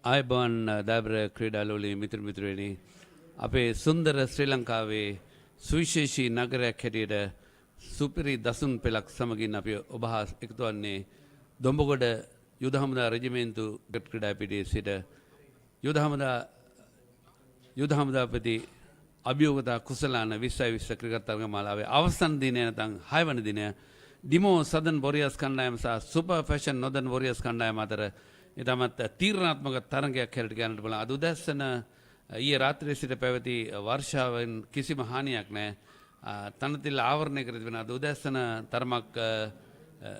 ආයබෝන් දාබර ක්‍රීඩාලෝලී මිතුරු මිතුරෙනි අපේ සුන්දර ශ්‍රී ලංකාවේ සුවිශේෂී නගරයක් හැටියට සුපිරි දසුන් පෙළක් සමගින් අපි ඔබ හා එකතු වන්නේ දොඹගොඩ යුද හමුදා රෙජිමෙන්තු ක්‍රීඩා පිටියේ සිට යුද හමුදාපති අභියෝගතා කුසලාන 2020 ක්‍රිකට් තරගමාලාවේ අවසන් දිනය නැත්නම් 6 වන දිනය ඩිමෝ සදන් වොරියර්ස් කණ්ඩායම සහ සුපර් ෆැෂන් නොදන් වොරියර්ස් කණ්ඩායම අතර ඉතාමත් තීරණාත්මක තරගයක් හැරට ගන්නට බලන අද උදැස්සන ඊයේ රාත්‍රියේ සිට පැවති වර්ෂාවෙන් කිසිම හානියක් නැහැ. තනතිල් ආවරණය කර තිබෙන අද උදැස්සන තරමක්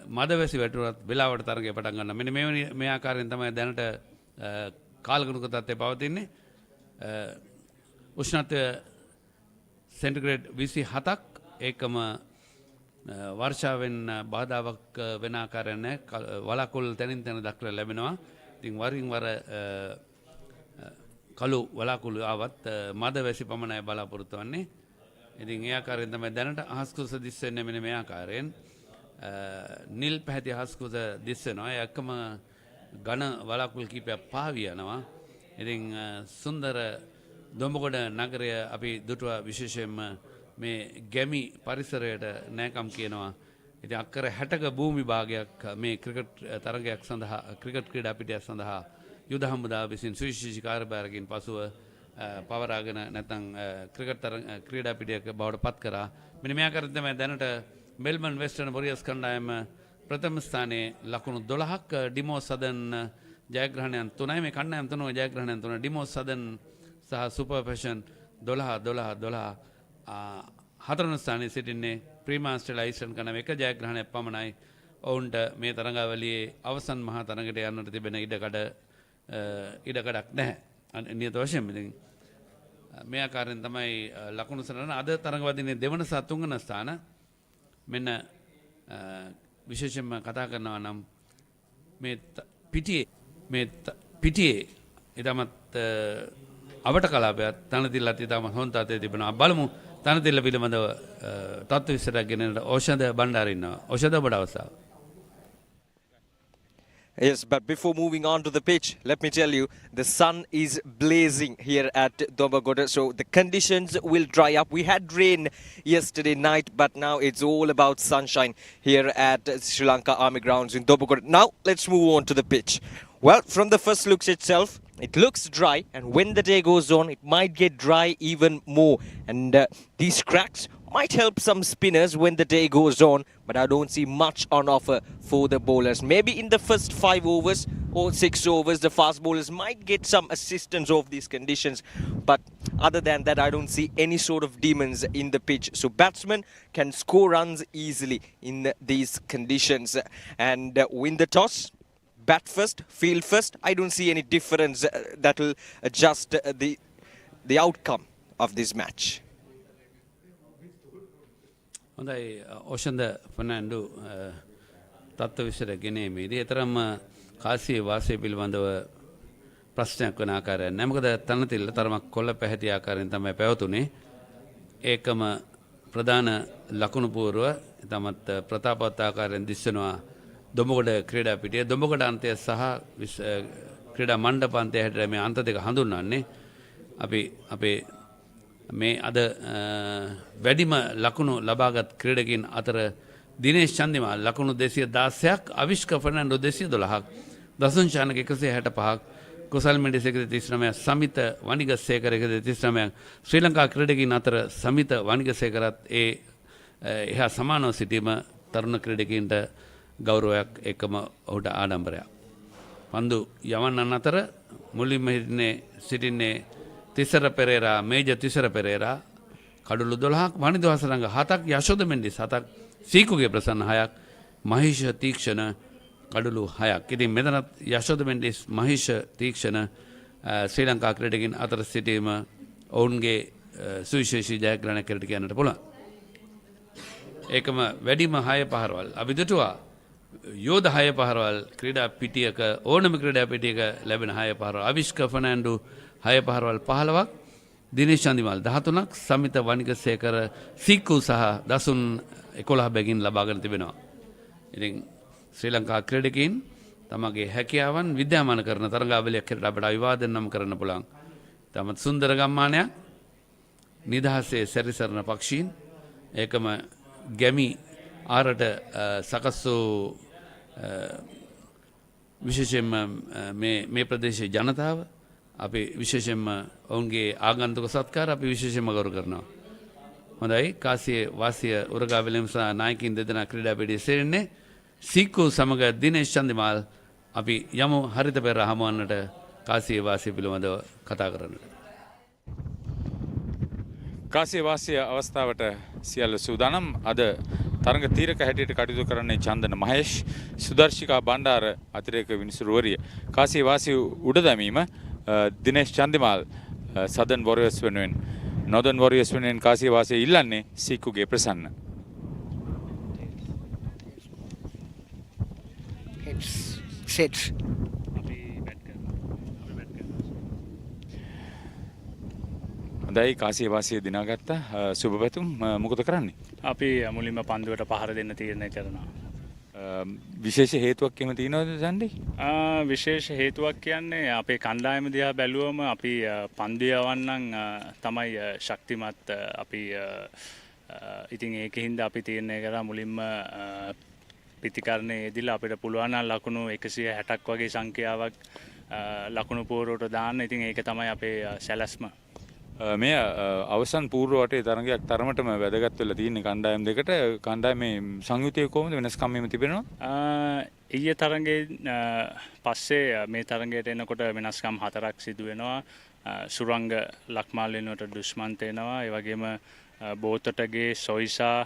මදවැසි වැටුණත් වෙලාවට තරගය පටන් ගන්නවා. මෙන්න මේ ආකාරයෙන් තමයි දැනට කාලගුණක තත්ත්වය පවතින්නේ. උෂ්ණත්වය සෙන්ටිග්‍රේඩ් 27ක් ඒකම වර්ෂාවෙන් බාධාවක් වෙන ආකාරයක් නැහැ. වලාකුළු තැනින් තැන දක්වලා ලැබෙනවා. ඉතින් වරින් වර කළු වලාකුළු ආවත් මද වැසි පමණයි බලාපොරොත්තු වෙන්නේ. ඉතින් ඒ ආකාරයෙන් තමයි දැනට අහස් කුස දිස් වෙන්නේ මෙන්න මේ ආකාරයෙන්. නිල් පැහැති හස්කුද දිස්සෙනවා. එකම ඝන වලාකුළු කීපයක් පාවී යනවා. ඉතින් සුන්දර දොඹගොඩ නගරය අපි දුටුවා විශේෂයෙන්ම මේ ගැමි පරිසරයට නෑකම් කියනවා. ඉතින් අක්කර 60ක භූමි භාගයක් මේ ක්‍රිකට් තරගයක් සඳහා ක්‍රිකට් ක්‍රීඩා පිටියක් සඳහා යුද හමුදාව විසින් සුවිශේෂී කාර්යභාරකින් පසුව පවරාගෙන නැත්නම් ක්‍රිකට් ක්‍රීඩා පිටියක බවට පත් කරා. මෙන්න මේ ආකාරයෙන් තමයි දැනට මෙල්බන් වෙස්ටර්න් වොරියර්ස් කණ්ඩායම ප්‍රථම ස්ථානයේ ලකුණු 12ක් ඩිමෝ සදන් ජයග්‍රහණයන් 3යි මේ කණ්ඩායම් තුනම ජයග්‍රහණයන් 3 ඩිමෝ සදන් සහ සුපර් ෆැෂන් 12 හතරවන ස්ථානයේ සිටින්නේ ප්‍රීමාස්ටර් අයිස්ලන්ඩ් කණ්ඩායම එක ජයග්‍රහණයක් පමණයි. ඔවුන්ට මේ තරඟාවලියේ අවසන් මහා තරඟයට යන්නට තිබෙන ඉඩකඩක් නැහැ. නියත වශයෙන්ම ඉතින් මේ ආකාරයෙන් තමයි ලකුණු සටහන අද තරඟවදින්නේ දෙවන සහ තුන්වන ස්ථාන. මෙන්න විශේෂයෙන්ම කතා කරනවා නම් මේ පිටියේ ඊටමත් අවට කලාපයක් තනතිල්ලත් ඊටමත් හොඳ තත්ත්වයේ තිබෙනවා. බලමු තනතිල්ල පිළිබඳව තත්ත්ව විස්තරයක් ගෙනෙන්න ඖෂධ බණ්ඩාර ඉන්නවා. ඖෂධ ඔබට අවස්ථාව. Yes, but before moving on to the pitch, let me tell you, the sun is blazing here at Dombagoda, so the conditions will dry up. We had rain yesterday night, but now it's all about sunshine here at Sri Lanka Army Grounds in Dombagoda. Now, let's move on to the pitch. Well, from the first looks itself, it looks dry, and when the day goes on, it might get dry even more. And these cracks might help some spinners when the day goes on, but I don't see much on offer for the bowlers. Maybe in the first 5 overs or 6 overs, the fast bowlers might get some assistance of these conditions. But other than that, I don't see any sort of demons in the pitch. So batsmen can score runs easily in these conditions and win the toss. Bat first, field first. I don't see any difference that will adjust the outcome of this match. හොඳයි ඕෂන්ද ෆර්නෑන්ඩෝ තත්ත්ව විස්තර ගෙනීමේදී තරම්ම කාසියේ වාසය පිළිබඳව ප්‍රශ්නයක් වන ආකාරයක් නෑ. මොකද තනතිල්ල තරමක් කොල්ල පැහැති ආකාරයෙන් තමයි පැවතුනේ. ඒකම ප්‍රධාන ලකුණු පූර්ව තමත් ප්‍රතාපවත් ආකාරයෙන් දිස්සනවා දොඹගොඩ ක්‍රීඩා පිටිය. දොඹගොඩ අන්තය සහ ක්‍රීඩා මණ්ඩප අන්තය හැටියට මේ අන්ත දෙක හඳුන්වන්නේ. අපි අපේ මේ අද වැඩිම ලකුණු ලබාගත් ක්‍රීඩකින් අතර දිනේෂ් චන්දිමාල් ලකුණු 216ක්, අවිෂ්ක ෆර්නැන්ඩෝ 212ක්, දසුන් ශානක 165ක්, කුසල් මෙන්ඩිස් 139ක්, සමිත වනිගසේකර 139ක්. ශ්‍රී ලංකා ක්‍රීඩකින් අතර සමිත වනිගසේකරත් එහා සමානව සිටීම තරුණ ක්‍රීඩකින්ට ගෞරවයක් එකම ඔහුට ආඩම්බරයක්. පන්දු යවන්නන් අතර මුලින්ම සිටින්නේ තිසර පෙරේරා, මේජර් තිසර පෙරේරා කඩුළු 12ක්, වනිදු හසරංග 7ක්, යශෝද මෙන්ඩිස් 7ක්, සීකුගේ ප්‍රසන්න 6ක්, මහේෂ තීක්ෂණ කඩුළු 6ක්. ඉතින් මෙතනත් යශෝද මෙන්ඩිස්, මහේෂ තීක්ෂණ ශ්‍රී ලංකා ක්‍රීඩකින් අතර සිටීම ඔවුන්ගේ සුවිශේෂී ජයග්‍රහණයක් කියලා කියන්නට පුළුවන්. ඒකම වැඩිම 6 පහරවල් අපි දුටුවා. යෝධ 6 පහරවල් ක්‍රීඩා පිටියක ඕනම ක්‍රීඩා පිටියක ලැබෙන 6 පහරවල්. අවිෂ්ක ෆර්නැන්ඩෝ 6 පහරවල් 15ක්, දිනේෂ් චන්දිමාල් 13ක්, සමිත වනිගසේකර, සීකු සහ දසුන් 11 බැගින් ලබාගෙන තිබෙනවා. ඉතින් ශ්‍රී ලංකා ක්‍රීඩකයින් තමගේ හැකියාවන් විද්‍යාමාන කරන තරඟාවලියක් හැටියට අපට අවිවාදයෙන් නම් කරන්න පුළුවන්. තමත් සුන්දර ගම්මානයක්, නිදහසේ සැරිසරන පක්ෂීන්, ඒකම ගැමි ආරට සකස් වූ විශේෂයෙන්ම මේ ප්‍රදේශයේ ජනතාව අපි විශේෂයෙන්ම ඔවුන්ගේ ආගන්තුක සත්කාර අපි විශේෂයෙන්ම ගෞරව කරනවා. හොඳයි, කාසියේ වාසිය උරගා විලියම් සහ නායකින් දෙදෙනා ක්‍රීඩා පිටියේ සිටින්නේ. සීකු සමග දිනේෂ් චන්දිමාල් අපි යමු හරිත පෙර හමුවන්නට කාසියේ වාසිය පිළිබඳව කතා කරන්නට. කාසියේ වාසිය අවස්ථාවට සියල්ල සූදානම්. අද තරඟ තීරක හැටියට කටයුතු කරන්නේ චන්දන මහේෂ්, සුදර්ශිකා බණ්ඩාර අතිරේක විනිසුරුවරිය. කාසියේ වාසිය උඩ දැමීම දිනේෂ් චන්දිමාල් සදන් වොරියර්ස් වෙනුවෙන්, නොදන් වොරියර්ස් වෙනුවෙන් කාසියේ වාසිය ඉල්ලන්නේ සීකුගේ ප්‍රසන්න. Sets. හොඳයි, කාසියේ වාසිය දිනාගත්තා. සුබ පැතුම්. මොකද කරන්නේ? අපි මුලින්ම පන්දුවට පහර දෙන්න තීරණය කරනවා. විශේෂ හේතුවක් එහෙම තියෙනවද සන්ඩි? විශේෂ හේතුවක් කියන්නේ අපේ කණ්ඩායම දිහා බැලුවම අපි පන්දු යවන්නම් තමයි ශක්තිමත් අපි ඉතින් ඒකින්ද අපි තීරණය කරා මුලින්ම පිතිකරණයේ යෙදিলা අපිට පුළුවන් නම් ලකුණු 160ක් වගේ සංඛ්‍යාවක් ලකුණු පුවරුවට දාන්න. ඉතින් ඒක තමයි අපේ සැලැස්ම. මේ අවසන් පූර්ව වටේ තරගයක් තරමටම වැදගත් වෙලා තියෙන කණ්ඩායම් දෙකට කණ්ඩායමේ සංයුතිය කොහොමද වෙනස්කම් එහෙම තිබෙනවා? ඊයේ තරගයේ පස්සේ මේ තරගයට එනකොට වෙනස්කම් 4ක් සිදු වෙනවා. සුරංග ලක්මාල් වෙනුවට දුෂ්මන්ත එනවා. ඒ වගේම බෝතටගේ සොයිසා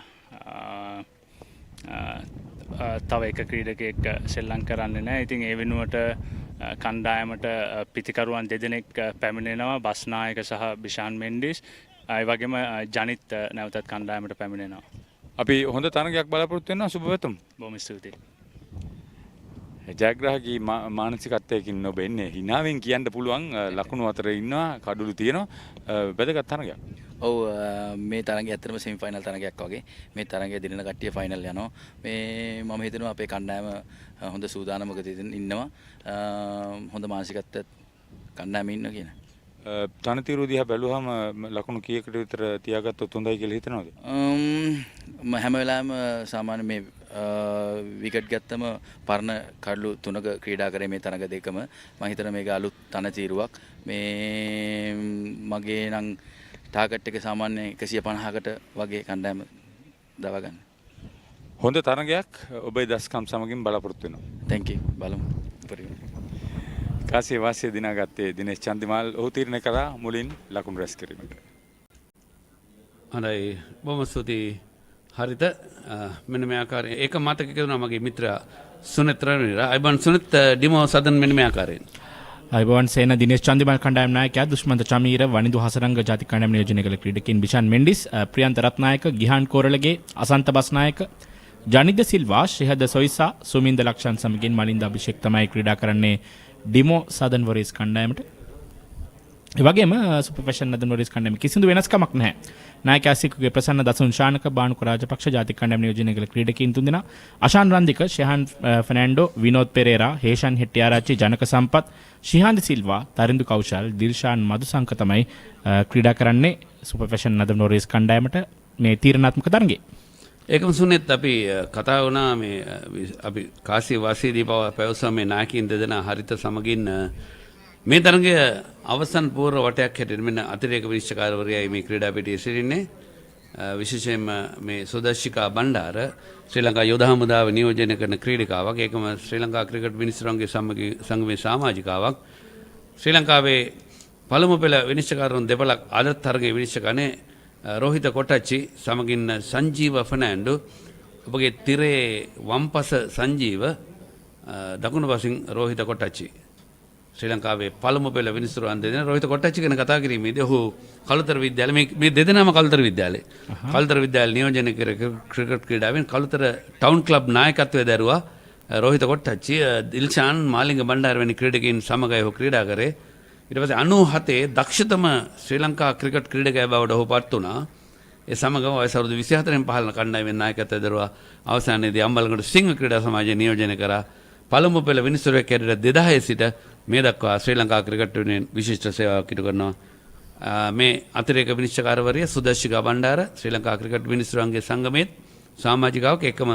තව එක ක්‍රීඩකයෙක් සෙල්ලම් කරන්නේ නැහැ. ඉතින් ඒ වෙනුවට කණ්ඩායමට පිතිකරුවන් දෙදෙනෙක් පැමිණෙනවා. බස්නායක සහ බිෂාන් මෙන්ඩිස්. ඒ වගේම ජනිත් නැවතත් කණ්ඩායමට පැමිණෙනවා. අපි හොඳ තරගයක් බලාපොරොත්තු වෙනවා. සුබපැතුම්. බොහොම ස්තුතියි. ජයග්‍රාහකී මානසිකත්වයකින් ඔබ එන්නේ හිනාවෙන් කියන්න පුළුවන් ලකුණු අතර ඉන්නවා කඩුළු තියෙනවා වැදගත් තරගයක්. ඔව් මේ තරගය ඇත්තටම සෙමි ෆයිනල් තරගයක් වගේ. මේ තරගය දිනන කට්ටිය ෆයිනල් යනවා. මේ මම හිතනවා අපේ කණ්ඩායම හොඳ සූදානමක ඉන්නවා. හොඳ මානසිකත්වයක් කණ්ඩායමේ ඉන්නවා කියන. තනතිරු දිහා බැලුවම ලකුණු කීයකට විතර තියාගත්තොත් හොඳයි කියලා හිතනවද? හැම වෙලාවෙම සාමාන්‍ය මේ විකට් ගත්තම පරණ කඩලු 3ක ක්‍රීඩා කරේ මේ තරග දෙකම. මම හිතනවා මේක අලුත් තනතිරුවක්. මේ මගේ නම් ටාගට් එක සාමාන්‍ය 150කට වගේ කණ්ඩායම දව ගන්න. හොඳ තරගයක් ඔබේ දස්කම් සමගින් බලාපොරොත්තු වෙනවා. thank you බලමු. කාසිය වාසිය දිනාගත්තේ දිනේෂ් චන්දිමාල් ඔහු තීරණය කළා මුලින් ලකුණු රැස් කිරීමට. හොඳයි බොහොම ස්තුතියි. හරිද මෙන්න මේ ආකාරයෙන් ඒක මතක කරනවා මගේ මිත්‍රා සුනිත් රණවීර. අයිබන් සුනිත් ඩිමෝ සදන් මෙන්න මේ ආකාරයෙන්. අයිබෝන් සේන දිනේෂ් චන්දිමාල් කණ්ඩායම් නායකයා දුෂ්මන්ත චමීර වනිදු හසරංග ජාතික කණ්ඩායම නියෝජනය කළ ක්‍රීඩකයින් බිෂාන් මෙන්ඩිස් ප්‍රියන්ත රත්නායක ගිහාන් කෝරළගේ අසන්ත බස්නායක ජනිද සිල්වා ශ්‍රීහද සොයිසා සුමින්ද ලක්ෂන් සමගින් මලින්ද අභිෂේක් තමයි ක්‍රීඩා කරන්නේ ඩිමෝ සදන් වොරියර්ස් කණ්ඩායමට. ඒ වගේම සුපර් ෆැෂන් නදන් වොරියර්ස් කණ්ඩායම කිසිදු වෙනස්කමක් නැහැ. නායකයා සිකුගේ ප්‍රසන්න දසුන් ශානක බානුක රාජපක්ෂ ජාතික කණ්ඩායම නියෝජනය කළ ක්‍රීඩකයින් තුන්දෙනා අෂාන් රන්දික ෂෙහන් ෆර්නැන්ඩෝ විනෝද් පෙරේරා හේෂන් හෙට්ටිආරච්චි ජනක සම්පත් ශිහාන්ද සිල්වා තරිඳු කෞශල් දිල්ෂාන් මදුසංක තමයි ක්‍රීඩා කරන්නේ සුපර් ෆැෂන් නදන් වොරියර්ස් කණ්ඩායමට මේ තීරණාත්මක තරගයේ. ඒකම සුනිත් අපි කතා වුණා මේ අපි කාසිය වාසීදී පැවසුවා මේ නායකයින් දෙදෙනා හරිත සමගින් මේ තරගය අවසන් පූර්ව වටයක් හැටියට මෙන්න අතිරේක විනිශ්චයකාරවරයයි මේ ක්‍රීඩා පිටියේ සිටින්නේ. විශේෂයෙන්ම මේ සුදර්ශිකා බණ්ඩාර ශ්‍රී ලංකා යෝධ හමුදාව නියෝජනය කරන ක්‍රීඩිකාවක්. ඒකම ශ්‍රී ලංකා ක්‍රිකට් මිනිස්තුරුන්ගේ සංගමේ සමාජිකාවක්. ශ්‍රී ලංකාවේ පළමු පෙළ විනිශ්චයකාරවරුන් දෙපළක් අද තරගයේ විනිශ්චය කරන්නේ රෝහිත කොටච්චි සමගින් සංජීව ෆර්නැන්ඩෝ. ඔබගේ තිරේ වම්පස සංජීව දකුණු පසින් රෝහිත කොටච්චි. ශ්‍රී ලංකාවේ පළමු පෙළ විනිසුරුවන් දෙදෙනා රෝහිත කොටච්චි ගැන කතා කිරීමේදී ඔහු කළුතර විද්‍යාලය මේ දෙදෙනාම කළුතර විද්‍යාලයේ කළුතර විද්‍යාලය නියෝජනය කර ක්‍රිකට් ක්‍රීඩාවෙන් කළුතර ටවුන් ක්ලබ් නායකත්වයේ දරුවා රෝහිත කොටච්චි දිල්ෂාන් මාලිංග බණ්ඩාර වැනි ක්‍රීඩකයින් සමග ඔහු ක්‍රීඩා කරේ. ඊට පස්සේ 97 දක්ෂතම ශ්‍රී ලංකා ක්‍රිකට් ක්‍රීඩකයා බවට ඔහු පත් වුණා. ඒ සමගම වයස අවුරුදු 24න් පහළ කණ්ඩායමේ නායකත්වයේ දරුවා අවසානයේදී අම්බලගොඩ සිංහ ක්‍රීඩා සමාජය නියෝජනය කරා. පළමු පෙළ විනිසුරුවෙක් හැටියට 2006 සිට මේ දක්වා ශ්‍රී ලංකා ක්‍රිකට් වෙනුවෙන් විශිෂ්ට සේවාවක් ඉටු කරනවා. මේ අතිරේක විනිශ්චයකාරවරිය සුදර්ශිකා බණ්ඩාර ශ්‍රී ලංකා ක්‍රිකට් විනිසුරුන්ගේ සංගමයේ සමාජිකාවක්. එකම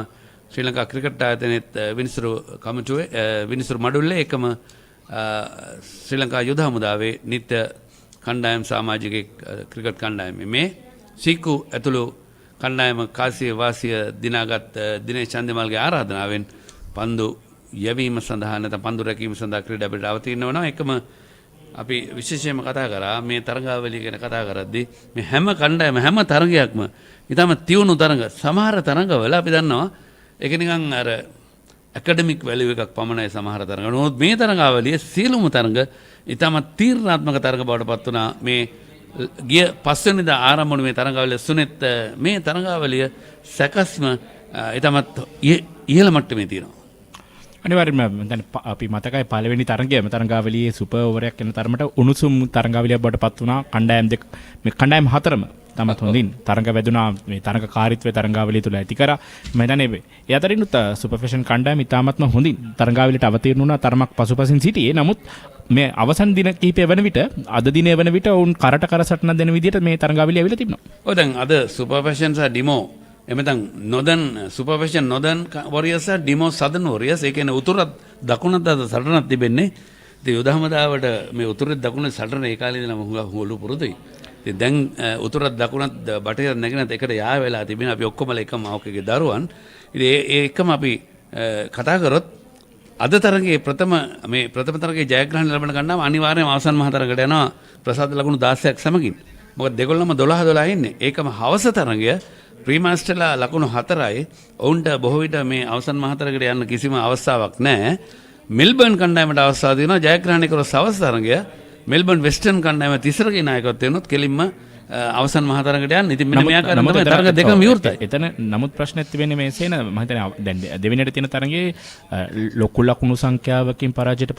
ශ්‍රී ලංකා ක්‍රිකට් ආයතනයේත් විනිසුරු කමිටුවේ විනිසුරු මඩුල්ලේ එකම ශ්‍රී ලංකා යුද හමුදාවේ නිත්‍ය කණ්ඩායම් සමාජිකයෙක් ක්‍රිකට් කණ්ඩායමේ මේ සීකු ඇතුළු කණ්ඩායම කාසිය වාසිය දිනාගත් දිනේෂ් චන්දිමාල්ගේ ආරාධනාවෙන් පන්දු යැවීම සඳහා නැත්නම් පන්දු රැකීම සඳහා ක්‍රීඩා පිට අවතීර්ණ වෙනවා. එකම අපි විශේෂයෙන්ම කතා කරා මේ තරගාවලිය ගැන කතා කරද්දී මේ හැම කණ්ඩායම හැම තරගයක්ම ඊටම තියුණු තරග සමහර තරගවල අපි දන්නවා ඒක නිකන් අර ඇකඩමික් වැලියු එකක් පමණයි සමහර තරග. නමුත් මේ තරගාවලියේ සියලුම තරග ඊටම තීරණාත්මක තරග බවට පත් වුණා. මේ ගිය 5 වෙනිදා ආරම්භ වුණු මේ තරගාවලිය සුනිත් මේ තරගාවලිය සැකස්ම ඊටමත් ඉහළ මට්ටමේ තියෙනවා. අනිවාර්යයෙන්ම දැන් අපි මතකයි පළවෙනි තරගයේම තරගාවලියේ සුපර් ඕවරයක් යන තරමට උණුසුම් තරගාවලියක් බවට පත් වුණා. කණ්ඩායම් දෙක මේ කණ්ඩායම් හතරම ඉතාමත් හොඳින් තරඟ වැදුනා මේ තරඟ කාරීත්වය තරඟාවලිය තුළ ඇති කරා මම හිතන්නේ ඒ අතරිනුත් සුපර් ෆැෂන් කණ්ඩායම ඉතාමත්ම හොඳින් තරඟාවලියට අවතීර්ණ වුණා තරමක් පසුපසින් සිටියේ නමුත් මේ අවසන් දින කිහිපය වන විට අද දිනේ වන විට ඔවුන් කරට කර සටනක් දෙන විදිහට මේ තරඟාවලිය ඇවිල්ලා තිබුණා. ඔව් දැන් අද සුපර් ෆැෂන් සහ ඩිමෝ එමෙතන් නොදන් සුපර් ෆැෂන් නොදන් වොරියර්ස් සහ ඩිමෝ සදන් වොරියර්ස් ඒ කියන්නේ උතුරත් දකුණත් අද සටනක් තිබෙන්නේ. ඉතින් යුදහමදාවට මේ උතුරේ දකුණේ සටන ඒ කාලේ ඉඳලා හුඟක් හොළු පුරුදුයි. ඉතින් දැන් උතුරත් දකුණත් බටහිර නැගෙනත් එකට යා වෙලා තිබෙන අපි ඔක්කොමලා එකම ආවකගේ දරුවන්. ඉතින් ඒ එකම අපි කතා කරොත් අද තරගයේ ප්‍රථම තරගයේ ජයග්‍රහණ ලැබෙන ගන්නාම අනිවාර්යයෙන්ම අවසන් මහ තරගයට යනවා ප්‍රසාද ලකුණු 16ක් සමගින්. මොකද දෙගොල්ලම 12 ඉන්නේ. ඒකම හවස තරගය ප්‍රීමාස්ටර්ලා ලකුණු 4යි. ඔවුන්ට බොහෝ විට මේ අවසන් මහ තරගයට යන්න කිසිම අවස්ථාවක් නැහැ. මෙල්බර්න් කණ්ඩායමට අවස්ථාව දෙනවා ජයග්‍රහණය කර සවස් තරගය මෙල්බර්න් වෙස්ටර්න් කණ්ඩායම තිසරගේ නායකත්වයෙන් උත් කෙලින්ම අවසන් මහ තරගයට යන්න. ඉතින් මෙන්න මේ ආකාරයෙන් තමයි තරග දෙකම විවෘතයි. එතන නමුත් ප්‍රශ්නයක් තිබෙන්නේ මේ සේන මම හිතන්නේ දැන් දෙවෙනියට තියෙන තරගයේ ලොකු ලකුණු සංඛ්‍යාවකින් පරාජයට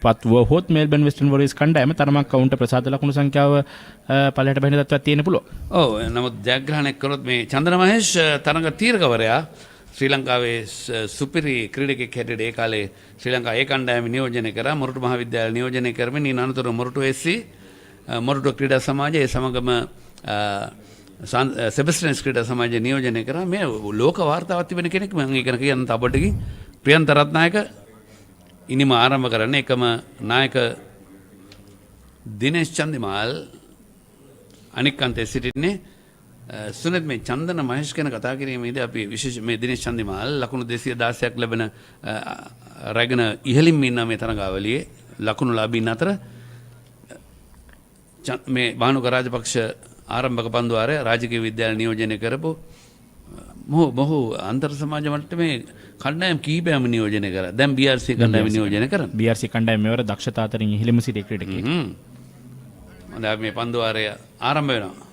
පත් වුවහොත් මෙල්බර්න් වෙස්ටර්න් වොරියර්ස් කණ්ඩායම තරමක් කවුන්ට ප්‍රසාද ලකුණු සංඛ්‍යාව පළයට බහින තත්ත්වයක් තියෙන්න පුළුවන්. ඔව් නමුත් ජයග්‍රහණය කරොත් මේ චන්ද්‍ර මහේෂ් තරග තීරකවරයා ශ්‍රී ලංකාවේ සුපිරි ක්‍රීඩකෙක් හැටියට ඒ කාලේ ශ්‍රී ලංකා ඒ කණ්ඩායම නියෝජනය කරා මොරටු මහාවිද්‍යාලය නියෝජනය කරමින් ඊන අනතුරු මොරටු SC මොරටු ක්‍රීඩා සමාජය ඒ සමගම සෙබස්ටියන්ස් ක්‍රීඩා සමාජය නියෝජනය කරා මේ ලෝක වාර්තාවක් තිබෙන කෙනෙක් මම ඒක කියන්න තබටකි ප්‍රියන්ත රත්නායක ඉනිම ආරම්භ කරන්නේ එකම නායක දිනේෂ් චන්දිමාල් අනික් අන්තයේ සිටින්නේ සුනෙත් මේ චන්දන මහේෂ් ගැන කතා කිරීමේදී අපි විශේෂ මේ දිනේෂ් චන්දිමාල් ලකුණු 216ක් ලැබෙන රැගෙන ඉහළින්ම ඉන්න මේ තරඟාවලියේ ලකුණු ලාභීන් අතර මේ බානුක රාජපක්ෂ ආරම්භක පන්දුවාරය රාජකීය විද්‍යාල නියෝජනය කරපු මොහු අන්තර් සමාජ මට්ටමේ කණ්ඩායම් කීපයක්ම නියෝජනය කරා. දැන් BRC කණ්ඩායම නියෝජනය කරනවා. BRC කණ්ඩායම මෙවර දක්ෂතා අතරින් ඉහළම සිටි ක්‍රීඩකයෙක්. හොඳයි මේ පන්දුවාරය ආරම්භ වෙනවා.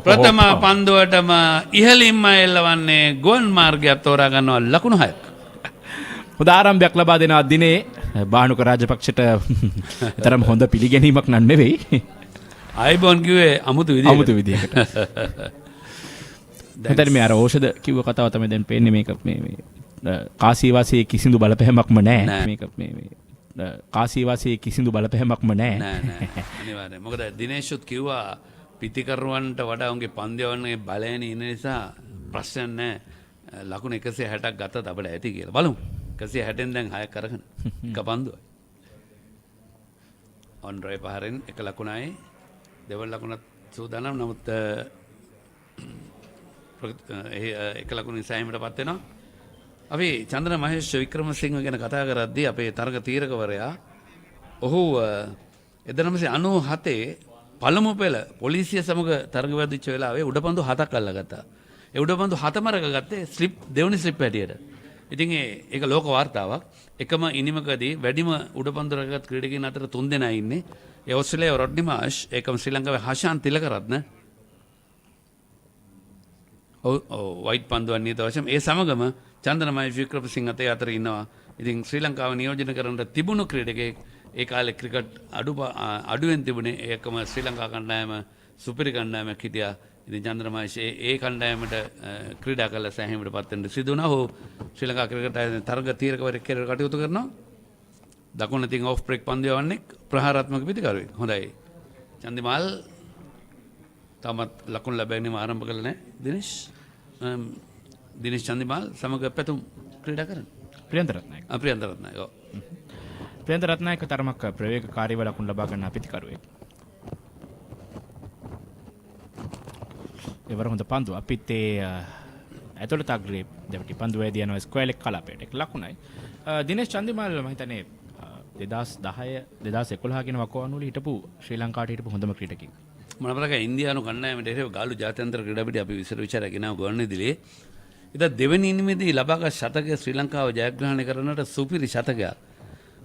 ප්‍රථම පන්දුවටම ඉහළින්ම එල්ලවන්නේ ගෝල් මාර්ගයක් තෝරා ගන්නවා ලකුණු 6ක්. හොඳ ආරම්භයක් ලබා දෙන දිනේ බානුක රාජපක්ෂට තරම් හොඳ පිළිගැනීමක් නන් නෙවෙයි. අයිබෝන් කිව්වේ අමුතු විදිහකට. දැන් මේ අර ඖෂධ කිව්ව කතාව තමයි දැන් පේන්නේ මේක මේ කාසීවාසී කිසිදු බලපෑමක්ම නැහැ. මේක මේ කාසීවාසී කිසිදු බලපෑමක්ම නැහැ. නෑ අනිවාර්යයෙන්. මොකද දිනේෂුත් කිව්වා පිතිකරුවන්ට වඩා උන්ගේ පන්දියවන්නේ බලයන ඉන්න නිසා ප්‍රශ්න නැහැ. ලකුණු 160ක් ගත්තත් අපිට ඇති කියලා. බලමු. 160න් දැන් 6ක් අරගෙන එක පන්දුවයි. ඔන්රේ පහරෙන් එක ලකුණයි දෙවල් ලකුණත් සූදානම්. නමුත් එක ලකුණු නිසා එහෙමටපත් වෙනවා. අපි චන්ද්‍ර මහේෂ් වික්‍රමසිංහ ගැන කතා කරද්දී අපේ තරග තීරකවරයා ඔහු 1997 පළමු පෙළ පොලිසිය සමග තරග වැදිච්ච වෙලාවේ උඩපන්දු 7ක් අල්ලගත්තා. ඒ උඩපන්දු 7ම රැකගත්තේ දෙවනි ස්ලිප් හැටියට. ඉතින් ඒක ලෝක වාර්තාවක්. එකම ඉනිමකදී වැඩිම උඩපන්දු රැකගත් ක්‍රීඩකයන් අතර 3 දෙනා ඉන්නේ. ඒ ඕස්ට්‍රේලියාවේ රොඩ්නි මාෂ්, ඒකම ශ්‍රී ලංකාවේ හෂාන් තිලකරත්න. වයිට් පන්දුවන් නියත වශයෙන් ඒ සමගම චන්ද්‍රමයි වික්‍රමසිංහ අතර ඉන්නවා. ඉතින් ශ්‍රී ලංකාව නියෝජනය කරන්න තිබුණු ක්‍රීඩකයෙක් ඒ කාලේ ක්‍රිකට් අඩුවෙන් තිබුණේ ඒකම ශ්‍රී ලංකා කණ්ඩායම සුපිරි කණ්ඩායමක් හිටියා. ඉතින් චන්ද්‍රමහේෂ් ඒ කණ්ඩායමට ක්‍රීඩා කළ සෑහීමට පත් වෙන්න සිදු වුණා. ඔහු ශ්‍රී ලංකා ක්‍රිකට් ආයතනයේ තරග තීරකවරයෙක් කියලා කටයුතු කරනවා. දකුණ තින් ඔෆ් බ්‍රේක් පන්දු යවන්නේ ප්‍රහාරාත්මක පිටිකරුවෙක්. හොඳයි. චන්දිමාල් තමත් ලකුණු ලැබෙන්නම ආරම්භ කළා නෑ. දිනේෂ් චන්දිමාල් සමග පැතුම් ක්‍රීඩා කරන ප්‍රියන්ත රත්නායක. ප්‍රියන්ත රත්නායක. ප්‍රියන්ත රත්නායක තරමක් ප්‍රවේගකාරීව ලකුණු ලබා ගන්න පිටිකරුවෙක්. එවර හොඳ පන්දු අපිත් ඒ ඇතුළත අග්‍රේ දෙවටි පන්දුවේදී යනවා ස්ක්වයර් එක කලාපයට එක ලකුණයි. දිනේෂ් චන්දිමාල් මම හිතන්නේ 2010 2011 කියන වකවානුවල හිටපු ශ්‍රී ලංකාවට හිටපු හොඳම ක්‍රීඩකයෙක්. මොනතරම් ඉන්දියානු කණ්ඩායමට එරෙහිව ගාලු ජාත්‍යන්තර ක්‍රීඩාපිටිය අපි විචාරය ගෙනාව ගොඩනැගිලියේ. ඉතින් දෙවෙනි ඉනිමේදී ලබාගත් ශතකය ශ්‍රී ලංකාව ජයග්‍රහණය කරනට සුපිරි ශතකයක්.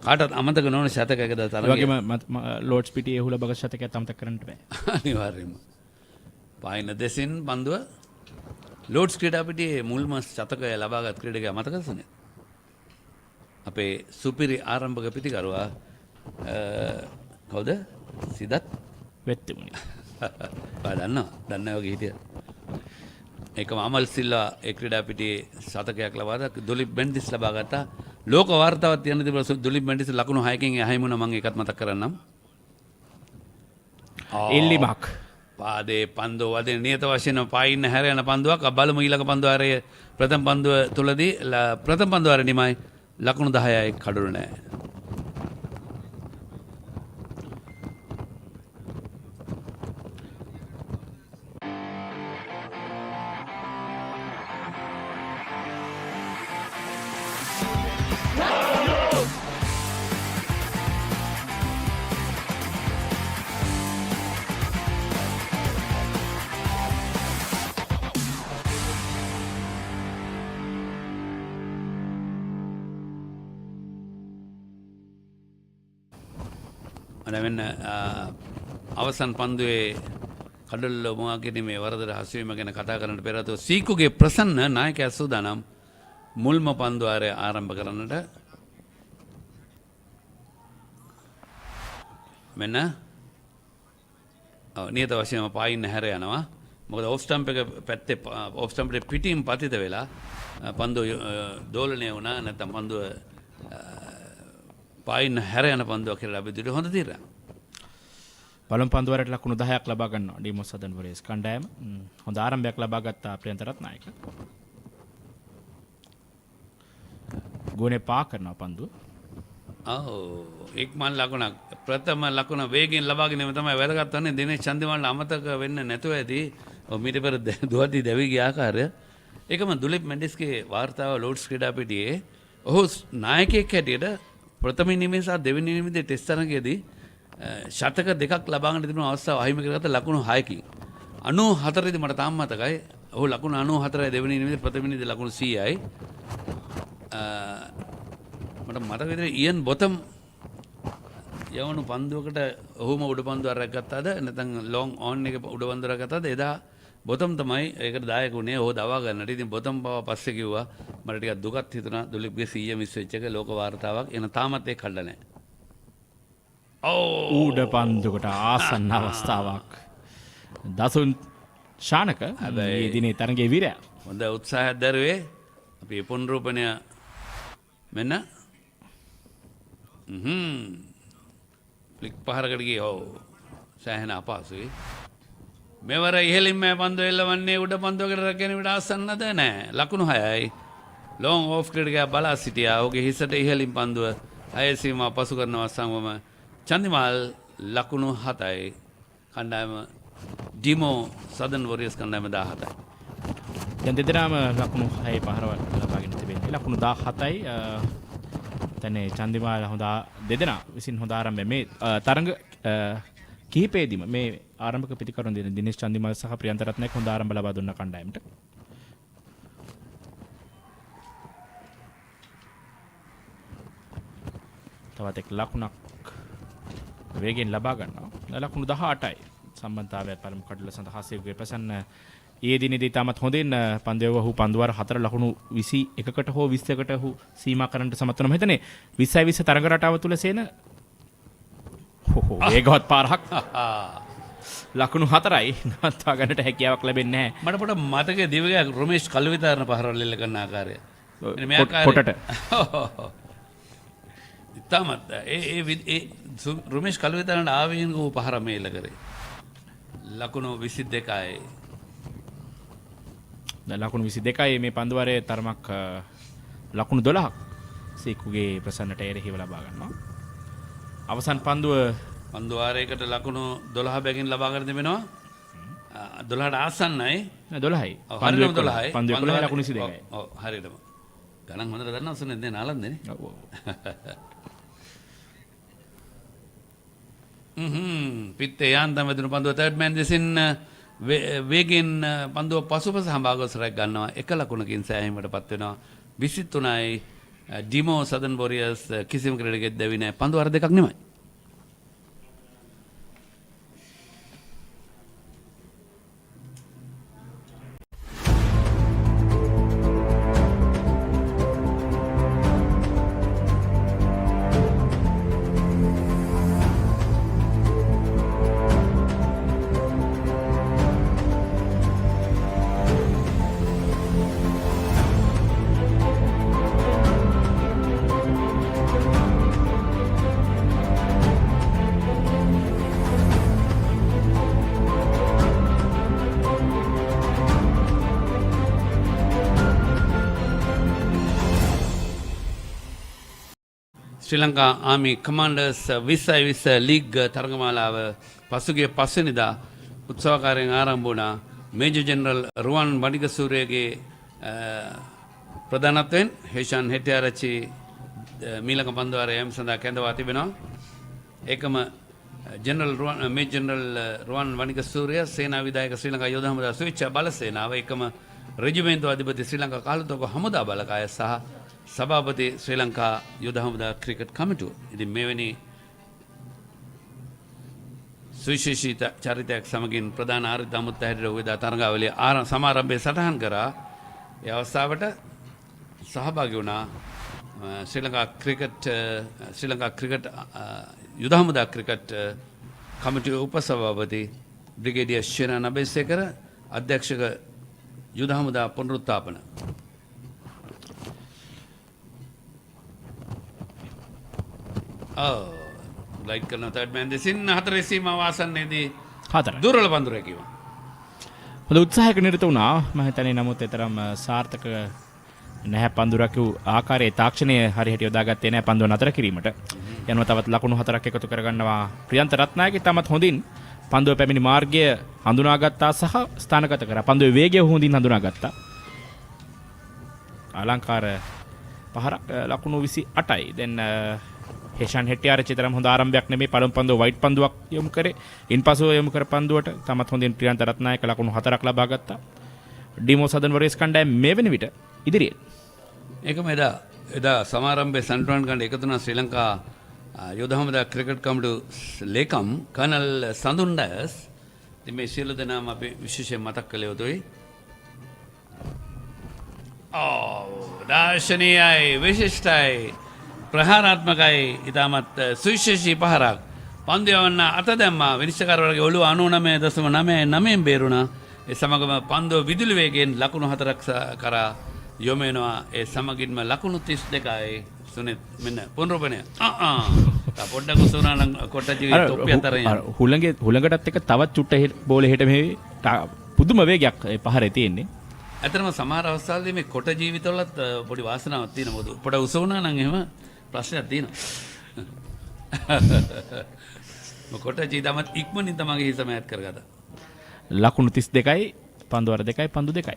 කාටවත් අමතක නොවන ශතකයකද තරගය. ඒ වගේම ලෝඩ්ස් පිටියේ එහු ලබාගත් ශතකයක් අමතක කරන්න බෑ. අනිවාර්යයෙන්ම. පායින දෙසින් බන්දුව ලෝඩ්ස් ක්‍රීඩාපිටියේ මුල්ම ශතකය ලබාගත් ක්‍රීඩකයා මතකද සුනිල්? අපේ සුපිරි ආරම්භක පිටිකරුවා කවුද? සිදත් වෙත්තිමුණි. දන්න වගේ හිටිය එක අමල් සිල්ලා ඒ ක්‍රීඩා පිටියේ සතකයක් ලබාද දුලිප් බෙන්ඩිස් ලබා ගත්තා ලෝක වාර්තාවක් තියෙන තිබුණා දුලිප් බෙන්ඩිස් ලකුණු 6කින් එහායි වුණා මම ඒකත් මතක් කරන්නම් ඉල්ලිමක් පාදේ පන්දුව වදින නියත වශයෙන්ම පායින්න හැර යන පන්දුවක් බලමු ඊළඟ පන්දුව ආරයේ ප්‍රථම පන්දුව තුලදී ප්‍රථම පන්දුව ආරේ නිමයි ලකුණු 10යි කඩුණු නැහැ අනවෙන්න අවසන් පන්දුවේ කඩල්ල මොවා කිරීමේ වරදට හසුවීම ගැන කතා කරන්නට පෙර ආතුව සීකුගේ ප්‍රසන්න නායකයා සූදානම් මුල්ම පන්දුවාරය ආරම්භ කරන්නට මෙන්න නියත වශයෙන්ම පායින්න හැර යනවා මොකද ඔෆ් ස්ටම්ප් එක පැත්තේ ඔෆ් ස්ටම්ප් එකේ පිටින් පතිත වෙලා පන්දුව දෝලනය වුණා නැත්නම් පන්දුව පායින්න හැර යන පන්දුවක් කියලා අපි දුර හොඳ තීරණයක්. පළමු පන්දුවරට ලකුණු 10ක් ලබා ගන්නවා ඩීමෝ සදන් වොරියර්ස් කණ්ඩායම. හොඳ ආරම්භයක් ලබා ගත්තා ප්‍රියන්ත රත්නායක. ගෝනේ පා කරනවා පන්දුව. එක්මන් ලකුණක් ප්‍රථම ලකුණ වේගයෙන් ලබාගෙනම තමයි වැදගත් වන්නේ දිනේෂ් චන්දිමාල්ට අමතක වෙන්න නැතුව ඇති. මීට පෙර දුවදී දැවි ගිය ආකාරය. ඒකම දුලිප් මෙන්ඩිස්ගේ වාර්තාව ලෝඩ්ස් ක්‍රීඩා පිටියේ ඔහු නායකයෙක් හැටියට ප්‍රථම ඉනිමේ සහ දෙවෙනි ඉනිමේ ටෙස්ට් තරගයේදී ශතක දෙකක් ලබා ගන්න තිබුණු අවස්ථාව අහිමි කරගත්ත ලකුණු 6කින් 94 දී මට තාම මතකයි. ඔහු ලකුණු 94යි දෙවෙනි ඉනිමේ ප්‍රථම ඉනිමේ ලකුණු 100යි. මට මතක විදිහට ඉයන් බොතම් යවණු පන්දුවකට ඔහුම උඩ පන්දුව අරක් ගත්තාද නැත්නම් ලොන් ඔන් එක උඩ පන්දුව අරක් ගත්තාද එදා බොතම් තමයි ඒකට දායක උනේ. ඔහු දවා ගන්නට. ඉතින් බොතම් පව පස්සේ කිව්වා මට ටිකක් දුකක් හිතුණා දුලිප්ගේ 100 මිස් වෙච්ච එක ලෝක වාර්තාවක්. එන තාමත් ඒක කඩලා නැහැ. ඌඩ පන්දුකට ආසන්න අවස්ථාවක්. දසුන් ශානක මේ දිනේ තරගයේ වීරයා. හොඳ උත්සාහයක් දරුවේ. අපි පුනරූපණය මෙන්න ෆ්ලික් පහරකට ගියේ. ඔව් සෑහෙන අපහසුයි. මෙවර ඉහළින්ම පන්දුව එල්ලවන්නේ උඩ පන්දුවකට රැගෙන විට ආසන්නද නැහැ. ලකුණු 6යි. ලොන් ඕෆ් ක්‍රීඩකයා බලා සිටියා. ඔහුගේ හිසට ඉහළින් පන්දුව 6 සීමාව පසු කරනවා සංවම චන්දිමාල් ලකුණු 7යි. කණ්ඩායම ඩිමෝ සදන් වොරියර්ස් කණ්ඩායම 17යි. දැන් දෙදෙනාම ලකුණු 6 පහරවල් ලබාගෙන තිබෙනවා. ලකුණු 17යි. තනේ චන්දිමාල් හොඳ දෙදෙනා විසින් හොඳ ආරම්භය මේ තරඟ කිහිපෙදීම මේ ආරම්භක පිටිකරුන් දෙන දිනේෂ් චන්දිමාල් සහ ප්‍රියන්ත රත්නායක හොඳ ආරම්භ ලබා දුන්න කණ්ඩායමට. තවත් එක් ලකුණක් වේගෙන් ලබා ගන්නවා. ලකුණු 18යි. සම්බන්ධතාවයත් පළමු කඩල සඳහා සේවකගේ ප්‍රසන්න ඒ දිනේදී තාමත් හොඳින් පන්දුව වහු පන්දුවර 4 ලකුණු 21කට හෝ 20කට හු සීමා කරන්නට සමත් වෙනවා. හිතන්නේ 20 තරඟ රටාව තුල සේන වේගවත් පාරක් ලකුණු 4යි නවත්වා ගන්නට හැකියාවක් ලැබෙන්නේ නැහැ. මට පොඩ මතකයේ දිවගයක් රොමේෂ් කල්විතරන පහරවල් එල්ල කරන ආකාරය. මේ ආකාරය පොටට ඉතාමත් ඒ රොමේෂ් කල්විතරන ආවේනික වූ පහර මේ එල්ල කරේ. ලකුණු 22යි. ලකුණු 22යි මේ පන්දුවරේ තරමක් ලකුණු 12ක් සීකුගේ ප්‍රසන්නට එරෙහිව ලබා ගන්නවා. අවසන් පන්දුවාරයකට ලකුණු 12 බැගින් ලබා ගන්න තිබෙනවා. 12ට ආසන්නයි. 12යි. පන්දුව 12යි. පන්දුව 11 ලකුණු 22යි. ඔව් හරියටම. ගණන් හොඳට දන්නවා සුනේ දැන් නාලන්දනේ. ඔව් ඔව්. පිත්තේ යාන්තම් වැදුණු පන්දුව තර්ඩ් මෑන් විසින් වේගෙන් පන්දුව පසුපස හඹා රැක් ගන්නවා. එක ලකුණකින් සෑහීමටපත් වෙනවා. 23යි ඩිමෝ සදන් වොරියර්ස් කිසිම ක්‍රීඩකයෙක් දැවි නැහැ. පන්දුව අර දෙකක් නෙමෙයි. ශ්‍රී ලංකා ආමි කමාන්ඩර්ස් 2020 ලීග් තරගමාලාව පසුගිය පස්වෙනිදා උත්සවකාරයෙන් ආරම්භ වුණා. මේජර් ජෙනරල් රුවන් වඩිගසූරියගේ ප්‍රධානත්වයෙන් හේෂාන් හෙටිආරච්චි මීළඟ පන්දුවාරය යෑම සඳහා කැඳවා තිබෙනවා. ඒකම මේජර් ජෙනරල් රුවන් වඩිගසූරිය, සේනා විධායක ශ්‍රී ලංකා යෝධ හමුදා ස්වේච්ඡා බල සේනාව, ඒකම රෙජිමෙන්තු අධිපති ශ්‍රී ලංකා කාලතෝක හමුදා බලකාය සහ සභාපති ශ්‍රී ලංකා යුද හමුදා ක්‍රිකට් කමිටුව. ඉතින් මෙවැනි සුවිශේෂී චරිතයක් සමගින් ප්‍රධාන ආරිත අමුත්ත හැටියට උදා තරඟාවලිය සමාරම්භයේ සටහන් කරා. ඒ අවස්ථාවට සහභාගී වුණා ශ්‍රී ලංකා ක්‍රිකට් යුද හමුදා ක්‍රිකට් කමිටුවේ උපසභාපති බ්‍රිගේඩියර් ශේනා නබේසේකර, අධ්‍යක්ෂක යුද හමුදා පුනරුත්ථාපන. ලයිට් කරන තර්ඩ් මෑන් දෙසින් 4 සීමාව ආසන්නයේදී 4 දුර්වල පන්දු රැකීම. හොඳ උත්සාහයක නිරත වුණා. මම හිතන්නේ නමුත් ඒතරම් සාර්ථක නැහැ පන්දු රැකූ ආකාරයේ තාක්ෂණය හරියට යොදාගත්තේ නැහැ පන්දුව නතර කිරීමට. යනවා තවත් ලකුණු 4ක් එකතු කරගන්නවා ප්‍රියන්ත රත්නායක. තමත් හොඳින් පන්දුව පැමිණි මාර්ගය හඳුනාගත්තා සහ ස්ථානගත කරා. පන්දුවේ වේගය හොඳින් හඳුනාගත්තා. අලංකාර පහරක් ලකුණු 28යි. දැන් හේෂාන් හෙටිආරච්චි තරම් හොඳ ආරම්භයක් නෙමෙයි. පළමු පන්දුව වයිට් පන්දුවක් යොමු කරේ. ඉන්පසු යොමු කර පන්දුවට තමත් හොඳින් ප්‍රියන්ත රත්නායක ලකුණු 4ක් ලබා ගත්තා. ඩිමෝ සදන් වොරියර්ස් කණ්ඩායම මේ වෙන විට ඉදිරියෙන්. ඒකම එදා සමාරම්භයේ සන්ට්‍රාන් ගන්න එකතු වුණා ශ්‍රී ලංකා යෝධ හමුදා ක්‍රිකට් කමිටු ලේකම් කර්නල් සඳුන් ඩයස්. ඉතින් මේ සියලු දෙනාම අපි විශේෂයෙන් මතක් කළ යුතුයි. දර්ශනීයයි, විශිෂ්ටයි, ප්‍රහාරාත්මකයි, ඉතාමත් සුවිශේෂී පහරක්. පන්දු යවන්න අත දැම්මා. විනිශ්චයකාරවරගේ ඔළුව 99.99න් බේරුණා. ඒ සමගම පන්දුව විදුලි වේගයෙන් ලකුණු 4ක් කරා යොමු වෙනවා. ඒ සමගින්ම ලකුණු 32යි. සුනිත් මෙන්න පුනරුපණය. පොඩ්ඩක් උසුනා නම් කොටජී තොප්පිය අතරින් හුළඟටත් එක තවත් චුට්ට බෝලේ හෙට මෙහි පුදුම වේගයක් ඒ පහරේ තියෙන්නේ. ඇතරම සමහර අවස්ථාවලදී මේ කොට ජීවිතවලත් පොඩි වාසනාවක් තියෙනවා. මොකද පොඩ උස වුණා නම් එහෙම ප්‍රශ්නයක් තියෙනවා. කොට ජීවිතමත් ඉක්මනින් තමගේ හිස මෑත් කරගත්තා. ලකුණු 32යි, පන්දු වර 2යි, පන්දු 2යි.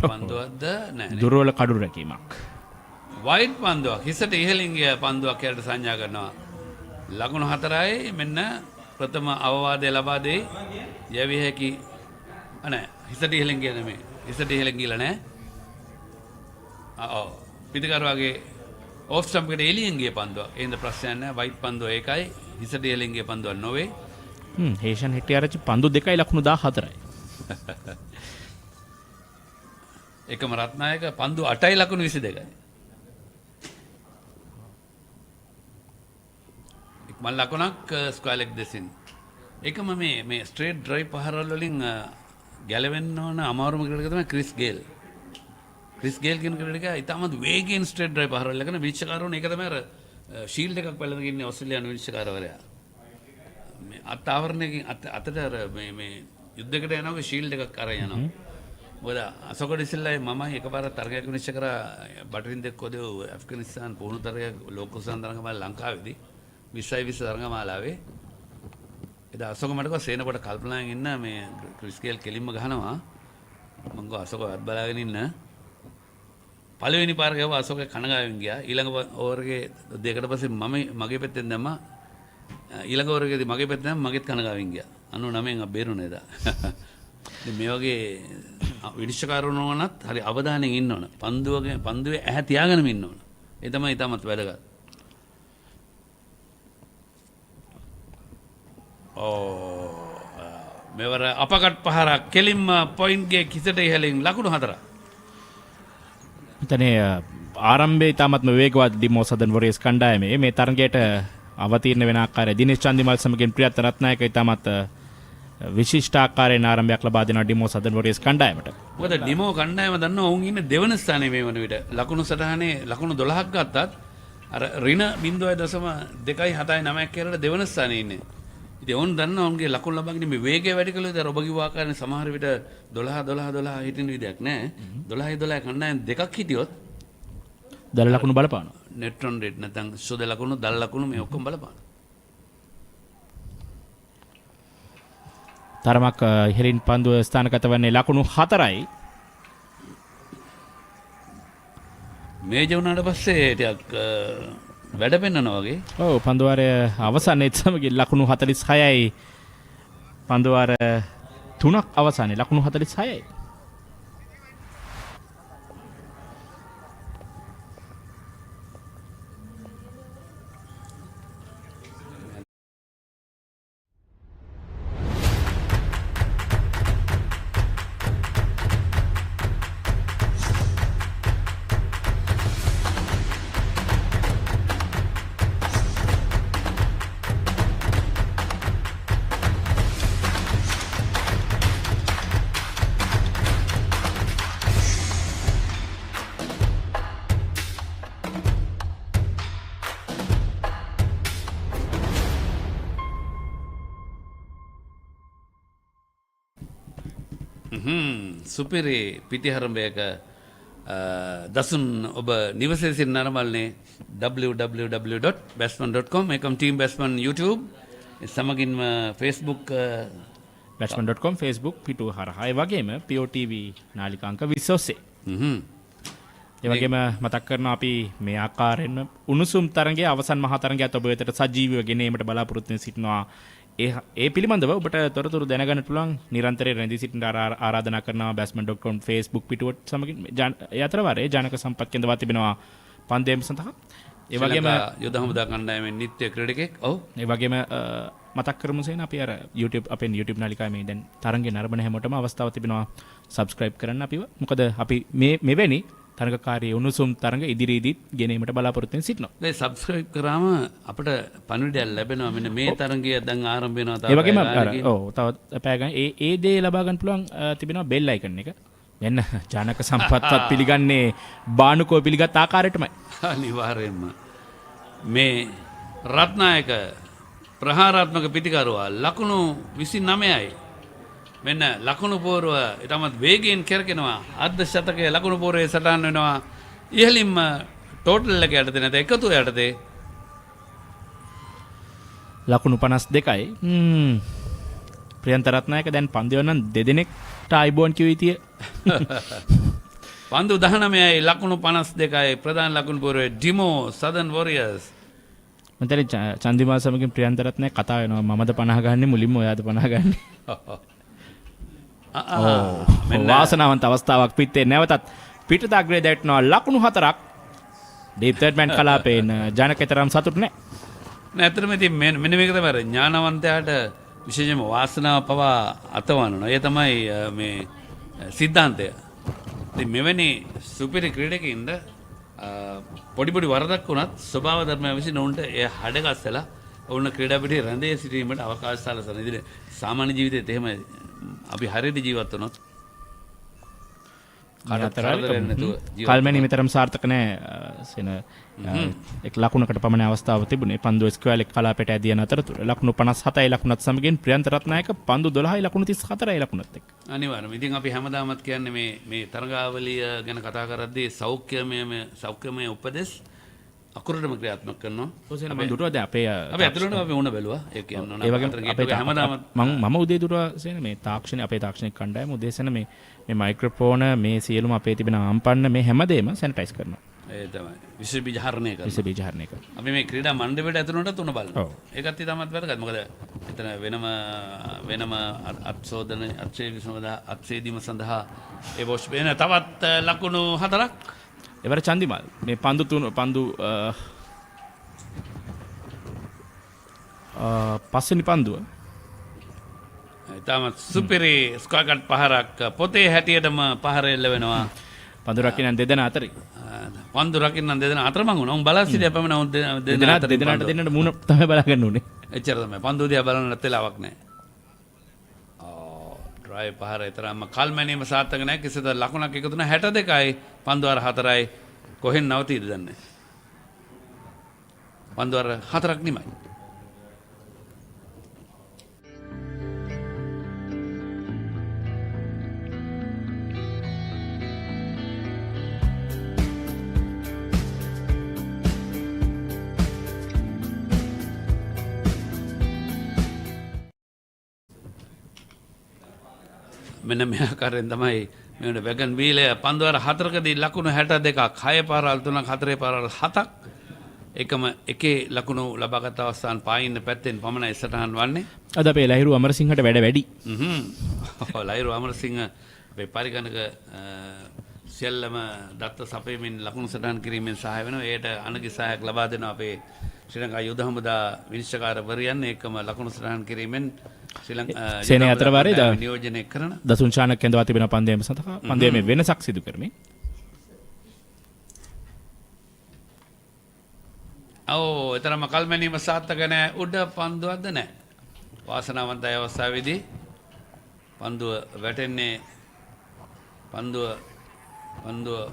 පන්දුවක්ද නැහැ. දුර්වල කඩු රැකීමක්. වයිට් පන්දුවක් හිසට ඉහළින් ගිය පන්දුවක් යට සංඥා කරනවා. ලකුණු 4යි. මෙන්න ප්‍රථම අවවාදය ලබා දෙයි. යැවිය හැකි නැහැ. හිසට ඉහළින් ගිය නෙමෙයි. හිසට ඉහළින් ගිහලා නැහැ. පිටිකරුවාගේ ඕෆ් ස්ටම්ප් එකට එළියෙන් ගිය පන්දුවක්. එහෙනම් ප්‍රශ්නයක් නැහැ. වයිට් පන්දුව ඒකයි. හිසට ඉහළින් ගිය පන්දුවක් නොවේ. හේෂන් හෙටිආරච්චි පන්දු 2යි ලකුණු 14යි. එකම රත්නායක පන්දු 8යි ලකුණු 22යි. ඉක්මන් ලකුණක් ස්ක්වයර් ලෙග් දෙසින්. එකම මේ ස්ට්‍රේට් ඩ්‍රයිව් පහරවල් වලින් ගැලවෙන්න ඕන අමාරුම ක්‍රීඩක තමයි ක්‍රිස් ගේල්. ක්‍රිස් ගේල් කියන ක්‍රීඩකයා ඉතාමත් වේගයෙන් ස්ට්‍රේට් ඩ්‍රයිව් පහරවල් එකන විනිශ්චයකාරවරුන් ඒක තමයි අර ෂීල්ඩ් එකක් පැලඳගෙන ඉන්නේ ඕස්ට්‍රේලියානු විනිශ්චයකාරවරයා. මේ අත් ආවරණයකින් අතට අර මේ යුද්ධයකට යනවා ෂීල්ඩ් එකක් අරන් යනවා. මොකද අශෝක ඩිසිල්ලායි මමයි එකපාරක් තරගයක් විනිශ්චය කරා බටරින් දෙක කොදේ ඇෆ්ගනිස්තාන් පුහුණු තරගයක් ලෝක කුසලන් තරගමාලා ලංකාවේදී 2020 තරගමාලාවේ එදා අශෝක මට කිව්වා සේනකොට කල්පනාවෙන් ඉන්න මේ ක්‍රිස් ගේල් කෙලින්ම ගහනවා මම කිව්වා අශෝක වත් බලාගෙන ඉන්න පළවෙනි පාර ගාව අශෝක කනගාවෙන් ගියා ඊළඟ ඕවරගේ දෙකකට පස්සේ මගේ පැත්තෙන් දැම්මා ඊළඟ ඕවරගේදී මගේ පැත්තෙන් දැම්මා මගෙත් කනගාවෙන් ගියා 99න් අපි බේරුණා එදා මේ වගේ විනිශ්චයකාරවරුන් වුණත් හරි අවධානයෙන් ඉන්න ඕන. පන්දුවේ ඇහැ තියාගෙනම ඉන්න ඕන. ඒ තමයි ඊටමත් වැදගත්. මෙවර අපකට් පහරක් කෙලින්ම පොයින්ට් ගේ කිසට ඉහළින් ලකුණු 4ක්. එතනේ ආරම්භයේ ඊටමත්ම වේගවත් ඩිමෝ සදන් වොරියර්ස් කණ්ඩායමේ මේ තරගයට අවතීර්ණ වෙන ආකාරය දිනේෂ් චන්දිමල් සමගින් ප්‍රියත් රත්නායක ඊටමත් විශිෂ්ටාකාරයෙන් ආරම්භයක් ලබා දෙන ඩිමෝ සදන් වොරියර්ස් කණ්ඩායමට. මොකද ඩිමෝ කණ්ඩායම දන්නවා ඔවුන් ඉන්නේ දෙවන ස්ථානයේ මේ වන විට. ලකුණු සටහනේ ලකුණු 12ක් ගත්තත් අර ඍණ 0.279ක් කියලා දෙවන ස්ථානයේ ඉන්නේ. ඉතින් ඔවුන් දන්නවා ඔවුන්ගේ ලකුණු ලබා ගැනීම වේගය වැඩි කළොත් අර ඔබ කිව්ව ආකාරයෙන් සමහර විට 12 හිටින විදියක් නැහැ. 12 කණ්ඩායම් දෙකක් හිටියොත් දල ලකුණු බලපානවා. නෙට්‍රොන් රේට් නැත්නම් සුද ලකුණු දල ලකුණු මේ ඔක්කොම බලපානවා. තරමක් ඉහළින් පන්දුව ස්ථානගත වන්නේ ලකුණු 4යි. මේජ වුණාට පස්සේ ටිකක් වැඩ පෙන්නනවා වගේ. ඔව් පන්දුවාරය අවසානයේත් සමගින් ලකුණු 46යි. පන්දුවාර 3ක් අවසානයේ ලකුණු 46යි. සුපිරි පිටිහරඹයක දසුන් ඔබ නිවසේ සිට නරඹන්නේ www.batsman.com එකම team batsman YouTube සමගින්ම Facebook batsman.com Facebook පිටුව හරහා ඒ වගේම POTV නාලිකාංක 20 ඔස්සේ. ඒ වගේම මතක් කරනවා අපි මේ ආකාරයෙන්ම උණුසුම් තරඟයේ අවසන් මහා තරඟයත් ඔබ වෙතට සජීවීව ගෙනීමට බලාපොරොත්තු වෙන සිටිනවා. ඒ පිළිබඳව ඔබට තොරතුරු දැනගන්න පුළුවන් නිරන්තරයෙන් රැඳී සිටින ආරාධනා කරනවා batsman.com Facebook පිටුවට සමගින් ඒ අතරවාරයේ ජනක සම්පත් කේන්දරවත් තිබෙනවා පන්දේම සඳහා. ඒ වගේම යුද හමුදා කණ්ඩායමේ නිත්‍ය ක්‍රීඩකෙක්. ඔව්. ඒ වගේම මතක් කරමු සේන අපි අර YouTube අපේ YouTube නාලිකාවේ මේ දැන් තරංගේ නරඹන හැමෝටම අවස්ථාවක් තිබෙනවා subscribe කරන්න අපිව. මොකද අපි මෙවැනි තරඟකාරී උණුසුම් තරඟ ඉදිරියේදීත් ගෙනීමට බලාපොරොත්තු වෙන සිටිනවා. ඒ subscribe කරාම අපිට පණිවිඩයක් ලැබෙනවා. මෙන්න මේ තරඟය දැන් ආරම්භ වෙනවා. ඒ වගේම ඔව් තව පැය ගන්න ඒ දේ ලබා ගන්න පුළුවන් තිබෙනවා bell icon එක. මෙන්න ජනක සම්පත්වත් පිළිගන්නේ බානුකෝ පිළිගත් ආකාරයටමයි. අනිවාර්යයෙන්ම මේ රත්නායක ප්‍රහාරාත්මක පිටිකරුවා ලකුණු 29යි. මෙන්න ලකුණු පෝරුව ඊටමත් වේගයෙන් කරකිනවා. අර්ධ ශතකයේ ලකුණු පෝරුවේ සටහන් වෙනවා. ඉහළින්ම ටෝටල් එක යටතේ නැත එකතු යටතේ ලකුණු 52යි. ප්‍රියන්ත රත්නායක දැන් පන්දු වෙනන් දෙදෙනෙක්ට ආයිබෝන් කිවිතිය. පන්දු 19යි ලකුණු 52යි ප්‍රධාන ලකුණු පෝරුවේ ඩිමෝ සදන් වොරියර්ස්. මන්තර චන්දිමාල් සමගින් ප්‍රියන්ත රත්නායක කතා වෙනවා මමද 50 ගන්නේ මුලින්ම ඔයාද 50 ගන්නේ. වාසනාවන්ත අවස්ථාවක් පිත්තේ නැවතත් පිටත අග්‍රේ දැටනවා ලකුණු 4ක්. ඩීප් තර්ඩ් මෑන් කලාපයෙන් ජනකතරම් සතුට නැහැ. නෑ ඇත්තටම ඉතින් මෙන්න මේක තමයි ඥානවන්තයාට විශේෂයෙන්ම වාසනාව පවා අතවනවා. ඒ තමයි මේ සිද්ධාන්තය. ඉතින් මෙවැනි සුපිරි ක්‍රීඩකයින්ද පොඩි වරදක් වුණත් ස්වභාව ධර්මය විසින් ඔවුන්ට එය හඩගස්සලා ඔවුන් ක්‍රීඩා පිටේ රැඳේ සිටීමට අවකාශ සලසන ඉදිරිය සාමාන්‍ය ජීවිතේත් එහෙම අපි හරියට ජීවත් වුණොත් කල්මැනි මෙතරම් සාර්ථක නැහැ සෙන එක් ලකුණකට පමණ අවස්ථාව තිබුණේ පන්දු ස්ක්වෑර් කලාපයට ඇදියන අතරතුර ලකුණු 57යි ලකුණත් සමගින් ප්‍රියන්ත රත්නායක පන්දු 12යි ලකුණු 34යි ලකුණත් එක්ක. අනිවාර්යයෙන්ම. ඉතින් අපි හැමදාමත් කියන්නේ මේ තරඟාවලිය ගැන කතා කරද්දී සෞඛ්‍යමය උපදෙස් අකුරටම ක්‍රියාත්මක කරනවා. ඔසේන මම දුටුවා දැන් අපේ ඇතුළට අපි වුණ බැලුවා. ඒ කියන්නේ ඒ වගේම අපේ හැමදාම මම උදේ දුටුවා සේන මේ අපේ තාක්ෂණික කණ්ඩායම උදේසන මේ මයික්‍රොෆෝන මේ සියලුම අපේ තිබෙන ආම්පන්න මේ හැමදේම සැනිටයිස් කරනවා. ඒ තමයි. විශේෂ බීජහරණය කරනවා. විශේෂ බීජහරණය කරනවා. අපි මේ ක්‍රීඩා මණ්ඩපයට ඇතුළට තුන බලනවා. ඒකත් ඉතාමත් වැදගත්. මොකද එතන වෙනම අත්සේදීම සඳහා ඒ වොෂ් වෙන තවත් ලකුණු 4ක් එවර චන්දිමාල් මේ පන්දු පස්වෙනි පන්දුව ඉතාමත් සුපිරි ස්ක්වයර් පහරක් පොතේ හැටියටම පහර එල්ල වෙනවා. පන්දු රකින්න දෙදෙනා අතරේ පන්දු රකින්න දෙදෙනා අතරමං වුණා. උන් බලා සිටිය පැමිණ දෙදෙනාට දෙන්නට මුණ තමයි බලාගන්න උනේ. එච්චර තමයි. පන්දු දිහා බලන්නත් වෙලාවක් නැහැ. ඩ්‍රයිව් පහර තරම්ම කල්මැනීම සාර්ථක නැහැ. කිසිද ලකුණක් එකතු වෙන 62යි පන්දු අර 4යි කොහෙන් නවතීද දන්නේ. පන්දු අර 4ක් නිමයි. මෙන්න මේ ආකාරයෙන් තමයි මේ වැගන් වීලය පන්දුවර 4කදී ලකුණු 62ක් 6 පාරවල් 3ක් 4 පාරවල් 7ක් එකම එකේ ලකුණු ලබාගත් අවස්ථාන් පායින්න පැත්තෙන් පමණයි සටහන් වන්නේ. අද අපේ ලහිරු අමරසිංහට වැඩ වැඩි. ලහිරු අමරසිංහ අපේ පරිගණක සියල්ලම දත්ත සපයමින් ලකුණු සටහන් කිරීමෙන් සහාය වෙනවා. ඒට අනගි සහායක් ලබා දෙනවා අපේ ශ්‍රී ලංකා යුද හමුදා විනිශ්චයකාරවරියන් ඒකම ලකුණු සටහන් කිරීමෙන් ශ්‍රී ලංකා සේනය අතර වාරයේ නියෝජනය කරන දසුන් ශානක් කැඳවා තිබෙන පන්දයම සඳහා පන්දයමේ වෙනසක් සිදු කරමින් එතරම කල්මැනීම සාර්ථක නැහැ. උඩ පන්දුවක්ද නැහැ. වාසනාවන්තයි අවස්ථාවේදී පන්දුව වැටෙන්නේ පන්දුව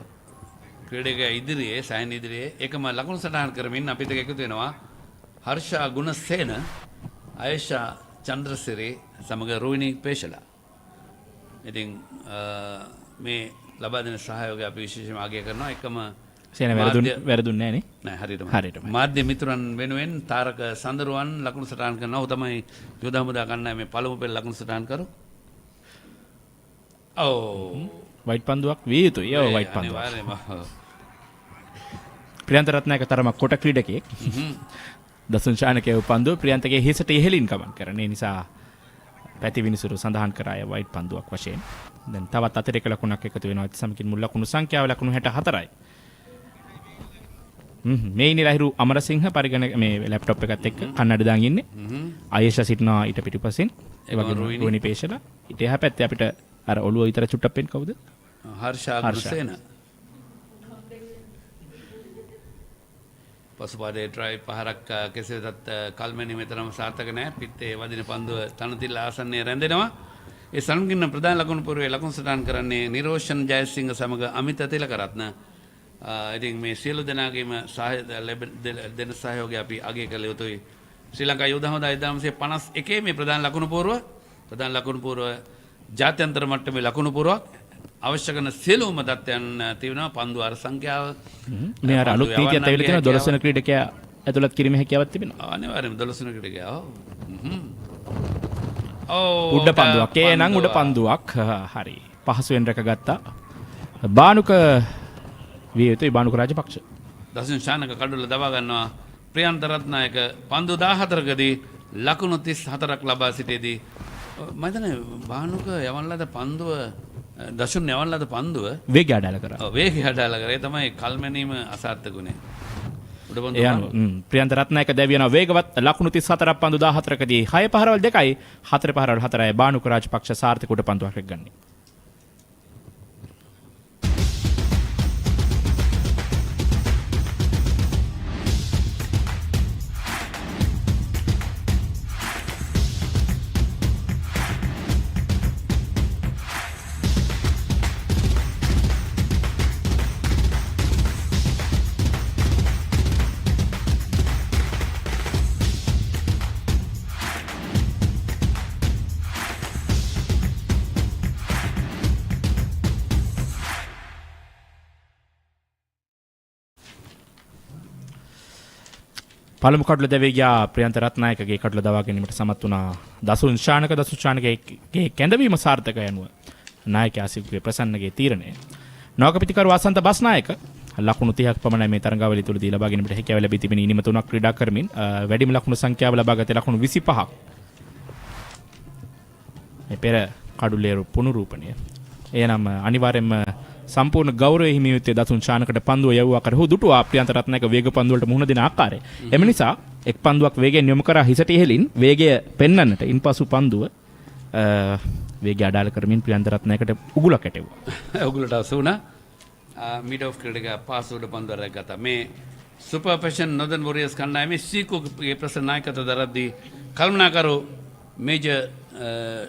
ක්‍රීඩකයා ඉදිරියේ සයන් ඉදිරියේ එකම ලකුණු සටහන් කරමින් අපිට එකතු වෙනවා හර්ෂා ගුණසේන, ආයෂා චන්ද්‍රසිරි සමග රෝහිණී පේශලා. ඉතින් මේ ලබා දෙන සහයෝගය අපි විශේෂයෙන්ම අගය කරනවා. එකම සේන වැරදුන්නේ නැහැ නේ. නෑ හරියටම. මාධ්‍ය මිතුරන් වෙනුවෙන් තාරක සඳරුවන් ලකුණු සටහන් කරනවා. ඔහු තමයි යුද හමුදා කණ්ඩායමේ පළමු පෙළ ලකුණු සටහන් කරු. වයිට් පන්දුවක් විය යුතුයි. වයිට් පන්දුවක්. ප්‍රියන්ත රත්නායක තරමක් කොට ක්‍රීඩකයෙක්. දසුන් ශානකේ පන්දුව ප්‍රියන්තගේ හිසට ඉහළින් ගමන් කරන නිසා පැති විනිසුරු සඳහන් කරාය වයිට් පන්දුවක් වශයෙන්. දැන් තවත් අතිරේක ලකුණක් එකතු වෙනවා. ඒත් සමකින් මුල් ලකුණු සංඛ්‍යාව ලකුණු 64යි. මේ ඉන්නේ ලහිරු අමරසිංහ පරිගණක මේ ලැප්ටොප් එකත් එක්ක කන්නඩ දාන් ඉන්නේ. ආයේෂා සිටනවා ඊට පිටිපස්සෙන්. ඒ වගේම රෝහිණී පේශලා. ඊට එහා පැත්තේ අපිට අර ඔළුව විතර චුට්ටක් පෙන් කවුද? හර්ෂා ගුණසේන. පසුපාදේ ට්‍රයි පහරක් කෙසේ වෙතත් කල්මැනි මෙතරම් සාර්ථක නැහැ. පිටේ වදින පන්දුව තනතිල්ල ආසන්නයේ රැඳෙනවා. ඒ සම්ගින්න ප්‍රධාන ලකුණු පුරවේ ලකුණු සටහන් කරන්නේ නිරෝෂන් ජයසිංහ සමග අමිත තිලකරත්න. ඉතින් මේ සියලු දෙනාගේම දෙන සහයෝගය අපි අගය කළ යුතුයි. ශ්‍රී ලංකා යුද හමුදා 1951 මේ ප්‍රධාන ලකුණු පූර්ව ජාත්‍යන්තර මට්ටමේ ලකුණු පූර්වක් අවශ්‍ය කරන සියලුම தත්ත්වයන් තියෙනවා. පන්දු අර සංඛ්‍යාව මේ අර අලුත් නීතියත් ඇවිල්ලා තියෙනවා 12 වෙනි ක්‍රීඩකයා ඇතුළත් කිරීමේ හැකියාවක් තිබෙනවා. අනිවාර්යයෙන්ම 12 වෙනි ක්‍රීඩකයා. උඩ පන්දුවක්. ඒ නම් උඩ පන්දුවක්. හරි. පහසුවෙන් රැකගත්තා. බානුක විය යුතුයි බානුක රාජපක්ෂ. දසුන් ශානක කඩුල දවා ගන්නවා. ප්‍රියන්ත රත්නායක පන්දු 14කදී ලකුණු 34ක් ලබා සිටේදී මම හිතන්නේ බානුක යවන්නලද පන්දුව දසුන් යවන්නලද පන්දුව වේගය අඩාල කරා. වේගය අඩාල කරා. ඒ තමයි කල්මැනීම අසාර්ථකුනේ. උඩ පන්දුව. ඒ අනුව ප්‍රියන්ත රත්නායක දැවියන වේගවත් ලකුණු 34ක් පන්දු 14කදී 6 පහරවල් 2යි 4 පහරවල් 4යි බානුක රාජපක්ෂ සාර්ථක උඩ පන්දුවක් රැකගන්නේ. පළමු කඩුල දැවී ගියා ප්‍රියන්ත රත්නායකගේ කඩුල දවා ගැනීමට සමත් වුණා දසුන් ශානකගේ කැඳවීම සාර්ථක යනුව නායකයා සිව්ගේ ප්‍රසන්නගේ තීරණය. නවකපිතිකරු වසන්ත බස්නායක ලකුණු 30ක් පමණ මේ තරඟාවලිය තුලදී ලබා ගැනීමට හැකියාව ලැබී තිබෙන ඉනිම තුනක් ක්‍රීඩා කරමින් වැඩිම ලකුණු සංඛ්‍යාව ලබාගත්තේ ලකුණු 25ක්. මේ පෙර කඩුලේ පුනරූපණය. එනම් අනිවාර්යයෙන්ම සම්පූර්ණ ගෞරවය හිමි යුත්තේ දසුන් ශානකට පන්දුව යවුවා කර ඔහු දුටුවා ප්‍රියන්ත රත්නායක වේග පන්දුවලට මුහුණ දෙන ආකාරය. එම නිසා එක් පන්දුවක් වේගයෙන් යොමු කරා හිසට ඉහළින් වේගය පෙන්වන්නට ඉන්පසු පන්දුව වේගය අඩාල කරමින් ප්‍රියන්ත රත්නායකට උගුලක් ඇටෙව්වා. උගුලට අසු වුණා. මිඩ් ඔෆ් ක්‍රීඩකයා පාසුවට පන්දුව රැග්ගත්තා. මේ සුපර් ෆැෂන් නොදර්න් වොරියර්ස් කණ්ඩායමේ සීකුගේ ප්‍රසන්න නායකත්වය දරද්දී කල්පනාකරු මේජර්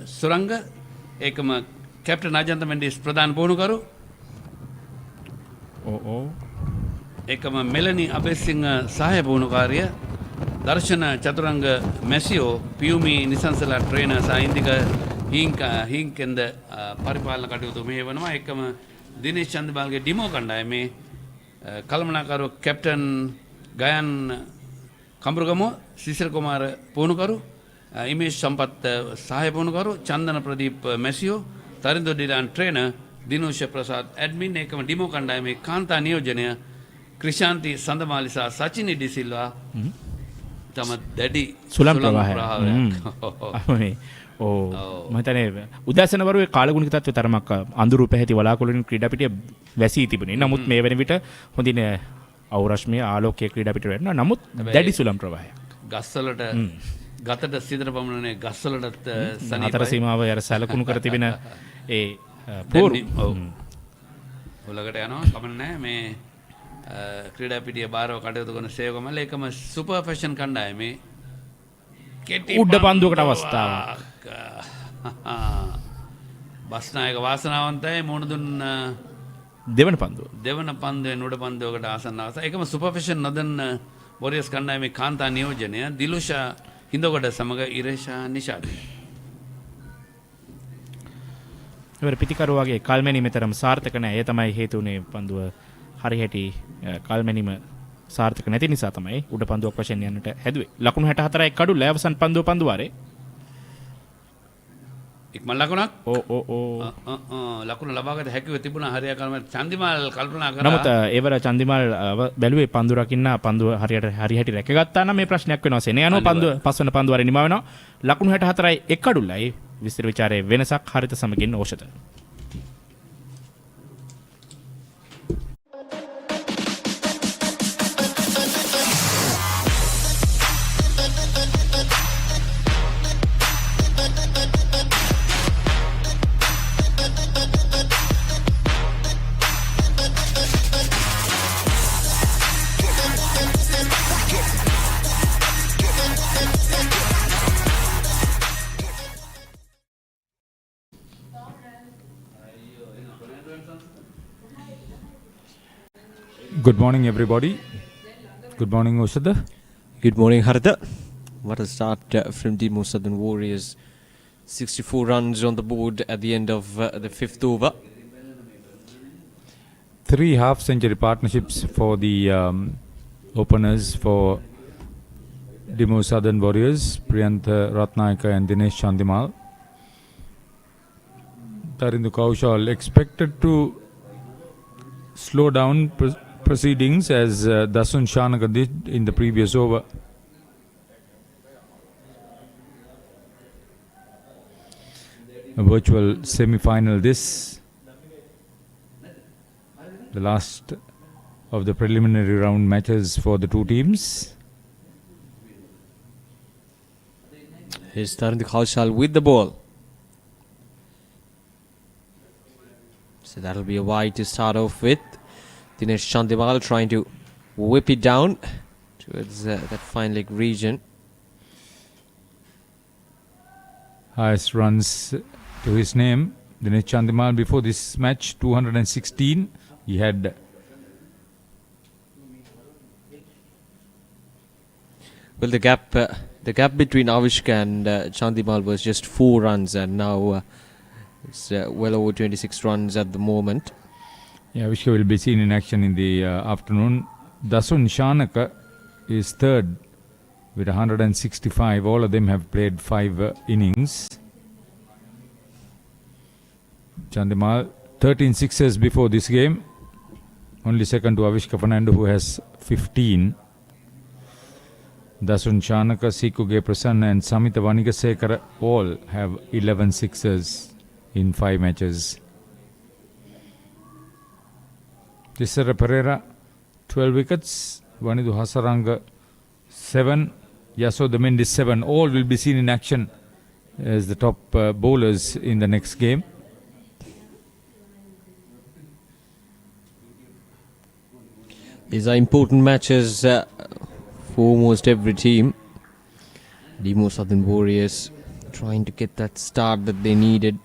සුරංග ඒකම කැප්ටන් අජන්ත මෙන්ඩිස් ප්‍රධාන පුහුණුකරු එකම මෙලනි අබේසිංහ සහය පුහුණුකාරිය දර්ශන චතුරංග මැසියෝ පියුමි නිසංසලා ට්‍රේනර් සයින්දික හිංකෙන්ද පරිපාලන කටයුතු මෙහෙවනවා. එකම දිනේෂ් චන්දබාල්ගේ ඩිමෝ කණ්ඩායමේ කළමනාකරු කැප්ටන් ගයන් කම්බුරුගම සිසිල් කුමාර පුහුණුකරු ඉමේෂ් සම්පත් සහය පුහුණුකරු චන්දන ප්‍රදීප් මැසියෝ තරින්දු ඩිලාන් ට්‍රේනර් දිනෝෂ ප්‍රසාද් ඇඩ්මින් එකම ඩිමෝ කණ්ඩායමේ කාන්තා නියෝජනය ක්‍රිෂාන්ති සඳමාලි සහ සචිනි ඩිසිල්වා තම දැඩි සුළං ප්‍රවාහය. ඕ මතන උදැසනවරුවේ කාලගුණික තත්ත්වය තරමක් අඳුරු පැහැති වලාකුළුන් ක්‍රීඩාපිටිය වැසී තිබුණේ. නමුත් මේ වෙන විට හොඳින් අවරශ්මී ආලෝකයේ ක්‍රීඩාපිටිය වෙනවා. නමුත් දැඩි සුළං ප්‍රවාහයක්. ගස්වලට ගතට සිදර පමණනේ ගස්වලටත් අතර සීමාව යර සැලකුණු කර තිබෙන ඒ පෝරු උලකට යනවා කමක් නැහැ මේ ක්‍රීඩාපිටිය බාරව කටයුතු කරන සේවකමල එකම සුපර් ෆැෂන් කණ්ඩායමේ කෙටි උඩ පන්දුවකට අවස්ථාවක්. බස්නායක වාසනාවන්තයි මුණ දුන්න දෙවන පන්දුව. දෙවන පන්දුවෙන් උඩ පන්දුවකට ආසන්න අවස්ථාව. එකම සුපර් ෆැෂන් නොදන්න වොරියර්ස් කණ්ඩායමේ කාන්තා නියෝජනය දිලුෂා හිඳගොඩ සමග ඉරේෂා නිෂාඩ්. ඉවර පිටිකරුවාගේ කල්මැනීම තරම් සාර්ථක නැහැ. ඒ තමයි හේතු වුණේ පන්දුව හරිහැටි කල්මැනීම සාර්ථක නැති නිසා තමයි උඩ පන්දුවක් වශයෙන් යන්නට හැදුවේ. ලකුණු 64යි කඩුල්ල අවසන් පන්දුව පන්දුවාරේ. ඉක්මන් ලකුණක් ලකුණ ලබාගත හැකිව තිබුණා හරියාකාරව චන්දිමාල් කල්පනා කරා. නමුත් ඒවර චන්දිමාල් බැලුවේ පන්දු රකින්න පන්දුව හරියට රැකගත්තා නම් මේ ප්‍රශ්නයක් වෙනවා. සෙනේ යනවා පන්දුව පස්වන පන්දුවාරේ නිම වෙනවා. ලකුණු 64යි එක් කඩුල්ලයි. විස්තර විචාරයේ වෙනසක් හරිත සමගින් ඖෂධ. Good morning, everybody. Good morning, Oshada. Good morning, Harda. What a start from Dimo Southern Warriors. 64 runs on the board at the end of the fifth over. 3 half-century partnerships for the openers for Dimo Southern Warriors, Priyantha Ratnayaka and Dinesh Chandimal. Tarindu Kaushal expected to slow down proceedings as Dasun Shanaka did in the previous over. A virtual semi-final this, the last of the preliminary round matches for the two teams. Here's Tarindu Kaushal with the ball. So that'll be a wide to start off with. Dinesh Chandimal trying to whip it down towards that fine leg region. Highest runs to his name, Dinesh Chandimal. Before this match, 216. He had Well, the gap between Avishka and Chandimal was just 4 runs, and now it's well over 26 runs at the moment. Yeah, Vishka will be seen in action in the afternoon. Dasun Shanaka is third with 165. All of them have played 5 innings. Chandimal, 13 sixes before this game. Only second to Avishka Fernando, who has 15. Dasun Shanaka, Siku Geprasan and Samita Vanigasekara all have 11 sixes in 5 matches. Tisara Pereira, 12 wickets. Vanidu Hasaranga, 7. Yasoda Mendis, 7. All will be seen in action as the top bowlers in the next game. These are important matches for almost every team. Dimo Southern Warriors trying to get that start that they needed.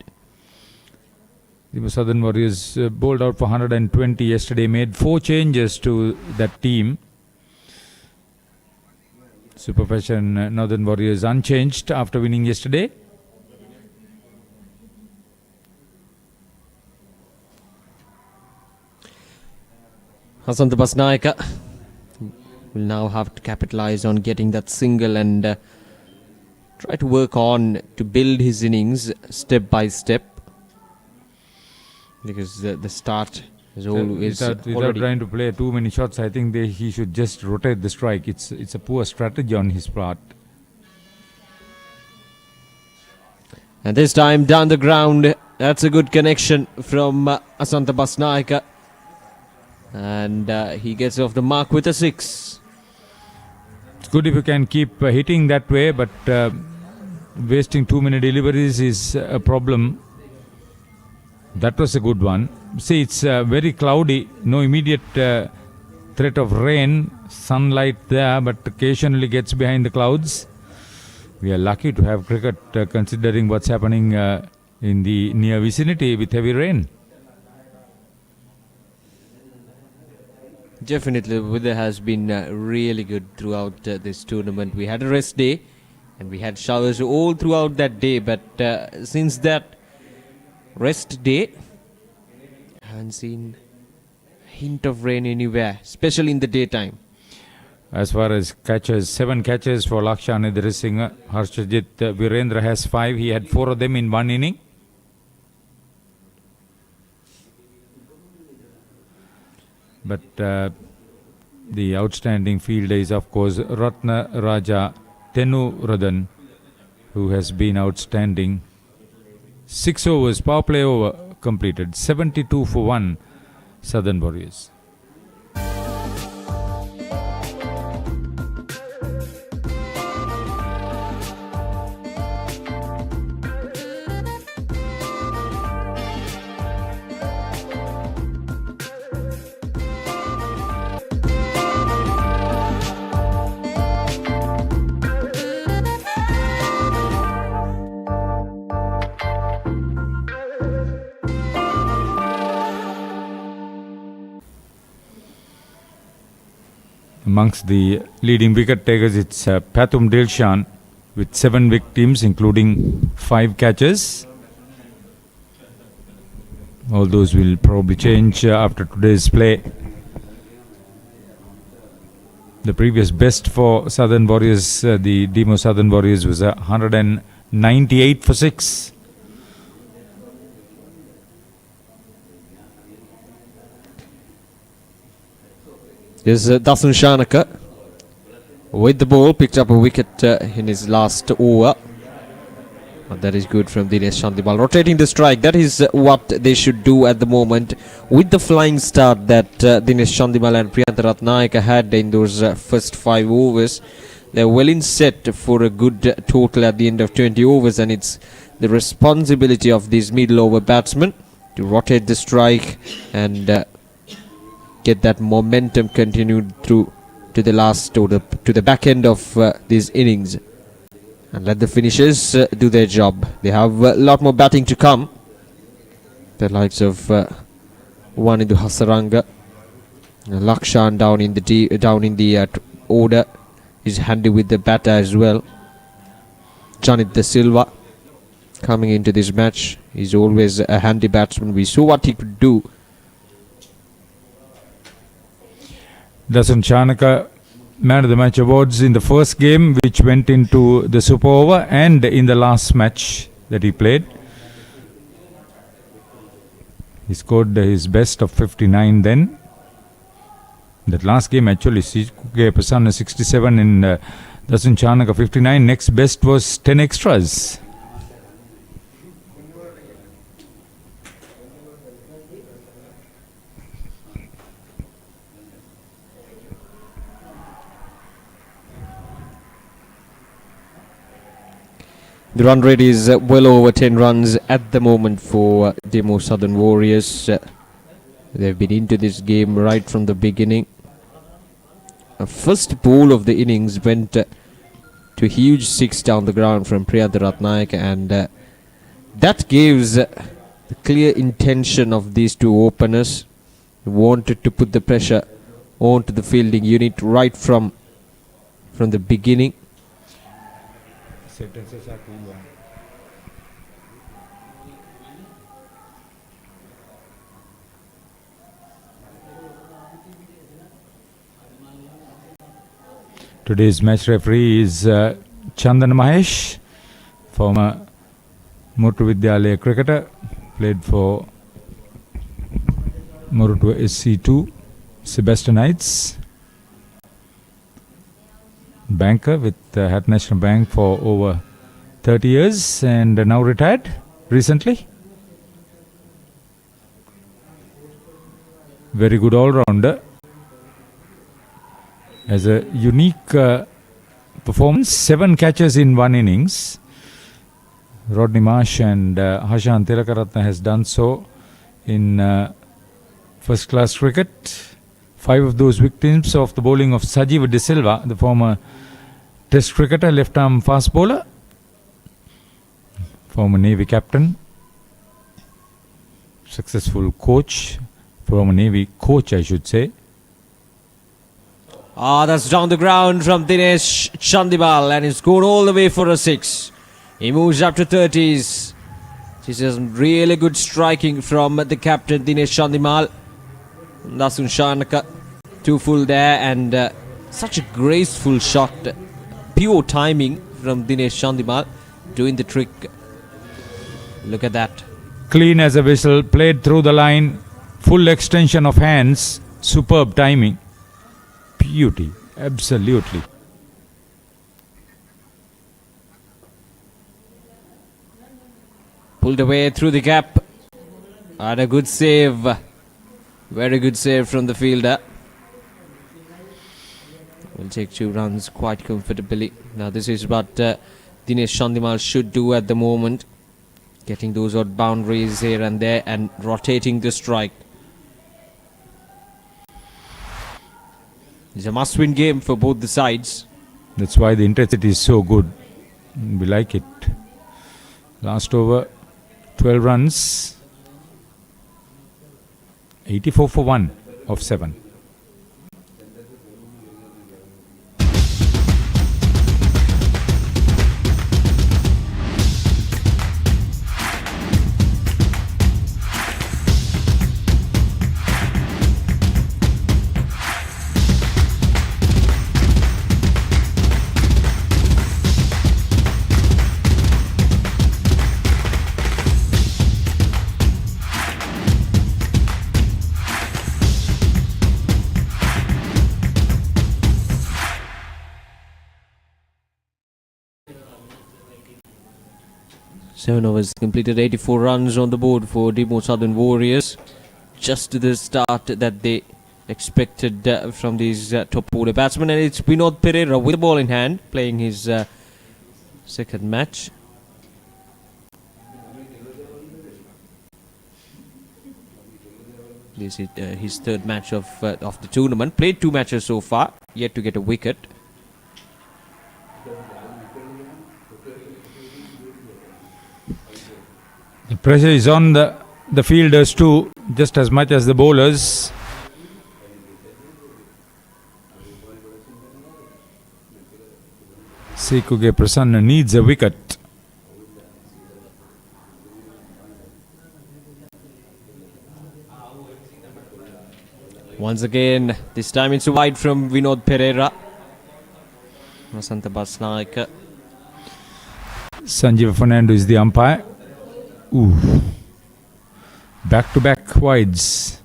The Southern Warriors bowled out for 120 yesterday, made 4 changes to that team. Super Fashion Northern Warriors unchanged after winning yesterday. Hasanta Basnaika will now have to capitalize on getting that single and try to work on to build his innings step by step. because the start is always without already. trying to play too many shots, I think he should just rotate the strike. It's a poor strategy on his part. And this time down the ground, that's a good connection from Asanta Basnaika. And he gets off the mark with a 6. It's good if you can keep hitting that way, but wasting too many deliveries is a problem. That was a good one. See, it's very cloudy, no immediate threat of rain, sunlight there, but occasionally gets behind the clouds. We are lucky to have cricket considering what's happening in the near vicinity with heavy rain. Definitely, weather has been really good throughout this tournament. We had a rest day and we had showers all throughout that day, but since that rest day, I haven't seen a hint of rain anywhere, especially in the daytime. As far as catches, 7 catches for Lakshan Idrisinghe. Harshajit Virendra has 5. He had 4 of them in one inning. But the outstanding fielder is, of course, Ratna Raja Tenuradan, who has been outstanding. 6 overs, power play over completed. 72 for 1, Southern Warriors. Amongst the leading wicket takers, it's Pathum Dilshan with 7 victims, including 5 catches. All those will probably change after today's play. The previous best for Southern Warriors, the Demo Southern Warriors, was 198 for 6. This is Dasun Shanaka with the ball, picked up a wicket in his last over. And that is good from Dinesh Chandibal. Rotating the strike, that is what they should do at the moment. With the flying start that Dinesh Chandibal and Priyantha Ratnayaka had in those first 5 overs, they're well in set for a good total at the end of 20 overs, and it's the responsibility of these middle over batsmen to rotate the strike and get that momentum continued through to the last or to the back end of these innings, and let the finishers do their job. They have a lot more batting to come. The likes of Wanindu Hasaranga, Lakshan down in the order is handy with the batter as well. Janit De Silva coming into this match, he's always a handy batsman. We saw what he could do. Dasun Shanaka Man of the Match awards in the first game, which went into the super over, and in the last match that he played. He scored his best of 59 then. That last game actually, Sikuke Prasanna 67 in Dasun Shanaka 59. Next best was 10 extras. The run rate is well over 10 runs at the moment for Demo Southern Warriors. They've been into this game right from the beginning. First ball of the innings went to a huge 6 down the ground from Priyantha Ratnayaka, and that gives the clear intention of these two openers. They wanted to put the pressure onto the fielding unit right from the beginning. Today's match referee is Chandan Mahesh, former Motor Vidyalaya cricketer, played for Morutua SC2, Sebastianites. Banker with Hat National Bank for over 30 years and now retired recently. Very good all-rounder. Has a unique performance, 7 catches in 1 innings. Rodney Marsh and Hashan Tilakaratna has done so in first class cricket. 5 of those victims of the bowling of Sajeev De Silva, the former Test cricketer, left-arm fast bowler, former Navy captain, successful coach, former Navy coach I should say. That's down the ground from Dinesh Chandimal and he's gone all the way for a 6. He moves up to 30s. This is really good striking from the captain Dinesh Chandimal. Nasun Shanaka, 2 full there and such a graceful shot. Pure timing from Dinesh Chandimal doing the trick. Look at that. Clean as a whistle, played through the line, full extension of hands, superb timing. Beauty, absolutely. Pulled away through the gap. And a good save. Very good save from the fielder. Will take 2 runs quite comfortably. Now this is what Dinesh Chandimal should do at the moment. Getting those odd boundaries here and there and rotating the strike. It's a must-win game for both the sides. That's why the intensity is so good. We like it. Last over, 12 runs. 84 for 1 of 7. Seven overs completed, 84 runs on the board for Demo Southern Warriors. Just the start that they expected from these top order batsmen. And it's Vinod Pereira with the ball in hand, playing his second match. This is his third match of the tournament. Played 2 matches so far, yet to get a wicket. The pressure is on the fielders too, just as much as the bowlers. Sekuge Prasanna needs a wicket. Once again, this time it's wide from Vinod Pereira. Vasantha Basnaik. Sanjeev Fernando is the umpire. Ooh. Back-to-back wides.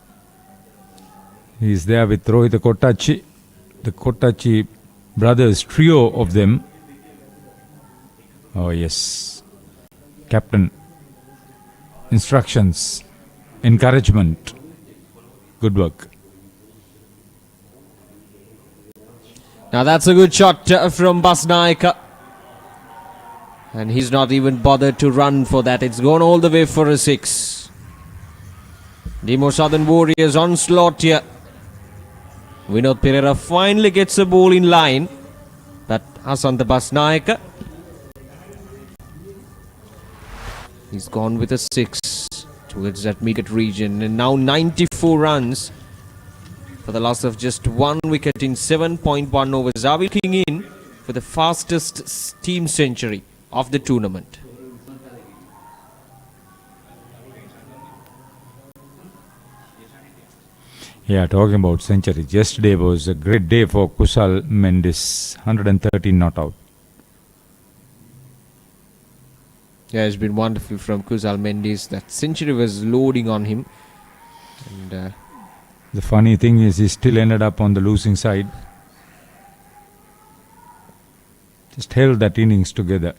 He is there with Rohit Kottachi. The Kottachi brothers, trio of them. Oh yes. Captain. Instructions. Encouragement. Good work. Now that's a good shot from Basnaik. And he's not even bothered to run for that. It's gone all the way for a 6. Demo Southern Warriors onslaught here. Vinod Pereira finally gets a ball in line. But Hasantha Basnaik, he's gone with a 6 towards that mid region. And now 94 runs for the loss of just 1 wicket in 7.1 overs. Are we looking in for the fastest team century of the tournament? Yeah, talking about centuries. Yesterday was a great day for Kusal Mendis. 113 not out. Yeah, it's been wonderful from Kusal Mendis. That century was loading on him. And The funny thing is, he still ended up on the losing side. Just held that innings together.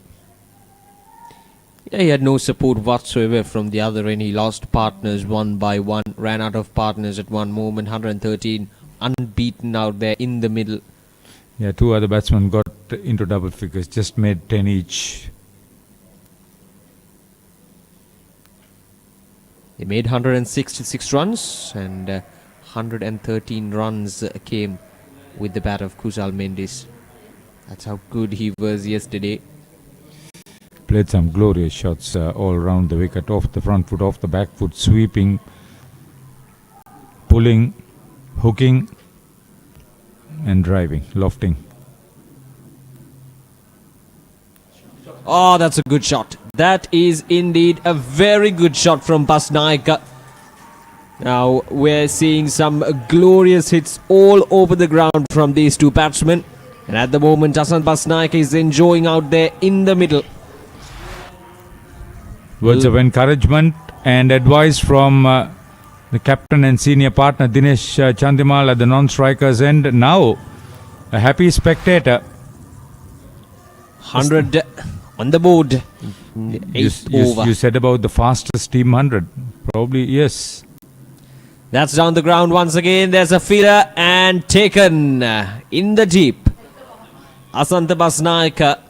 Yeah, he had no support whatsoever from the other end. He lost partners one by one, ran out of partners at one moment, 113, unbeaten out there in the middle. Yeah, two other batsmen got into double figures, just made 10 each. They made 166 runs and 113 runs came with the bat of Kusal Mendis. That's how good he was yesterday. Played some glorious shots all around the wicket, off the front foot, off the back foot, sweeping, pulling, hooking and driving, lofting. Oh, that's a good shot. That is indeed a very good shot from Basnaika. Now we're seeing some glorious hits all over the ground from these two batsmen. And at the moment, Asant Basnaika is enjoying out there in the middle. Words of encouragement and advice from the captain and senior partner Dinesh Chandimal at the non-strikers end. Now, a happy spectator. 100 on the board. Eighth over. You said about the fastest team 100. Probably, yes. That's down the ground once again. There's a fielder and taken in the deep. Asanta Basnaika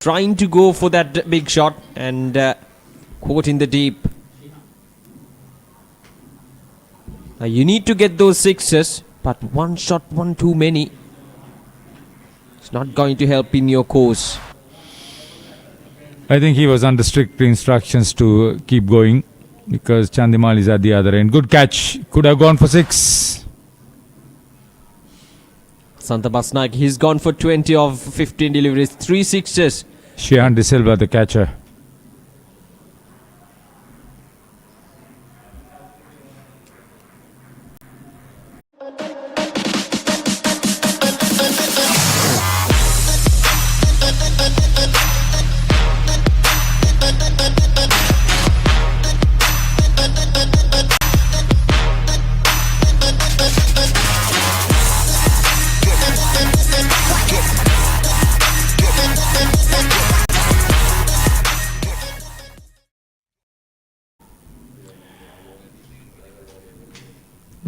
trying to go for that big shot and caught in the deep. Now you need to get those sixes, but one shot, one too many. It's not going to help in your cause. I think he was under strict instructions to keep going because Chandimal is at the other end. Good catch. Could have gone for 6. Santa Basnaika, he's gone for 20 of 15 deliveries, 3 sixes. Shehan De Silva, the catcher.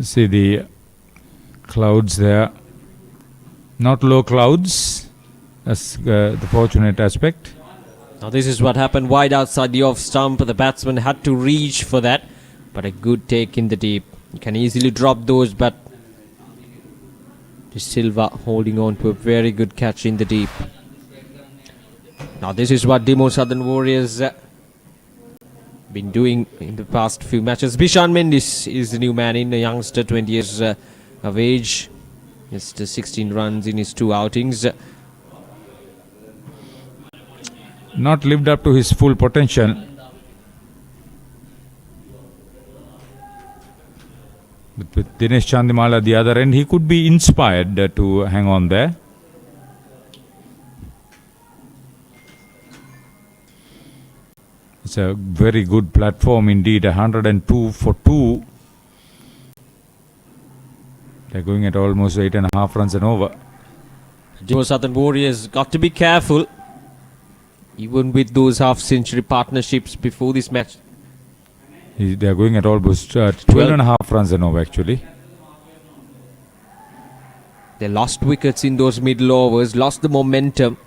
See the clouds there. Not low clouds. That's the fortunate aspect. Now this is what happened wide outside the off stump. The batsman had to reach for that, but a good take in the deep. You can easily drop those, but De Silva holding on to a very good catch in the deep. Now this is what Demo Southern Warriors been doing in the past few matches. Bishan Mendis is the new man in, a youngster, 20 years of age. Just 16 runs in his 2 outings. Not lived up to his full potential. But with Dinesh Chandimal at the other end, he could be inspired to hang on there. It's a very good platform indeed. 102 for 2. They're going at almost 8.5 runs and over. Demo Southern Warriors got to be careful, even with those half-century partnerships before this match. They're going at almost 12.5 runs and over actually. They lost wickets in those middle overs, lost the momentum.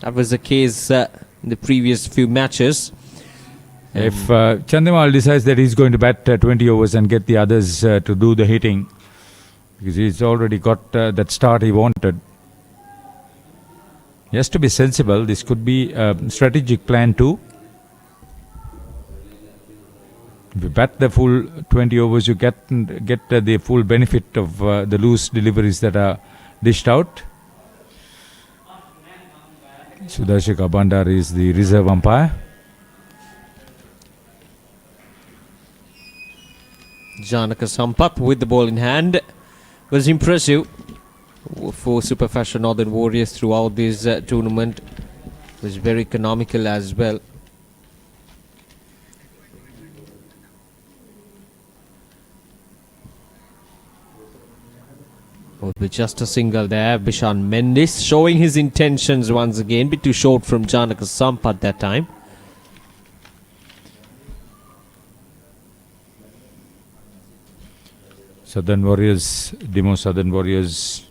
That was the case in the previous few matches. If Chandimal decides that he's going to bat 20 overs and get the others to do the hitting, because he's already got that start he wanted. He has to be sensible. This could be a strategic plan too. If you bat the full 20 overs, you get the full benefit of the loose deliveries that are dished out. Sudarshika Bandar is the reserve umpire. Janaka Sampath with the ball in hand was impressive for Superfashion Northern Warriors throughout this tournament. Was very economical as well. Would be just a single there. Bishan Mendis showing his intentions once again. Bit too short from Janaka Sampath that time. Southern Warriors, Demo Southern Warriors,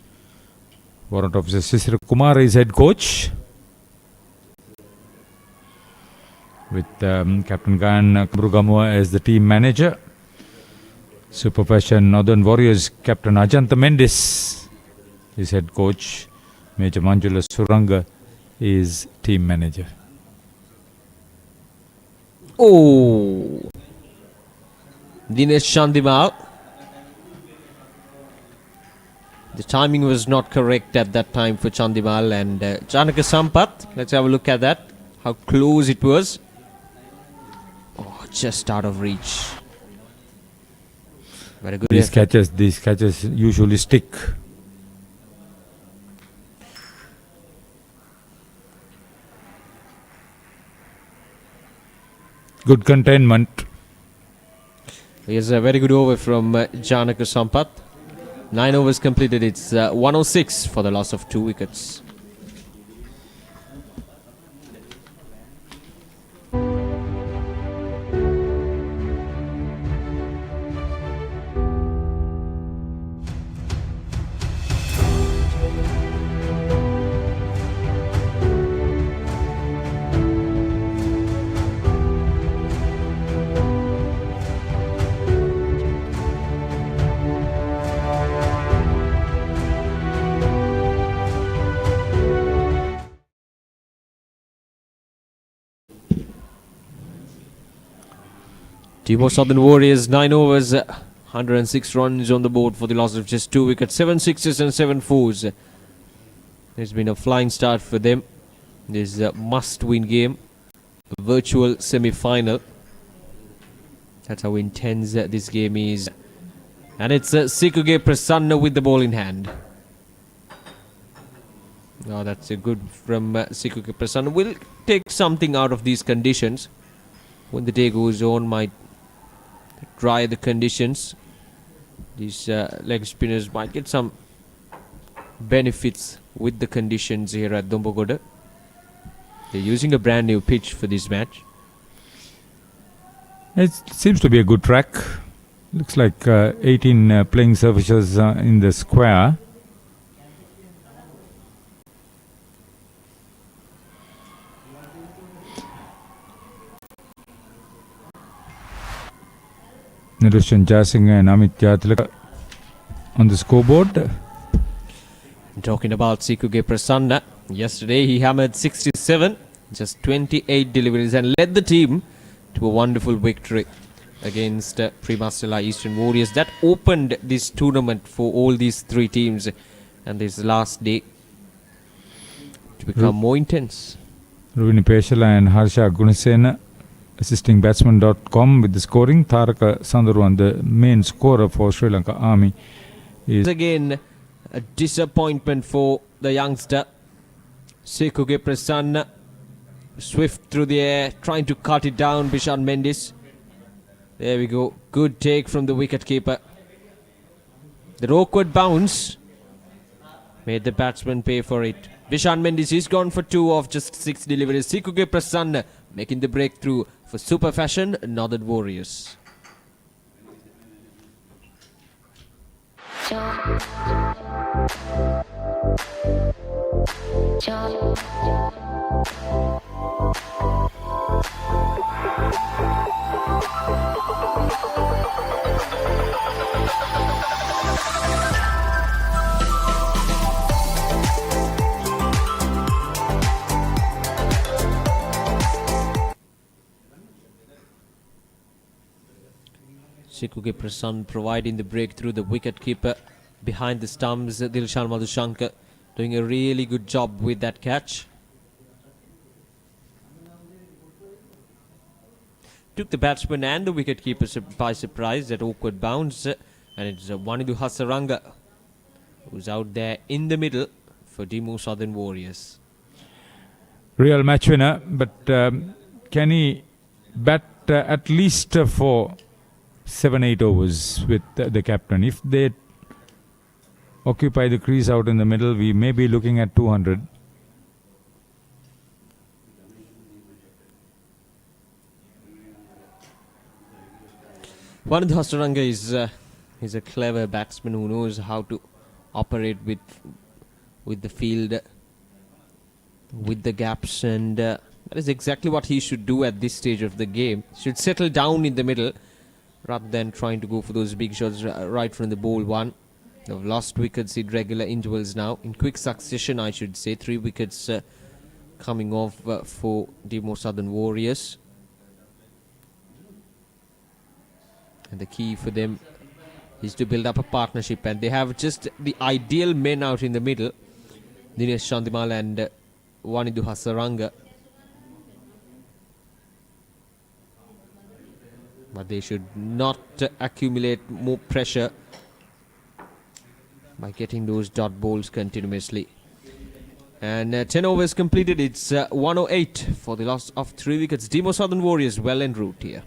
Warrant Officer Sisir Kumar is head coach. With Captain Gan Brugamua as the team manager. Super Fashion Northern Warriors Captain Ajanta Mendis is head coach. Major Manjula Suranga is team manager. Oh, Dinesh Chandimal. The timing was not correct at that time for Chandimal and Janaka Sampath. Let's have a look at that. How close it was. Oh, just out of reach. Very good. These catches usually stick. Good containment. Here's a very good over from Janaka Sampath. 9 overs completed. It's 106 for the loss of 2 wickets. Demo Southern Warriors, 9 overs, 106 runs on the board for the loss of just 2 wickets, 7 sixes and 7 fours. It's been a flying start for them. This is a must-win game, a virtual semi-final. That's how intense this game is. And it's Sikuge Prasanna with the ball in hand. Oh, that's a good from Sikuge Prasanna. Will take something out of these conditions. When the day goes on, might dry the conditions. These leg spinners might get some benefits with the conditions here at Dombogoda. They're using a brand new pitch for this match. It seems to be a good track. Looks like 18 playing surfaces in the square. Nirushan Jasingh and Amit Yatlaka on the scoreboard. Talking about Sikuge Prasanna, yesterday he hammered 67, just 28 deliveries and led the team to a wonderful victory against Primastela Eastern Warriors. That opened this tournament for all these 3 teams and this last day to become more intense. Ruvini Peshala and Harsha Gunisena assisting batsman.com with the scoring. Tharaka Sandharuan, the main scorer for Sri Lanka Army, is again a disappointment for the youngster Sikuge Prasanna. Swift through the air, trying to cut it down. Bishan Mendis. There we go. Good take from the wicketkeeper. The awkward bounce made the batsman pay for it. Bishan Mendis is gone for 2 of just 6 deliveries. Sikuge Prasanna making the breakthrough for Super Fashion Northern Warriors. Sikuge Prasanna providing the breakthrough. The wicketkeeper behind the stumps, Dilshan Madhushankar, doing a really good job with that catch. Took the batsman and the wicketkeeper by surprise, that awkward bounce. And it's Wanidu Hasaranga who's out there in the middle for Demo Southern Warriors. real match winner, but can he bat at least for 7-8 overs with the captain? If they occupy the crease out in the middle, we may be looking at 200. Wanidhu Hasaranga is a clever batsman who knows how to operate with the field, with the gaps, and that is exactly what he should do at this stage of the game. Should settle down in the middle rather than trying to go for those big shots right from the ball one. They've lost wickets in regular intervals now, in quick succession I should say. 3 wickets coming off for Demo Southern Warriors. And the key for them is to build up a partnership, and they have just the ideal men out in the middle, Dinesh Chandimal and Wanidhu Hasaranga. But they should not accumulate more pressure by getting those dot balls continuously. And 10 overs completed. It's 108 for the loss of 3 wickets. Demo Southern Warriors well en route here.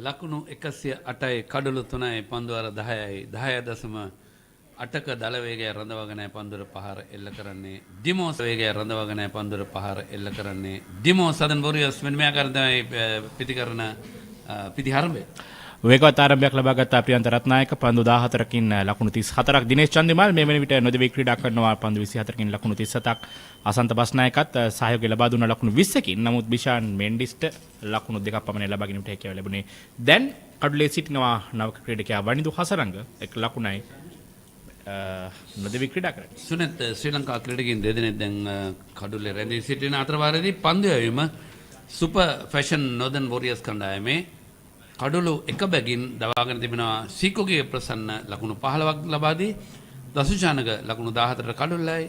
ලකුණු 108යි කඩලු 3යි පන්දුවර 10යි 10.8ක දල වේගය රඳවගෙන පන්දුර පහර එල්ල කරන්නේ demo වේගය රඳවගෙන පන්දුර පහර එල්ල කරන්නේ ඩිමෝ සදන් වොරියර්ස් මෙන්න මේ ආකාරයෙන් තමයි පිටිකරන පිටිහරඹය. වේගවත් ආරම්භයක් ලබාගත් ප්‍රියන්ත රත්නායක පන්දු 14කින් ලකුණු 34ක් දිනේෂ් චන්දිමාල් මේ වෙන විට නොදෙවි ක්‍රීඩා කරනවා පන්දු 24කින් ලකුණු 37ක් අසන්ත බස්නායකත් සහයෝගය ලබා දුන්න ලකුණු 20කින් නමුත් බිෂාන් මෙන්ඩිස්ට ලකුණු 2ක් පමණ ලබා ගැනීමට හැකියාව ලැබුණේ. දැන් කඩුලේ සිටිනවා නව ක්‍රීඩකයා වනිදු හසරංග එක් ලකුණයි නොදෙවි ක්‍රීඩා කරන්නේ. සුනෙත් ශ්‍රී ලංකා ක්‍රීඩකයන් දෙදෙනෙක් දැන් කඩුල්ලේ රැඳී සිටින අතර වාරයේදී පන්දු යැවීම සුපර් ෆැෂන් නොදන් වොරියර්ස් කණ්ඩායමේ කඩුළු එක බැගින් දවාගෙන තිබෙනවා සීකෝගේ ප්‍රසන්න ලකුණු 15ක් ලබා දී දසුචානක ලකුණු 14ට කඩුල්ලයි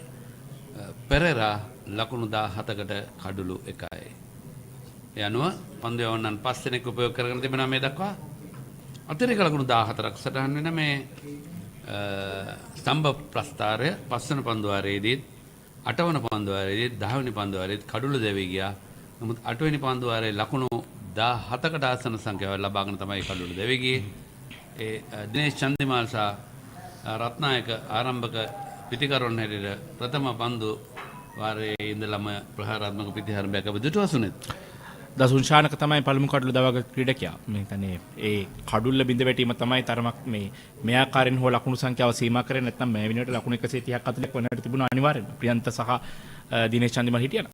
පෙරේරා ලකුණු 17කට කඩුළු 1යි. ඒ අනුව පන්දු යවන්නන් 5 දෙනෙක් උපයෝග කරගෙන තිබෙනවා මේ දක්වා. අතිරේක ලකුණු 14ක් සටහන් වෙන මේ ස්තම්භ ප්‍රස්ථාරය 5 වන පන්දු වාරයේදී 8 වන පන්දු වාරයේදී 10 වෙනි පන්දු වාරයේදී කඩුළු දෙවි ගියා. නමුත් 8 වෙනි පන්දු වාරයේ ලකුණු 17කට ආසන සංඛ්‍යාව ලබාගෙන තමයි කඩුළු දෙවි ගියේ. ඒ දිනේෂ් චන්දිමාල් සහ රත්නායක ආරම්භක පිටිකරුවන් හැටියට ප්‍රථම පන්දු වාරයේ ඉඳලම ප්‍රහාරාත්මක පිටිහරඹයක් අප දුටුවසුනෙත්. දසුන්ශානක තමයි පළමු කඩුල්ල දවාගත් ක්‍රීඩකයා. මේ කියන්නේ ඒ කඩුල්ල බිඳ වැටීම තමයි තරමක් මේ ආකාරයෙන් හෝ ලකුණු සංඛ්‍යාව සීමා කරේ නැත්නම් මේ වෙනුවට ලකුණු 130ක් 40ක් වන්නට තිබුණා අනිවාර්යෙන්ම. ප්‍රියන්ත සහ දිනේෂ් චන්දිමාල් හිටියන.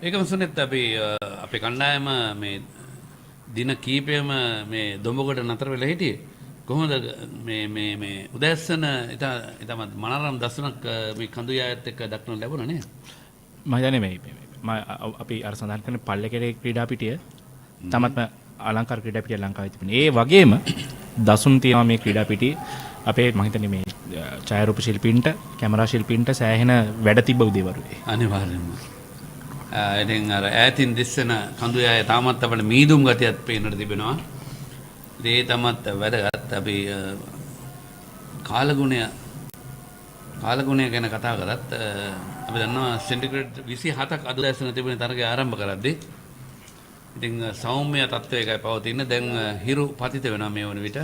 ඒකම සුනෙත් අපි අපේ කණ්ඩායම මේ දින කීපෙම මේ දොඹගොඩ නතර වෙලා හිටියේ. කොහොමද මේ උදැස්සන ඉතමත් මනරම් දසුනක් මේ කඳු යායත් එක්ක දක්නට ලැබුණා නේද? මහිතන්නේ මේ අපි අර සඳහන් කරන පල්ලෙකේ ක්‍රීඩා පිටිය තමත්ම අලංකාර ක්‍රීඩා පිටිය ලංකාවේ තිබෙන. ඒ වගේම දසුන් තියෙනවා මේ ක්‍රීඩා පිටියේ. අපේ මම හිතන්නේ මේ ඡායාරූප ශිල්පීන්ට කැමරා ශිල්පීන්ට සෑහෙන වැඩ තිබ්බ උදේවරුේ. අනිවාර්යෙන්ම. ඉතින් අර ඈතින් දිස්සන කඳු යාය තාමත් අපිට මීදුම් ගතියක් පේන්නට තිබෙනවා. ඒ තමත් වැඩගත් අපි කාලගුණය ගැන කතා කරත් අපි දන්නවා සෙන්ටිග්‍රේඩ් 27ක් අද දැසන තිබෙන තරගය ආරම්භ කරද්දී ඉතින් සෞම්‍ය තත්ත්වයකයි පවතින. දැන් හිරු පතිත වෙනවා මේ වන විට.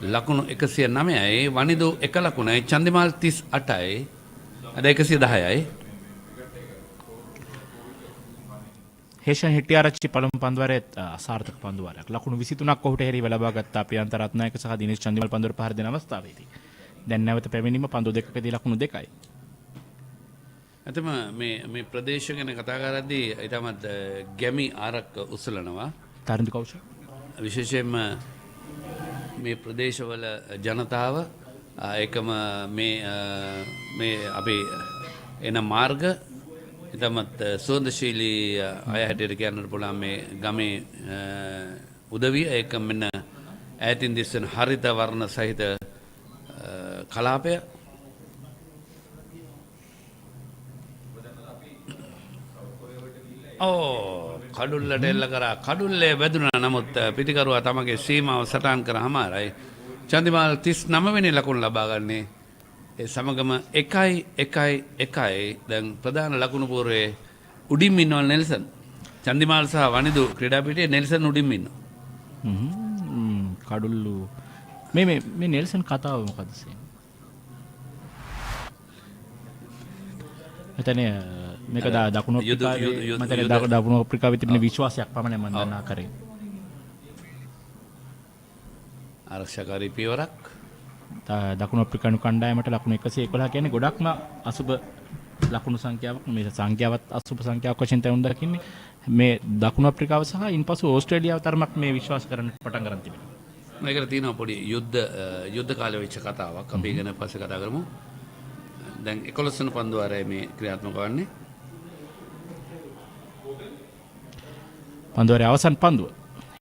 ලකුණු 109යි, වනිදු 1 ලකුණයි, චන්දිමාල් 38යි, අද 110යි. හේෂන් හෙට්ටිආරච්චි පළමු පන්දුවරේ අසාර්ථක පන්දුවරයක්. ලකුණු 23ක් ඔහුට හැරීව ලබා ගත්තා ප්‍රියන්ත රත්නායක සහ දිනේෂ් චන්දිමාල් පන්දුවර පහර දෙන අවස්ථාවේදී. දැන් නැවත පැමිණීම පන්දු දෙකකදී ලකුණු 2යි. ඇතම මේ ප්‍රදේශ ගැන කතා කරද්දී ඊටමත් ගැමි ආරක් උසලනවා. තරුණ කෞෂල් විශේෂයෙන්ම මේ ප්‍රදේශවල ජනතාව ඒකම මේ අපේ එන මාර්ග ඉතමත් සුවඳශීලී අය හැටියට කියන්නට පුළුවන් මේ ගමේ උදවිය ඒක මෙන්න ඈතින් දිස්සන හරිත වර්ණ සහිත කලාපය. කඩුල්ලට එල්ල කරා කඩුල්ලේ වැදුනා. නමුත් පිටිකරුවා තමගේ සීමාව සටහන් කරාමාරයි. චන්දිමාල් 39 වෙනි ලකුණ ලබා ගන්නේ. ඒ සමගම 1-1-1 දැන් ප්‍රධාන ලකුණු පූර්වයේ උඩින් ඉන්නවල් නෙල්සන්. චන්දිමාල් සහ වනිදු ක්‍රීඩා පිටියේ නෙල්සන් උඩින් ඉන්නවා. කඩුල්ලු මේ නෙල්සන් කතාව මොකද සේ? මෙතන මේක දකුණු දකුණු අප්‍රිකාවේ තිබෙන විශ්වාසයක් පමණයි මම දන්නා කරේ. ආරක්ෂාකාරී පියවරක් දකුණු අප්‍රිකානු කණ්ඩායමට ලකුණු 111 කියන්නේ ගොඩක්ම අසුබ ලකුණු සංඛ්‍යාවක්. මේ සංඛ්‍යාවත් අසුබ සංඛ්‍යාවක් වශයෙන් තමයි දකින්නේ. මේ දකුණු අප්‍රිකාව සහ ඉන්පසු ඕස්ට්‍රේලියාව තරමක් මේ විශ්වාස කරන්න පටන් ගන්න තිබෙනවා. මේකට තියෙනවා පොඩි යුද්ධ කාලේ වෙච්ච කතාවක්. අපි ගැන පස්සේ කතා කරමු. දැන් 11 වෙනි පන්දුවාරයේ මේ ක්‍රියාත්මක වන්නේ. පන්දුවාරයේ අවසන් පන්දුව.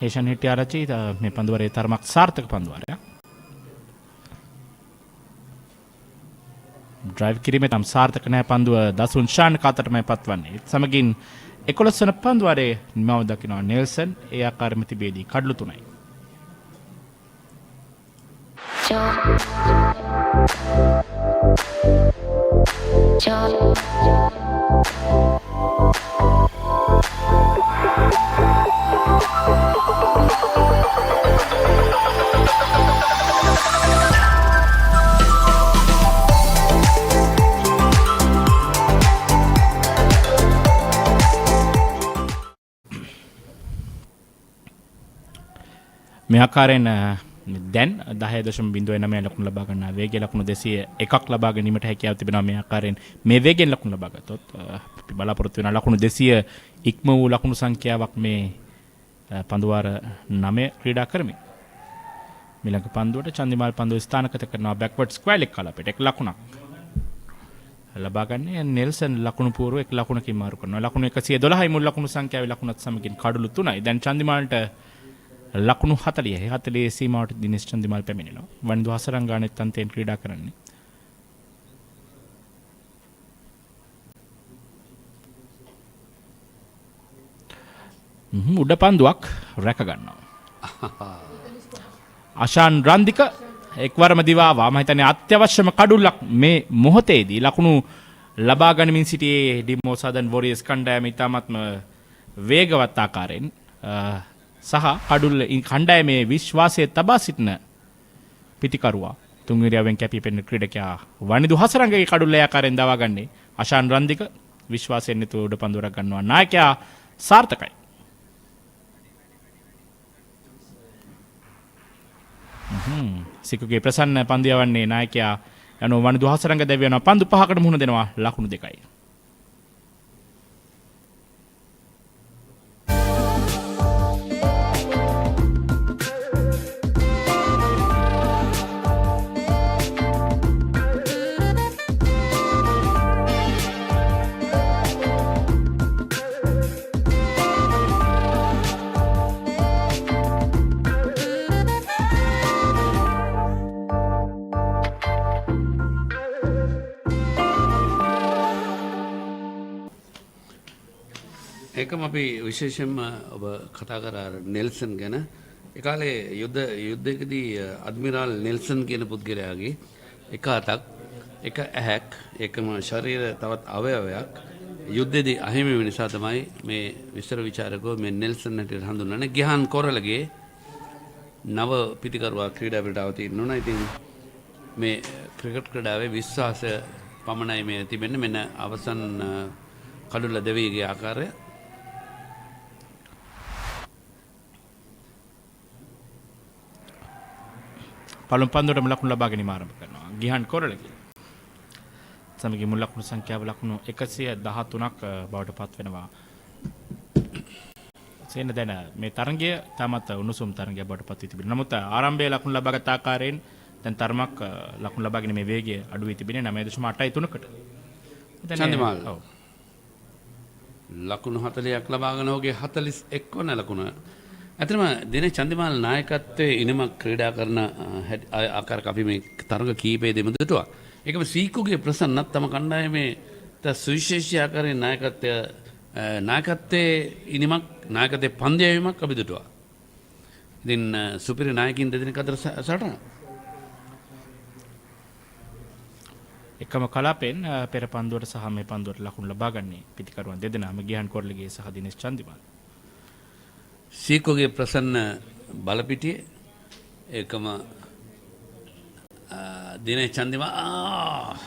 හේෂන් හෙට්ටිආරච්චි මේ පන්දුවාරයේ තරමක් සාර්ථක පන්දුවාරයක්. ඩ්‍රයිව් කිරීමේ තම සාර්ථක නැහැ පන්දුව දසුන් ෂාන් කාතරමයි පත්වන්නේ. සමගින් 11 වන පන්දුවාරයේ නිමව දකිනවා නෙල්සන්. ඒ ආකාරයෙන්ම තිබේදී කඩලු 3යි. මේ ආකාරයෙන් දැන් 10.09 ලකුණු ලබා ගන්නා වේගය ලකුණු 201ක් ලබා ගැනීමට හැකියාව තිබෙනවා. මේ ආකාරයෙන් මේ වේගෙන් ලකුණු ලබා ගත්තොත් අපි බලාපොරොත්තු වෙන ලකුණු 200 ඉක්ම වූ ලකුණු සංඛ්‍යාවක් මේ පන්දුවාර 9 ක්‍රීඩා කරමින් මිලක පන්දුවට චන්දිමාල් පන්දුව ස්ථානගත කරනවා. බෑක්වර්ඩ් ස්ක්වයර් එක් කලාපයට 1 ලකුණක් ලබා ගන්නේ නෙල්සන් ලකුණු පූර්ව 1 ලකුණකින් මාරු කරනවා. ලකුණු 112යි මුල් ලකුණු සංඛ්‍යාවේ ලකුණත් සමගින් කඩලු 3යි. දැන් චන්දිමාල්ට ලකුණු 40 සීමාවට දිනේෂ් චන්දිමාල් පැමිණෙනවා. වනිදු හසරංගානෙත් අන්තයෙන් ක්‍රීඩා කරන්නේ. උඩ පන්දුවක් රැක ගන්නවා. අෂාන් රන්දික එක්වරම දිවාවා. මම හිතන්නේ අත්‍යවශ්‍යම කඩුල්ලක් මේ මොහොතේදී ලකුණු ලබා ගනිමින් සිටියේ ඩිමෝ සදන් වොරියර්ස් කණ්ඩායම ඉතාමත්ම වේගවත් ආකාරයෙන් සහ කඩුල්ල කණ්ඩායමේ විශ්වාසය තබා සිටින පිටිකරුවා තුන්විරියාවෙන් කැපී පෙනෙන ක්‍රීඩකයා වනිදු හසරංගගේ කඩුල්ල ආකාරයෙන් දවා ගන්නේ අෂාන් රන්දික විශ්වාසයෙන් යුතුව උඩ පන්දුරක් ගන්නවා. නායකයා සාර්ථකයි. සිකුගේ ප්‍රසන්න පන්දු යවන්නේ නායකයා යනු වනිදු හසරංග දෙවියනවා. පන්දු 5කට මුහුණ දෙනවා. ලකුණු 2යි. ඒකම අපි විශේෂයෙන්ම ඔබ කතා කරා නෙල්සන් ගැන. ඒ කාලේ යුද්ධයකදී අඩ්මිරාල් නෙල්සන් කියන පුද්ගලයාගේ එක අතක්, එක ඇහැක්, එකම ශරීර තවත් අවයවයක් යුද්ධයේදී අහිමි වෙන නිසා තමයි මේ විස්තර විචාරකෝ මේ නෙල්සන් හැටියට හඳුන්වන්නේ. ගිහාන් කොරලගේ නව පිතිකරුවා ක්‍රීඩා පිටාව තියෙනවා. ඉතින් මේ ක්‍රිකට් ක්‍රීඩාවේ විශ්වාසය පමණයි මේ තිබෙන්නේ. මෙන්න අවසන් කඩුල්ල දෙවියගේ ආකාරය. පළමු පන්දුවටම ලකුණු ලබා ගැනීම ආරම්භ කරනවා ගිහාන් කොරළගේ. සමගි මුල් ලකුණු සංඛ්‍යාව ලකුණු 113ක් බවට පත් වෙනවා. සේන දැන මේ තරගය තාමත් උණුසුම් තරගයක් බවට පත් වී තිබෙනවා. නමුත් ආරම්භයේ ලකුණු ලබාගත් ආකාරයෙන් දැන් තරමක් ලකුණු ලබා ගැනීමේ වේගය අඩු වී තිබෙන්නේ 9.83කට. චන්දිමාල්. ඔව්. ලකුණු 40ක් ලබාගෙන ඔහුගේ 41 වන ලකුණ. ඇත්තටම දිනේ චන්දිමාල් නායකත්වයේ ඉනමක් ක්‍රීඩා කරන ආකාරක අපි මේ තරග කීපයේදීම දුටුවා. ඒකම සීකුගේ ප්‍රසන්නත් තම කණ්ඩායමේ සුවිශේෂී ආකාරයේ නායකත්වයේ ඉනමක් නායකත්වයේ පන්දියවීමක් අපි දුටුවා. ඉතින් සුපිරි නායකින් දෙදෙනෙක් අතර සටන. එකම කලාපෙන් පෙර පන්දුවට සහ මේ පන්දුවට ලකුණු ලබා ගන්නේ පිතිකරුවන් දෙදෙනාම ගිහාන් කොරළගේ සහ දිනේෂ් චන්දිමාල්. සීකුගේ ප්‍රසන්න බලපිටියේ ඒකම දිනේ චන්දිමාල්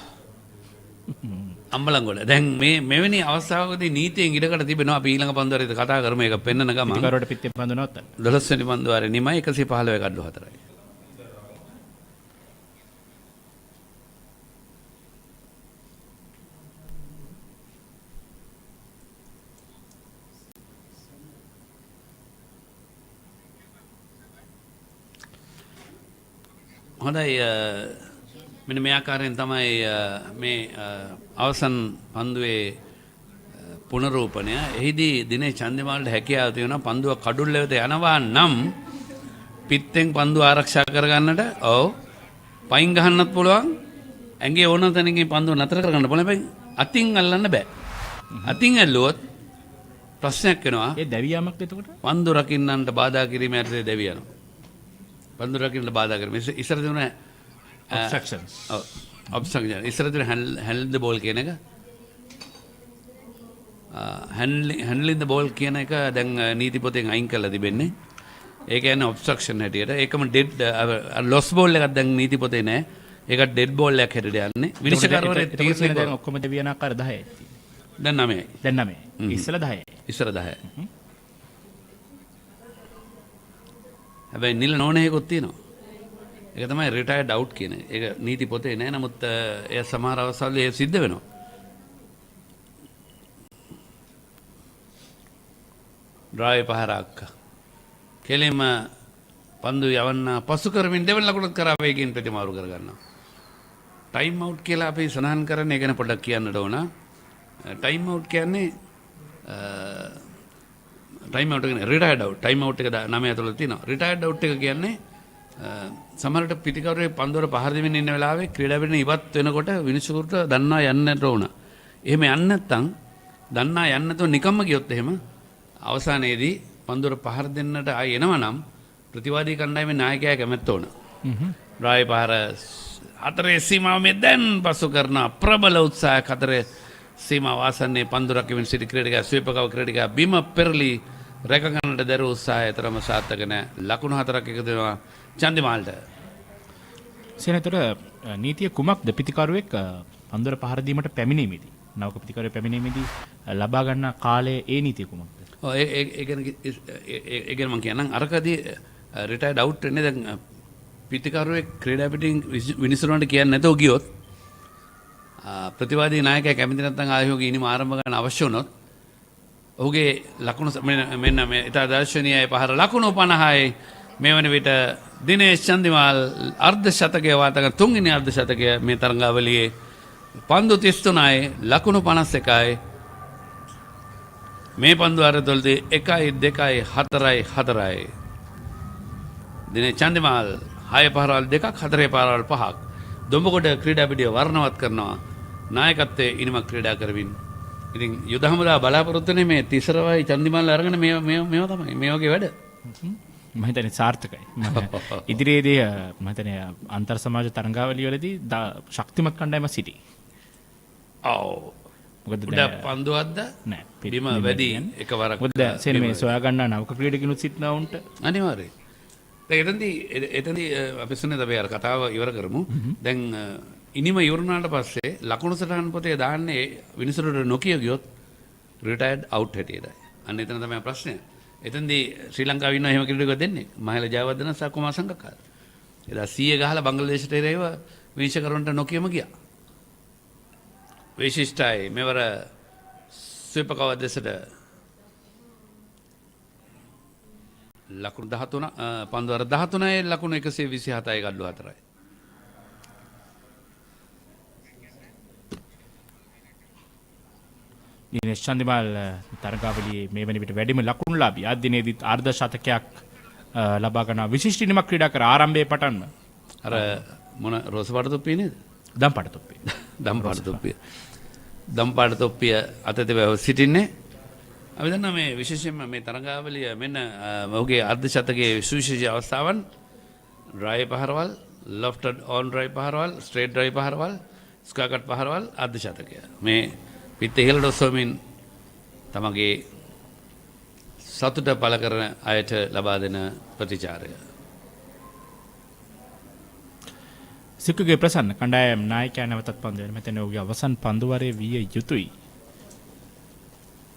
අම්බලංගොඩ. දැන් මේ මෙවැනි අවස්ථාවකදී නීතියෙන් ඉඩකට තිබෙනවා. අපි ඊළඟ පන්දුවරේදී කතා කරමු. ඒක පෙන්නන ගමන් පිතිකරුවට පිටේ පන්දු නවත්තන්න. 12 වෙනි පන්දුවරේ නිමයි 115 කඩලු 4යි. හොඳයි මෙන්න මේ ආකාරයෙන් තමයි මේ අවසන් පන්දුවේ පුනරූපණය. එහිදී දිනේ චන්දිමාල්ට හැකියාව තියෙනවා පන්දුව කඩුල්ල වෙත යනවා නම් පිත්තෙන් පන්දුව ආරක්ෂා කරගන්නට ඔව් පයින් ගහන්නත් පුළුවන්. ඇඟේ ඕන තැනකින් පන්දුව නතර කරගන්න පුළුවන්. හැබැයි අතින් අල්ලන්න බෑ. අතින් ඇල්ලුවොත් ප්‍රශ්නයක් වෙනවා. ඒ දැවියාමක්ද එතකොට? පන්දු රකින්නන්ට බාධා කිරීම ඇත්තේ දැවියනවා. පන්දු රකින්නට බාධා කිරීම. ඉස්සර තිබුණා obstructions. ඔව් obstruction. ඉස්සර තිබුණා handle the ball කියන එක. handling the ball කියන එක දැන් නීති පොතෙන් අයින් කරලා තිබෙන්නේ. ඒ කියන්නේ obstruction හැටියට. ඒකම dead lost ball එකක් දැන් නීති පොතේ නැහැ. ඒක dead ball එකක් හැටියට යන්නේ. විනිශ්චයකරුවනේ තීරණය දැන් ඔක්කොම දෙවියන් ආකාර 10යි. දැන් 9යි. දැන් 9යි. ඉස්සලා 10යි. ඉස්සර 10යි. හැබැයි නිල නොනේකුත් තියෙනවා. ඒක තමයි retired out කියන එක. ඒක නීති පොතේ නෑ. නමුත් එය සමහර අවස්ථාවල ඒ සිද්ධ වෙනවා. ඩ්‍රයිව් පහරක්. කෙලින්ම පන්දු යවන්න පසු කරමින් දෙවන ලකුණත් කරා වේගයෙන් ප්‍රතිමාරු කර ගන්නවා. ටයිම් අවුට් කියලා අපි සඳහන් කරන්නේ. ඒ ගැන පොඩ්ඩක් කියන්නට ඕන. ටයිම් අවුට් කියන්නේ ටයිම් අවුට් කියන්නේ රිටයර්ඩ් අවුට්. ටයිම් අවුට් එක 9 ඇතුළත තියෙනවා. රිටයර්ඩ් අවුට් එක කියන්නේ සමහරට පිටිකවුරේ පන්දුවට පහර දෙමින් ඉන්න වෙලාවේ ක්‍රීඩා පිටින් ඉවත් වෙනකොට විනිසුරුට දන්නා යන්නට ඕන. එහෙම යන්නේ නැත්නම් දන්නා යන්න නැතුව නිකම්ම ගියොත් එහෙම අවසානයේදී පන්දුවට පහර දෙන්නට ආයෙ එනවා නම් ප්‍රතිවාදී කණ්ඩායමේ නායකයා කැමැත්ත ඕන. ඩ්‍රයිව් පහර හතරේ සීමාව මේ දැන් පසු කරන ප්‍රබල උත්සාහයක් හතරේ සීමාව ආසන්නයේ පන්දු රකිමින් සිටි ක්‍රීඩකයා ස්වීපකව ක්‍රීඩකයා බිම පෙරලි රැක ගන්නට දරුවෝ උත්සාහය තරම සාර්ථක නැහැ. ලකුණු 4ක් එකතු වෙනවා චන්දිමාල්ට. සේනතර නීතිය කුමක්ද පිතිකරුවෙක් පන්දුර පහර දීමට පැමිණීමේදී නවක පිතිකරුවෙක් පැමිණීමේදී ලබා ගන්න කාලයේ ඒ නීතිය කුමක්ද? ඔව් ඒ ගැන මම කියන්නම්. අරකදී රිටයර්ඩ් අවුට් වෙන්නේ දැන් පිතිකරුවෙක් ක්‍රීඩා පිටින් විනිසුරුවන්ට කියන්නේ නැතෝ ගියොත් ප්‍රතිවාදී නායකයා කැමති නැත්නම් ආයෝගයේ ඉනිම ආරම්භ ගන්න අවශ්‍ය වුණොත් ඔහුගේ ලකුණු මෙන්න මේ ඉතා දර්ශනීයයි පහර ලකුණු 50යි මේ වන විට දිනේෂ් චන්දිමාල් අර්ධ ශතකයේ වාතක තුන්වෙනි අර්ධ ශතකය මේ තරඟාවලියේ පන්දු 33යි ලකුණු 51යි මේ පන්දු අරතොල්දී 1යි 2යි 4යි 4යි දිනේෂ් චන්දිමාල් 6 පහරවල් 2ක් 4 පහරවල් 5ක් දොඹගොඩ ක්‍රීඩා පිටිය වර්ණවත් කරනවා නායකත්වයේ ඉනිමක් ක්‍රීඩා කරමින් ඉතින් යුද හමුදා බලාපොරොත්තු වෙන්නේ මේ තිසරවයි චන්දිමල් අරගෙන මේවා තමයි මේ වගේ වැඩ. මම හිතන්නේ සාර්ථකයි. ඉදිරියේදී මම හිතන්නේ අන්තර් සමාජ තරංගාවලිය වලදී ශක්තිමත් කණ්ඩායමක් සිටි. ඔව්. මොකද උඩ පන්දුවක්ද? නෑ. බිම වැඩි එකවරක්. මොකද සෙන් මේ සොයා ගන්නා නවක ක්‍රීඩකිනුත් සිටිනා උන්ට. අනිවාර්යයෙන්. දැන් එතනදී අපි සුනේ අපි අර කතාව ඉවර කරමු. දැන් ඉනිම ඉවරනාට පස්සේ ලකුණු සටහන් පොතේ දාන්නේ විනිසුරුට නොකිය ගියොත් රිටයර්ඩ් අවුට් හැටියටයි. අන්න එතන තමයි ප්‍රශ්නය. එතෙන්දී ශ්‍රී ලංකාවේ ඉන්න එහෙම ක්‍රීඩකයෙක් දෙන්නේ. මහේල ජයවර්ධන සහ කුමාර සංගක්කාර. එදා 100 ගහලා බංග්ලාදේශයට එරෙහිව විනිශ්චයකරුවන්ට නොකියම ගියා. විශිෂ්ටයි මෙවර ස්වීපකව දෙසට ලකුණු 13 පන්දුවර 13යි ලකුණු 127යි ගඩොල් 4යි. දිනේෂ් චන්දිමාල් තරගාවලියේ මේ වෙන විට වැඩිම ලකුණුලාභී ආ දිනේදීත් අර්ධ ශතකයක් ලබා ගන්න විශිෂ්ට ඉනිමක් ක්‍රීඩා කර ආරම්භයේ පටන්ම අර මොන රෝස පාට තොප්පිය නේද? දම් පාට තොප්පිය. දම් පාට තොප්පිය. දම් පාට තොප්පිය අතේ සිටින්නේ. අපි දන්නා මේ විශේෂයෙන්ම මේ තරගාවලිය මෙන්න ඔහුගේ අර්ධ ශතකයේ විශේෂ අවස්ථාවන් ඩ්‍රයිව් පහරවල්, ලොෆ්ටඩ් ඔන් ඩ්‍රයිව් පහරවල්, ස්ට්‍රේට් ඩ්‍රයිව් පහරවල්, ස්ක්වයර් කට් පහරවල් අර්ධ ශතකය. මේ පිට ඉහළට ඔසවමින් තමගේ සතුට පළ කරන අයට ලබා දෙන ප්‍රතිචාරය. සිකුගේ ප්‍රසන්න කණ්ඩායම් නායකයා නැවතත් පන්දු වෙන මෙතන ඔහුගේ අවසන් පන්දු වරේ විය යුතුයි.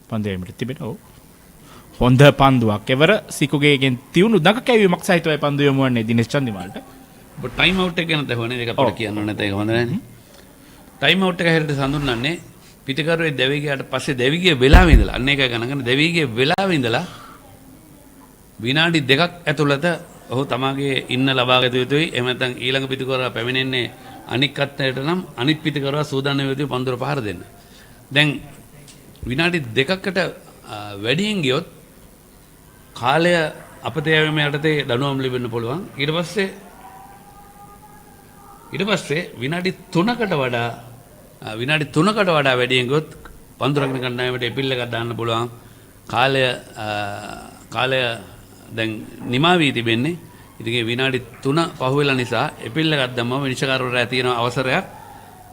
පන්දුවේට තිබෙන හොඳ පන්දුවක්. එවර සිකුගේගෙන් තියුණු දඟ කැවීමක් සහිතවයි පන්දු යොමු වන්නේ දිනේෂ් චන්දිමාල්ට. ඔබ ටයිම් අවුට් එක ගැන තහවනේ ඒක අපිට කියන්න ඕනේ නැත්නම් ඒක හොඳ නැහැ. ටයිම් අවුට් එක හැරෙට සඳුන්වන්නේ පිටිකරුවේ දෙවි ගියාට පස්සේ දෙවි ගිය වෙලාවෙ ඉඳලා අන්න ඒකයි ගණන් ගන්න දෙවි ගිය වෙලාවෙ ඉඳලා විනාඩි 2ක් ඇතුළත ඔහු තමාගේ ඉන්න ලබාගත යුතුයි. එහෙම නැත්නම් ඊළඟ පිටිකරුවා පැමිණෙන්නේ අනික් අත්තයට නම් අනිත් පිටිකරුවා සූදානම් වෙ යුතුයි පන්දුර පහර දෙන්න. දැන් විනාඩි 2කට වැඩියෙන් ගියොත් කාලය අපතේ යෑම යටතේ දඬුවම් ලැබෙන්න පුළුවන්. ඊට පස්සේ විනාඩි 3කට වඩා වැඩියෙන් ගියොත් පන්දුරකින කණ්ඩායමට එපිල් එකක් දාන්න පුළුවන්. කාලය දැන් නිමා වී තිබෙන්නේ. ඉතින් විනාඩි 3 පහුවෙලා නිසා එපිල් එකක් දැම්මම විනිශ්චයකාරවරයා තියෙන අවසරයක්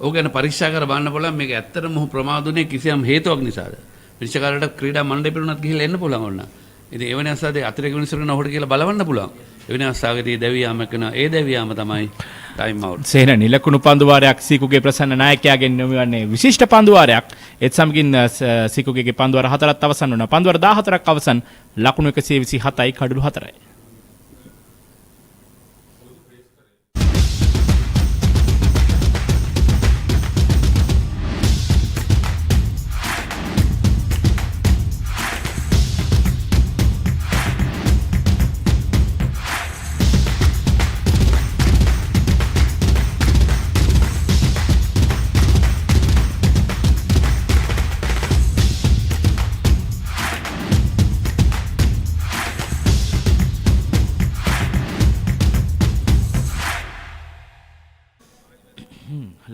ඕක ගැන පරීක්ෂා කර බලන්න පුළුවන්. මේක ඇත්තටම මොහු ප්‍රමාදුනේ කිසියම් හේතුවක් නිසාද? විනිශ්චයකාරයට ක්‍රීඩා මණ්ඩලෙ පිරුණත් ගිහිල්ලා එන්න පුළුවන් ඕන. ඉතින් එවැනි අවස්ථාවේ අතිරේක විනිශ්චයකරන ඔහුට කියලා බලවන්න පුළුවන්. එවැනි අවස්ථාවකදී දැවියාම කරන ඒ දැවියාම තමයි ටයිම් අවුට්. සේන නිලකුණු පන්දු වාරයක් සීකුගේ ප්‍රසන්න නායකයාගෙන් යොමුවන්නේ විශිෂ්ට පන්දු වාරයක්. ඒත් සමගින් සීකුගේ පන්දු වාර 4ක් අවසන් වුණා. පන්දු වාර 14ක් අවසන් ලකුණු 127යි කඩලු 4යි.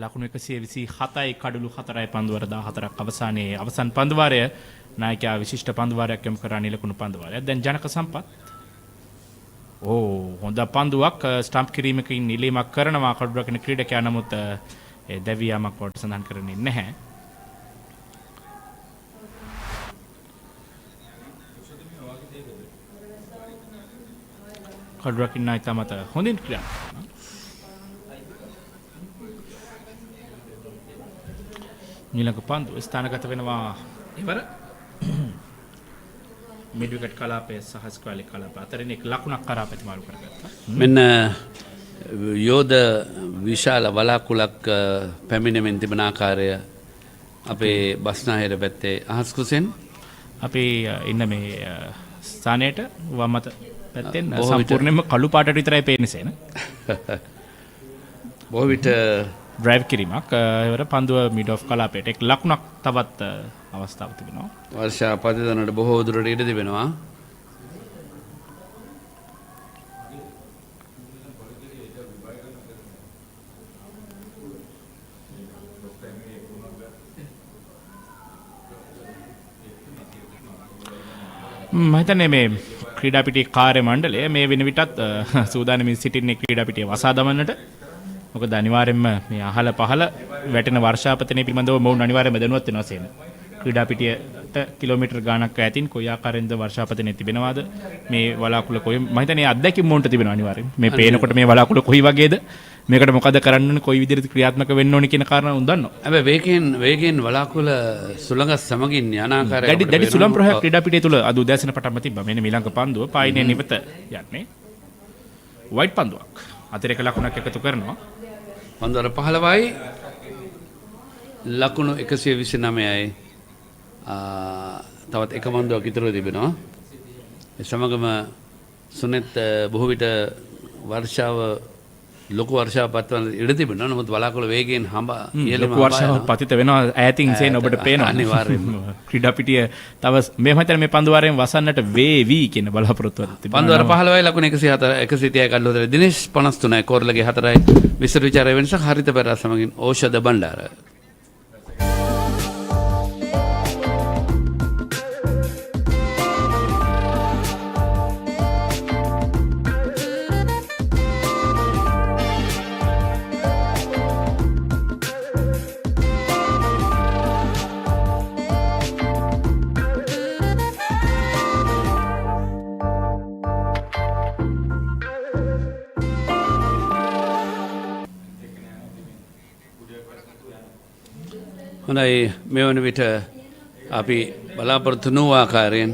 ලකුණු 127යි කඩලු 4යි පන්දුවර 14ක් අවසානයේ අවසන් පන්දුවාරය නායකයා විශිෂ්ට පන්දුවාරයක් යොමු කරා නිලකුණු පන්දුවාරය. දැන් ජනක සම්පත් හොඳ පන්දුවක් ස්ටම්ප් කිරීමකින් නිලීමක් කරනවා කඩු රකින ක්‍රීඩකයා. නමුත් ඒ දැවියාමක් වට සඳහන් කරන්නේ නැහැ. කඩු රකින්න අය තමත හොඳින් ක්‍රියා ඊළඟ පන්දු ස්ථානගත වෙනවා ඉවර මිඩ් විකට් කලාපයේ සහ ස්ක්වැලි කලාප අතරින් එක් ලකුණක් කරා ප්‍රතිමාරු කරගත්තා. මෙන්න යෝධ විශාල වලාකුලක් පැමිණෙමින් තිබෙන ආකාරය අපේ බස්නාහිර පැත්තේ අහස් කුසෙන් අපි ඉන්න මේ ස්ථානයට වම් අත පැත්තෙන් සම්පූර්ණයෙන්ම කළු පාටට විතරයි පේන්නේ සේන. බොහෝ විට ඩ්‍රයිව් කිරීමක් එවර පන්දුව මිඩ් ඔෆ් කලාපයට එක් ලකුණක් තවත් අවස්ථාවක් තිබෙනවා. වර්ෂා පදිදනට බොහෝ දුරට ඉඩ තිබෙනවා. මම හිතන්නේ මේ ක්‍රීඩාපිටියේ කාර්ය මණ්ඩලය මේ වෙන විටත් සූදානමින් සිටින්නේ ක්‍රීඩාපිටිය වසා දමන්නට. මොකද අනිවාර්යයෙන්ම මේ අහල පහල වැටෙන වර්ෂාපතනය පිළිබඳව මොවුන් අනිවාර්යයෙන්ම දැනුවත් වෙනවා සේන. ක්‍රීඩාපිටියට කිලෝමීටර් ගාණක් ඈතින් කොයි ආකාරයෙන්ද වර්ෂාපතනය තිබෙනවාද මේ වලාකුළු කොයි මම හිතන්නේ අත්දැකීම් මොන්ට තිබෙනවා අනිවාර්යයෙන්. මේ පේනකොට මේ වලාකුළු කොයි වගේද මේකට මොකද කරන්න ඕනේ කොයි විදිහට ක්‍රියාත්මක වෙන්න ඕනේ කියන කාරණා උන් දන්නවා. හැබැයි වේගයෙන් වලාකුළ සුළඟ සමගින් යන ආකාරය දැඩි සුළං ප්‍රවාහයක් ක්‍රීඩාපිටිය තුල අද උදෑසන පටන්ම තිබ්බා. මෙන්න මීළඟ පන්දුව පායිනේ නිවත යන්නේ. වයිට් පන්දුවක්. අතිරේක ලකුණක් එකතු කරනවා. පන්දුවර 15යි ලකුණු 129යි. තවත් එක පන්දුවක් ඉතුරු තිබෙනවා. ඒ සමගම සුනෙත් බොහෝ විට වර්ෂාව ලොකු වර්ෂාවක් පත්වන ඉඩ තිබෙනවා. නමුත් වලාකුළු වේගයෙන් ලොකු වර්ෂාවක් පතිත වෙනවා ඈතින් සේන ඔබට පේනවා. අනිවාර්යයෙන්ම ක්‍රීඩාපිටිය තව මේ හිතන්නේ මේ පන්දුවාරයෙන් වසන්නට වේවි කියන බලාපොරොත්තුවක් තිබෙනවා. පන්දුවර 15යි ලකුණු 104 130යි කඩලුවතර දිනේෂ් 53යි කෝරළගේ 4යි විස්තර විචාරය වෙනසක් හරිත පෙරා සමගින් ඖෂධ බණ්ඩාර. හොඳයි මේ වන විට අපි බලාපොරොත්තු වූ ආකාරයෙන්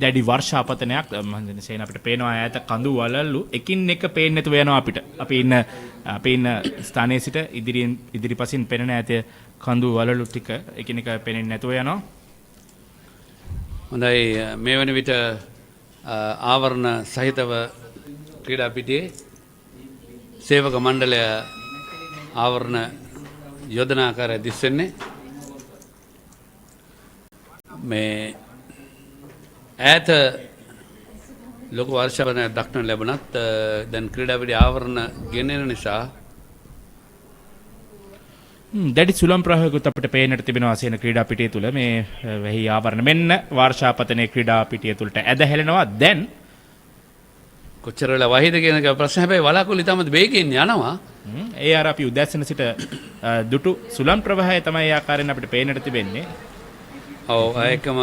දැඩි වර්ෂාපතනයක් මම හිතන්නේ සේන අපිට පේනවා ඈත කඳු වලල්ලු එකින් එක පේන්නේ නැතුව යනවා අපිට. අපි ඉන්න ස්ථානයේ සිට ඉදිරිපසින් පෙනෙන ඈත කඳු වලල්ලු ටික එකින් එක පේන්නේ නැතුව යනවා. හොඳයි මේ වන විට ආවරණ සහිතව ක්‍රීඩාපිටියේ සේවක මණ්ඩලය ආවරණ යෝජනාකාරය දිස් වෙන්නේ මේ ඈත ලොකු වර්ෂාපතනයක් දක්නට ලැබුණත් දැන් ක්‍රීඩාපිටියේ ආවරණ ගෙනෙන නිසා දැඩි සුළං ප්‍රවාහයකුත් අපිට පේන්නට තිබෙනවා සේන ක්‍රීඩාපිටිය තුල මේ වැහි ආවරණ මෙන්න වර්ෂාපතනයේ ක්‍රීඩාපිටිය තුලට ඇද හැලෙනවා දැන් කොච්චර වෙලා වහිද කියන එක ප්‍රශ්න. හැබැයි වලාකුළු ඉතාමත් වේගයෙන් යනවා. ඒ අර අපි උදැසන සිට දුටු සුළං ප්‍රවාහය තමයි ආකාරයෙන් අපිට පේන්නට තිබෙන්නේ. ඔව් ඒකම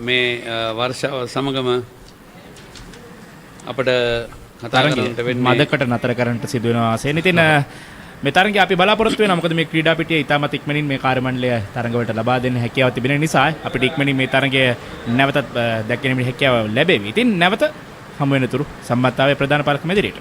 මේ වර්ෂාව සමගම අපිට කතා කරන්නට වෙන්නේ මදකට නතර කරන්නට සිදු වෙනවා. සේන ඉතින් මේ තරඟය අපි බලාපොරොත්තු වෙනවා. මොකද මේ ක්‍රීඩාපිටිය ඉතාමත් ඉක්මනින් මේ කාර්ය මණ්ඩලය තරඟවලට ලබා දෙන්න හැකියාව තිබෙන නිසා අපිට ඉක්මනින් මේ තරඟය නැවතත් දැක්කීමේ හැකියාව ලැබෙවි. ඉතින් නැවත හමු වෙනතුරු සම්මතතාවයේ ප්‍රධාන පාලක මැදිරියට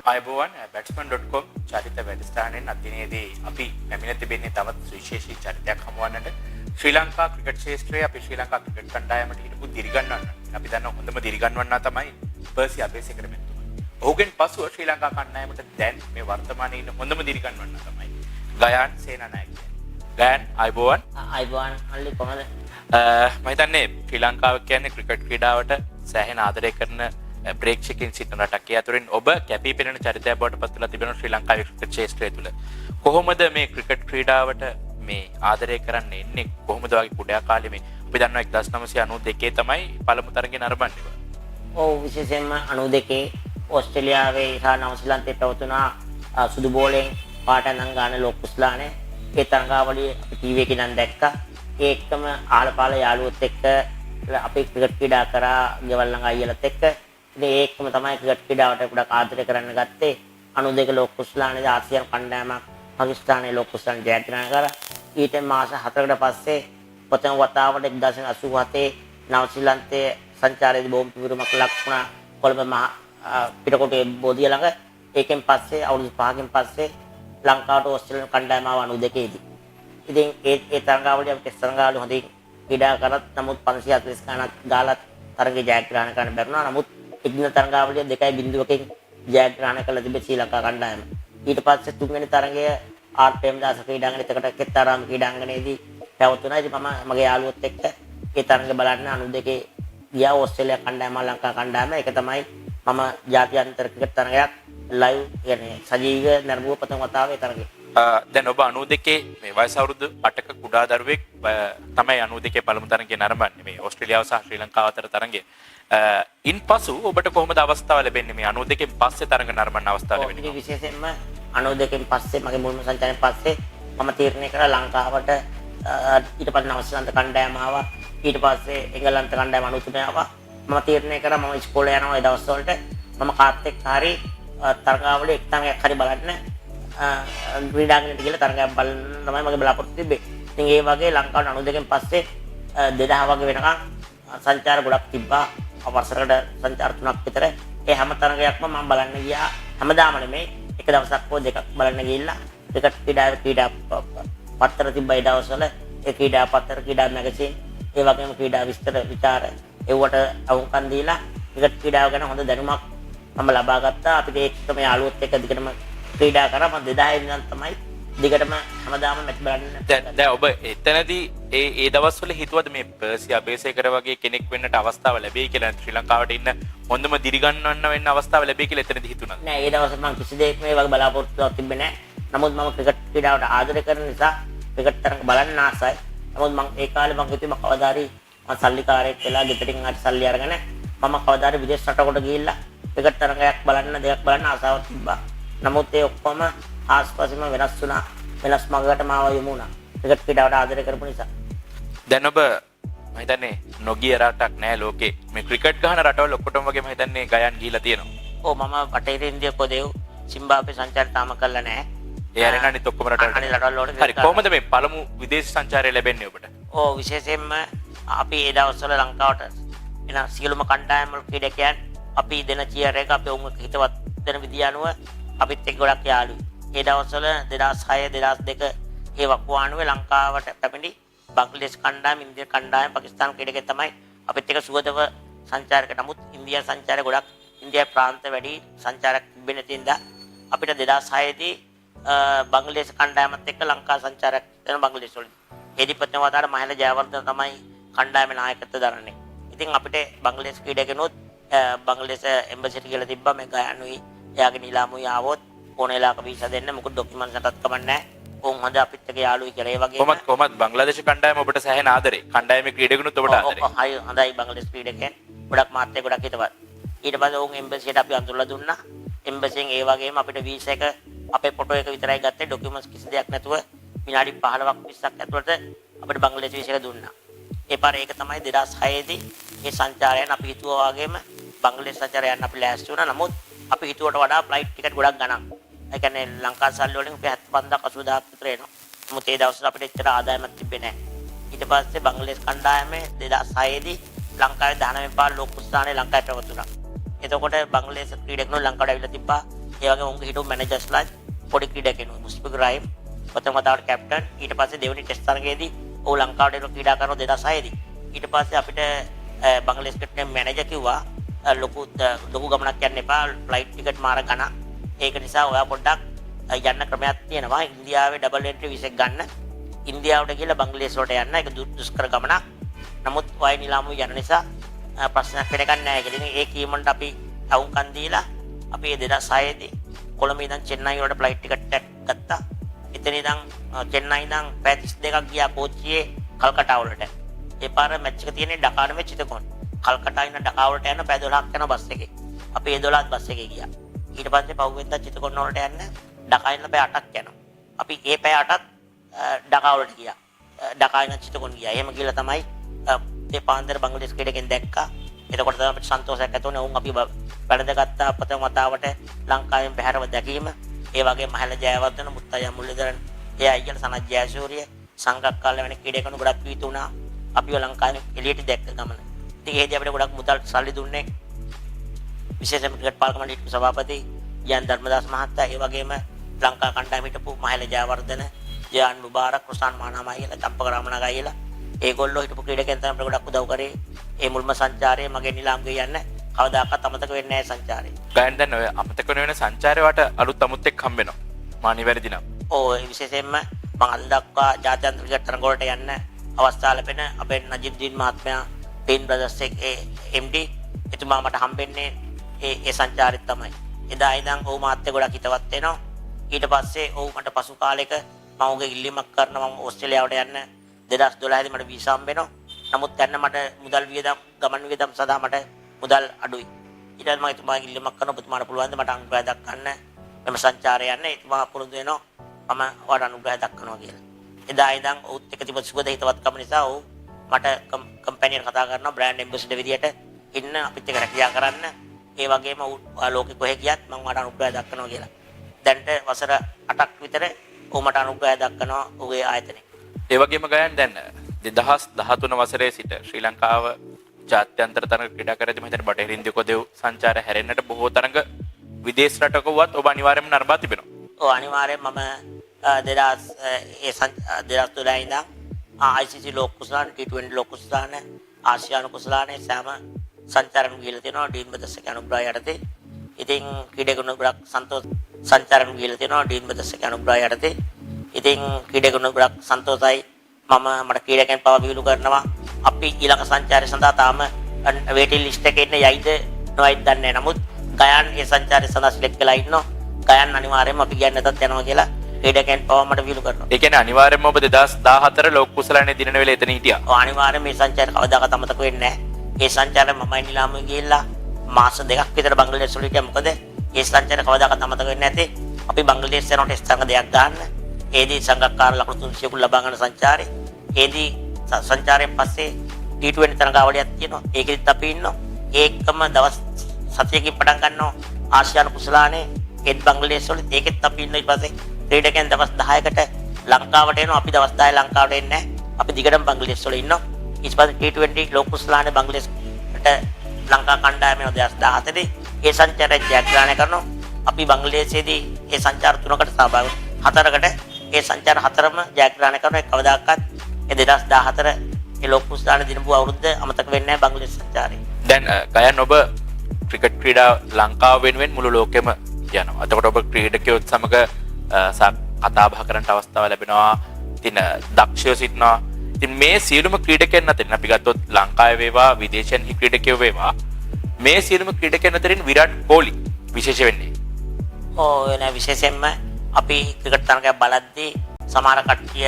අයිබෝවන් බැට්ස්මන්.com චරිත වැඩස්ථානයෙන් අදිනේදී අපි පැමිණ තිබෙන්නේ තවත් සුවිශේෂී චරිතයක් හමුවන්නට. ශ්‍රී ලංකා ක්‍රිකට් ක්ෂේත්‍රයේ අපි ශ්‍රී ලංකා ක්‍රිකට් කණ්ඩායමට හිටපු දිරිගන්වන්න. අපි දන්නවා හොඳම දිරිගන්වන්නා තමයි පර්සි අබේසේකර මැතිතුමා. ඔහුගෙන් පසුව ශ්‍රී ලංකා කණ්ඩායමට දැන් මේ වර්තමානයේ ඉන්න හොඳම දිරිගන්වන්නා තමයි ගයාන් සේනානායක. ගයාන් අයිබෝවන්. අයිබෝන් අල්ලි කොහමද? මම හිතන්නේ ශ්‍රී ලංකාව කියන්නේ ක්‍රිකට් ක්‍රීඩාවට සෑහෙන ආදරය කරන ප්‍රේක්ෂකයන් සිටින රටක්. ඒ අතරින් ඔබ කැපී පෙනෙන චරිතයක් බවට පත් වෙලා තිබෙනවා ශ්‍රී ලංකාවේ ක්‍රිකට් ක්ෂේත්‍රය තුළ. කොහොමද මේ ක්‍රිකට් ක්‍රීඩාවට මේ ආදරය කරන්න එන්නේ? කොහොමද වගේ කුඩා කාලේ මේ අපි දන්නවා 1992 තමයි පළමු තරඟය නරඹන්නේ. ඔව් විශේෂයෙන්ම 92 ඕස්ට්‍රේලියාවේ සහ නවසීලන්තයේ පැවතුනා සුදු බෝලෙන් පාට නම් ගන්න ලෝක කුස්ලානේ. ඒ තරඟාවලිය අපි ටීවී එකේ නම් දැක්කා. ඒ එක්කම ආලපාල යාළුවොත් එක්ක අපි ක්‍රිකට් ක්‍රීඩා කරා ගෙවල් ළඟ අයියලත් එක්ක. ඉතින් ඒකම තමයි ක්‍රිකට් ක්‍රීඩාවට ගොඩක් ආදරය කරන්න ගත්තේ. 92 ලෝක කුස්ලානේ ආසියානු කණ්ඩායමක් පාකිස්තානයේ ලෝක කුස්ලාන ජයග්‍රහණය කරා. ඊට මාස 4කට පස්සේ ප්‍රථම වතාවට 1987 නවසීලන්තයේ සංචාරයේ බෝම්බ පිපිරුමක් ලක් වුණා කොළඹ මහ පිටකොටේ බෝධිය ළඟ. ඒකෙන් පස්සේ අවුරුදු 5කින් පස්සේ ලංකාවට ඕස්ට්‍රේලියානු කණ්ඩායම ආව 92 දී. ඉතින් ඒ තරඟාවලිය අපි ටෙස්ට් තරඟාවලිය හොඳින් ක්‍රීඩා කරත් නමුත් 540 ගණක් දාලා තරඟේ ජයග්‍රහණය කරන්න බැරුණා. නමුත් එදින තරඟාවලිය 2.0කින් ජයග්‍රහණය කළ තිබේ ශ්‍රී ලංකා කණ්ඩායම. ඊට පස්සේ තුන්වෙනි තරඟය ආර්.පී.එම්. දාස ක්‍රීඩාංගණයට කෙත්තාරාම ක්‍රීඩාංගණයේදී පැවතුණා. ඉතින් මම මගේ යාළුවොත් එක්ක ඒ තරඟ බලන්න 92 ගියා ඕස්ට්‍රේලියා කණ්ඩායම ලංකා කණ්ඩායම. ඒක තමයි මම ජාත්‍යන්තර ක්‍රිකට් තරඟයක් ලයිව් කියන්නේ සජීවීව නරඹුව ප්‍රථම වතාවේ තරඟේ. දැන් ඔබ 92 මේ වයස අවුරුදු 8ක කුඩා දරුවෙක් තමයි 92 පළමු තරඟය නරඹන්නේ මේ ඕස්ට්‍රේලියාව සහ ශ්‍රී ලංකාව අතර තරඟය. ඉන්පසු ඔබට කොහොමද අවස්ථාව ලැබෙන්නේ මේ 92කින් පස්සේ තරඟ නරඹන්න අවස්ථාව ලැබෙන්නේ? විශේෂයෙන්ම 92කින් පස්සේ මගේ මුල්ම සංචාරයෙන් පස්සේ මම තීරණය කරා ලංකාවට ඊට පස්සේ නවසීලන්ත කණ්ඩායම ආවා. ඊට පස්සේ එංගලන්ත කණ්ඩායම 93 ආවා. මම තීරණය කරා මම ඉස්කෝලේ යනවා ඒ දවස්වලට මම කාත් එක්ක හරි තරඟාවලිය එක් තරඟයක් හරි බලන්න ක්‍රීඩාංගණයට ගිහලා තරඟයක් බලන්න තමයි මගේ බලාපොරොත්තු තිබ්බේ. ඉතින් ඒ වගේ ලංකාවට 92කින් පස්සේ 2000 වගේ වෙනකන් සංචාර ගොඩක් තිබ්බා. වසරකට සංචාර 3ක් විතර. ඒ හැම තරඟයක්ම මම බලන්න ගියා. හැමදාම නෙමෙයි එක දවසක් හෝ දෙකක් බලන්න ගිහිල්ලා ක්‍රිකට් ක්‍රීඩා පත්තර තිබ්බා ඒ දවස්වල. ඒ ක්‍රීඩා පත්තර ක්‍රීඩා මැගසින් ඒ වගේම ක්‍රීඩා විස්තර විචාර ඒවට අවුම්කන් දීලා ක්‍රිකට් ක්‍රීඩාව ගැන හොඳ දැනුමක් මම ලබා ගත්තා. අපිට ඒකම යාළුවොත් එක්ක දිගටම ක්‍රීඩා කරා. මම 2000 ඉඳන් තමයි දිගටම හැමදාම මැච් බලන්න. දැන් ඔබ එතනදී ඒ දවස්වල හිතුවද මේ පර්සි අබේසේකර වගේ කෙනෙක් වෙන්නට අවස්ථාව ලැබෙයි කියලා? ශ්‍රී ලංකාවට ඉන්න හොඳම දිරිගන්වන්න වෙන්න අවස්ථාව ලැබෙයි කියලා එතනදී හිතුණාද? නෑ ඒ දවස්වල මම කිසි දෙයක් මේ වගේ බලාපොරොත්තුවක් තිබ්බේ නෑ. නමුත් මම ක්‍රිකට් ක්‍රීඩාවට ආදරය කරන නිසා ක්‍රිකට් තරඟ බලන්න ආසයි. නමුත් මම ඒ කාලේ මම හිතුවේ මම කවදාරි මම සල්ලිකාරයෙක් වෙලා ගෙදරින් ආච්චි සල්ලි අරගෙන මම කවදාරි විදේශ රටකට ගිහිල්ලා ක්‍රිකට් තරඟයක් බලන්න දෙයක් බලන්න ආසාවක් තිබ්බා. නමුත් ඒ ඔක්කොම ආස්පස්සෙම වෙනස් වුණා. වෙනස් මගකට මාව යොමු වුණා. ක්‍රිකට් ක්‍රීඩාවට ආදරය කරපු නිසා. දැන් ඔබ මම හිතන්නේ නොගිය රටක් නෑ ලෝකේ. මේ ක්‍රිකට් ගහන රටවල ඔක්කොටම වගේ මම හිතන්නේ ගයන් ගිහිලා තියෙනවා. ඔව් මම බටහිර ඉන්දිය කොදේව් සිම්බාබ්වේ සංචාරය තාම කළා නෑ. ඒ අරගෙන අනිත් ඔක්කොම රටවල. අනිත් රටවල වලට හරි කොහොමද මේ පළමු විදේශ සංචාරය ලැබෙන්නේ ඔබට? ඔව් විශේෂයෙන්ම අපි ඒ දවස්වල ලංකාවට එන සියලුම කණ්ඩායම් වල ක්‍රීඩකයන් අපි දෙන චියර් එක අපි උන් හිතවත් දෙන විදිය අනුව අපිත් එක්ක ගොඩක් යාළුයි. ඒ දවස්වල 2006 2002 ඒ වකවානුවේ ලංකාවට පැමිණි බංග්ලාදේශ කණ්ඩායම්, ඉන්දියා කණ්ඩායම්, පාකිස්තාන ක්‍රීඩකයන් තමයි අපිත් එක්ක සුවදව සංචාරක. නමුත් ඉන්දියා සංචාරය ගොඩක් ඉන්දියා ප්‍රාන්ත වැඩි සංචාරක තිබෙන තින්දා අපිට 2006 දී බංග්ලාදේශ කණ්ඩායමත් එක්ක ලංකා සංචාරයක් කරන බංග්ලාදේශ වල. ඒදී ප්‍රථම වතාවට මහේල ජයවර්ධන තමයි කණ්ඩායමේ නායකත්වය දරන්නේ. ඉතින් අපිට බංග්ලාදේශ ක්‍රීඩකයන්ොත් බංග්ලාදේශ එම්බසිට කියලා තිබ්බා මේ ගයානුයි එයාගේ නිලාමුයි ආවොත් ඕනෙලාක වීසා දෙන්න මොකද ડોකියුමන්ට්ස් එකක් කමන්නේ නැහැ. උන් හොඳ අපිත් එක්ක යාළුයි කියලා. ඒ වගේම කොහොමද බංග්ලාදේශ කණ්ඩායම ඔබට සෑහෙන ආදරේ? කණ්ඩායමේ ක්‍රීඩකයන්ුත් ඔබට ආදරේ? හොඳයි බංග්ලාදේශ ක්‍රීඩකයන්. ගොඩක් මාත් එක්ක ගොඩක් හිතවත්. ඊට පස්සේ උන් එම්බසියට අපි අඳුරලා දුන්නා. එම්බසියෙන් ඒ වගේම අපිට වීසා එක අපේ ෆොටෝ එක විතරයි ගත්තේ. ડોකියුමන්ට්ස් කිසි දෙයක් නැතුව විනාඩි 15ක් 20ක් ඇතුළත අපිට බංග්ලාදේශ වීසා එක දුන්නා. ඒ පාර ඒක තමයි 2006 දී මේ සංචාරයන් අපි හිතුවා වගේම බංග්ලාදේශ සංචාරයන් අපි ලෑස්ති වුණා. නමුත් අපි හිතුවට වඩා ෆ්ලයිට් ටිකට් ගොඩක් ගණන්. ඒ කියන්නේ ලංකා සල්ලි වලින් 75000 80000ක් විතර එනවා. නමුත් ඒ දවස්වල අපිට එච්චර ආදායමක් තිබ්බේ නැහැ. ඊට පස්සේ බංග්ලාදේශ කණ්ඩායමේ 2006 දී ලංකාවේ 19 පාර ලෝක කුස්ලානේ ලංකාවට පැවතුණා. එතකොට බංග්ලාදේශ ක්‍රීඩකයන්ෝ ලංකාවට ඇවිල්ලා තිබ්බා. ඒ වගේම උන්ගේ හිටපු මැනේජර්ස්ලා පොඩි ක්‍රීඩකයෝ මුස්ෆිකුර් රහීම් ප්‍රථම වතාවට කැප්ටන් ඊට පස්සේ දෙවෙනි ටෙස්ට් තරගයේදී ඔහු ලංකාවට එන ක්‍රීඩා කරන 2006 දී ඊට පස්සේ අපිට බංග්ලාදේශ ක්‍රිකට් මැනේජර් කිව්වා ලොකු ගමනක් යන්න එපා ෆ්ලයිට් ටිකට් මාර ගන්න ඒක නිසා ඔයා පොඩ්ඩක් යන්න ක්‍රමයක් තියෙනවා ඉන්දියාවේ ඩබල් එන්ට්‍රි විසක් ගන්න ඉන්දියාවට ගිහලා බංග්ලාදේශ වලට යන්න ඒක දුෂ්කර ගමනක් නමුත් වයි නිලාම යන නිසා ප්‍රශ්නයක් වෙනකන් නැහැ කියලා. ඉතින් ඒ කීමන්ට අපි අවුම්කන් දීලා අපි 2006 දී කොළඹ ඉඳන් චෙන්නයි වලට ෆ්ලයිට් ටිකට් එකක් ගත්තා. එතන ඉඳන් චෙන්නයි ඉඳන් පැය 32ක් ගියා කෝච්චියේ කල්කටා වලට. ඒ පාර මැච් එක තියෙන්නේ ඩකා නෙමෙයි චිතගොන්. කල්කටා ඉන්න ඩකා වලට යන පැය 12ක් යන බස් එකේ. අපි ඒ 12ත් බස් එකේ ගියා. ඊට පස්සේ පහුවෙන්දා චිතගොන් වලට යන්න ඩකා ඉන්න පැය 8ක් යනවා. අපි ඒ පැය 8ත් ඩකා වලට ගියා. ඩකා ඉන්න චිතගොන් ගියා. එහෙම ගිහලා තමයි ඒ පාන්දර බංග්ලාදේශ ක්‍රීඩකෙන් දැක්කා. එතකොට තමයි අපිට සන්තෝෂයක් ඇති වුණේ. උන් අපි වැඩදගත්තා ප්‍රථම වතාවට ලංකාවෙන් බැහැරව දැකීම. ඒ වගේම මහල ජයවර්ධන, මුත්තයා මුල්ලේදරන්, ඒ අයියල සනත් ජයසූරිය, සංගක්කාල වෙන ක්‍රීඩකයන්ු ගොඩක් වීතු වුණා. අපිව ලංකාවෙන් එළියට දැක්ක ගමන. ඉතින් ඒදී අපිට ගොඩක් මුදල් සල්ලි දුන්නේ. විශේෂයෙන්ම ක්‍රිකට් පාලක මණ්ඩලයේ සභාපති යන් ධර්මදාස් මහත්තයා, ඒ වගේම ලංකා කණ්ඩායම හිටපු මහල ජයවර්ධන, ජයන් මුබාරක්, රුසාන් මානාමයිලා, චම්පකරාමණා ගයිලා ඒගොල්ලෝ හිටපු ක්‍රීඩකයන් තමයි අපිට ගොඩක් උදව් කරේ. ඒ මුල්ම සංචාරයේ මගේ නිලාම්ගේ යන්න කවදාකවත් අමතක වෙන්නේ නැහැ සංචාරේ. ගයන් දැන් ඔය අමතක වෙන සංචාරේ වට අලුත් අමුත් එක්ක හම්බ වෙනවා. මා නිවැරදි නම්. ඔව් විශේෂයෙන්ම මම අද දක්වා ජාත්‍යන්තර ක්‍රිකට් තරඟ වලට යන්න අවස්ථාව ලැබෙන අපේ නජිබ්දීන් මහත්මයා පේන් බ්‍රදර්ස් එකේ MD එතුමා මට හම්බෙන්නේ ඒ සංචාරෙත් තමයි. එදා ඉඳන් ඔහු මාත් එක්ක ගොඩක් හිතවත් වෙනවා. ඊට පස්සේ ඔහු මට පසු කාලෙක මම ඔහුගේ ඉල්ලීමක් කරනවා මම ඕස්ට්‍රේලියාවට යන්න 2012 දී මට වීසා හම්බ වෙනවා. නමුත් යන්න මට මුදල් වියදම් ගමන් වියදම් සඳහා මට මුදල් අඩුයි. ඊට පස්සේ මම එතුමාගෙන් ඉල්ලීමක් කරනවා ඔබතුමාට පුළුවන් ද මට අනුග්‍රහය දක්වන්න මෙම සංචාරය යන්න. එතුමා පුරුදු වෙනවා මම ඔයාලට අනුග්‍රහය දක්වනවා කියලා. එදා ඉඳන් ඔහුත් එක්ක තිබුණු සුබද හිතවත්කම නිසා ඔහු මට කම්පැනියට කතා කරනවා බ්‍රෑන්ඩ් ඇම්බැසඩර් විදියට ඉන්න අපිත් එක්ක රැකියාව කරන්න. ඒ වගේම ලෝකෙ කොහෙ ගියත් මම ඔයාලට අනුග්‍රහය දක්වනවා කියලා. දැන්ට වසර 8ක් විතර ඔහු මට අනුග්‍රහය දක්වනවා ඔහුගේ ආයතනයේ. ඒ වගේම ගයන් දැන් 2013 වසරේ සිට ශ්‍රී ලංකාව ජාත්‍යන්තර තරඟ ක්‍රීඩා කරද්දී මම හිතන්නේ බටහිර ඉන්දිය කොදෙව් සංචාරය හැරෙන්නට බොහෝ තරඟ විදේශ රටක වුවත් ඔබ අනිවාර්යයෙන්ම නරඹා තිබෙනවා. ඔව් අනිවාර්යයෙන් මම 2012 ඉඳන් ICC ලෝක කුසලාන T20 ලෝක කුසලාන ආසියානු කුසලාන සෑම සංචාරණ ගිහිල්ලා තියෙනවා ඩීන් බදස්සක අනුග්‍රහය යටතේ. ඉතින් ක්‍රීඩකයන්ට ගොඩක් සන්තෝෂ සංචාරණ ගිහිල්ලා තියෙනවා ඩීන් බදස්සක අනුග්‍රහය යටතේ. ඉතින් ක්‍රීඩකයන්ට ගොඩක් සන්තෝෂයි. මට ක්‍රීඩකයන් පවා විහිළු කරනවා. අපි ඊළඟ සංචාරය සඳහා තාම වේටින් ලිස්ට් එකේ ඉන්න යයිද නොයයිද දන්නේ නැහැ. නමුත් ගයන් ඒ සංචාරය සඳහා සිලෙක්ට් වෙලා ඉන්නවා. ගයන් අනිවාර්යයෙන්ම අපි කියන්නේ නැතත් යනවා කියලා ක්‍රීඩකයන් පවා මට විහිළු කරනවා. ඒ කියන්නේ අනිවාර්යයෙන්ම ඔබ 2014 ලෝක කුසලානේ දිනන වෙලේ එතන හිටියා. ඔව් අනිවාර්යයෙන්ම මේ සංචාරය කවදාකවත් අමතක වෙන්නේ නැහැ. ඒ සංචාරය මමයි නිලාමුයි ගිහිල්ලා මාස 2ක් විතර බංග්ලාදේශ වල හිටියා. මොකද ඒ සංචාරය කවදාකවත් අමතක වෙන්නේ නැති. අපි බංග්ලාදේශ යනකොට ටෙස්ට් තරඟ දෙකක් ගන්න. ඒදී සංගක්කාර ලකුණු 300කුත් ලබා ගන්න සංචාරේ. ඒදී සංචාරයෙන් පස්සේ T20 තරඟාවලියක් තියෙනවා. ඒකෙදිත් අපි ඉන්නවා. ඒකම දවස් 7කින් පටන් ගන්නවා ආසියානු කුසලානේ ඒත් බංග්ලාදේශ වල ඒකෙත් අපි ඉන්නවා. ඊට පස්සේ ක්‍රීඩකයන් දවස් 10කට ලංකාවට එනවා. අපි දවස් 10 ලංකාවට එන්නේ නැහැ. අපි දිගටම බංග්ලාදේශ වල ඉන්නවා. ඊට පස්සේ T20 ලෝක කුසලානේ බංග්ලාදේශට ලංකා කණ්ඩායම 2017 දී ඒ සංචාරය ජයග්‍රහණය කරනවා. අපි බංග්ලාදේශයේදී ඒ සංචාර 3කට සහභාගී 4කට ඒ සංචාර 4ම ජයග්‍රහණය කරනවා. ඒ කවදාකවත් ඒ 2014 ඒ ලෝක කුසලානේ දිනපු අවුරුද්ද අමතක වෙන්නේ නැහැ බංග්ලාදේශ සංචාරේ. දැන් ගයන් ඔබ ක්‍රිකට් ක්‍රීඩා ලංකාව වෙනුවෙන් මුළු ලෝකෙම යනවා. එතකොට ඔබ ක්‍රීඩකයොත් සමග කතා බහ කරන්න අවස්ථාව ලැබෙනවා. ඉතින් දක්ෂයෝ සිටිනවා. ඉතින් මේ සියලුම ක්‍රීඩකයන් අතරින් අපි ගත්තොත් ලංකාවේ වේවා විදේශයන් ක්‍රීඩකයෝ වේවා මේ සියලුම ක්‍රීඩකයන් අතරින් විරාට් කොහ්ලි විශේෂ වෙන්නේ. ඔව් එන විශේෂයෙන්ම අපි ක්‍රිකට් තරගයක් බලද්දී සමහර කට්ටිය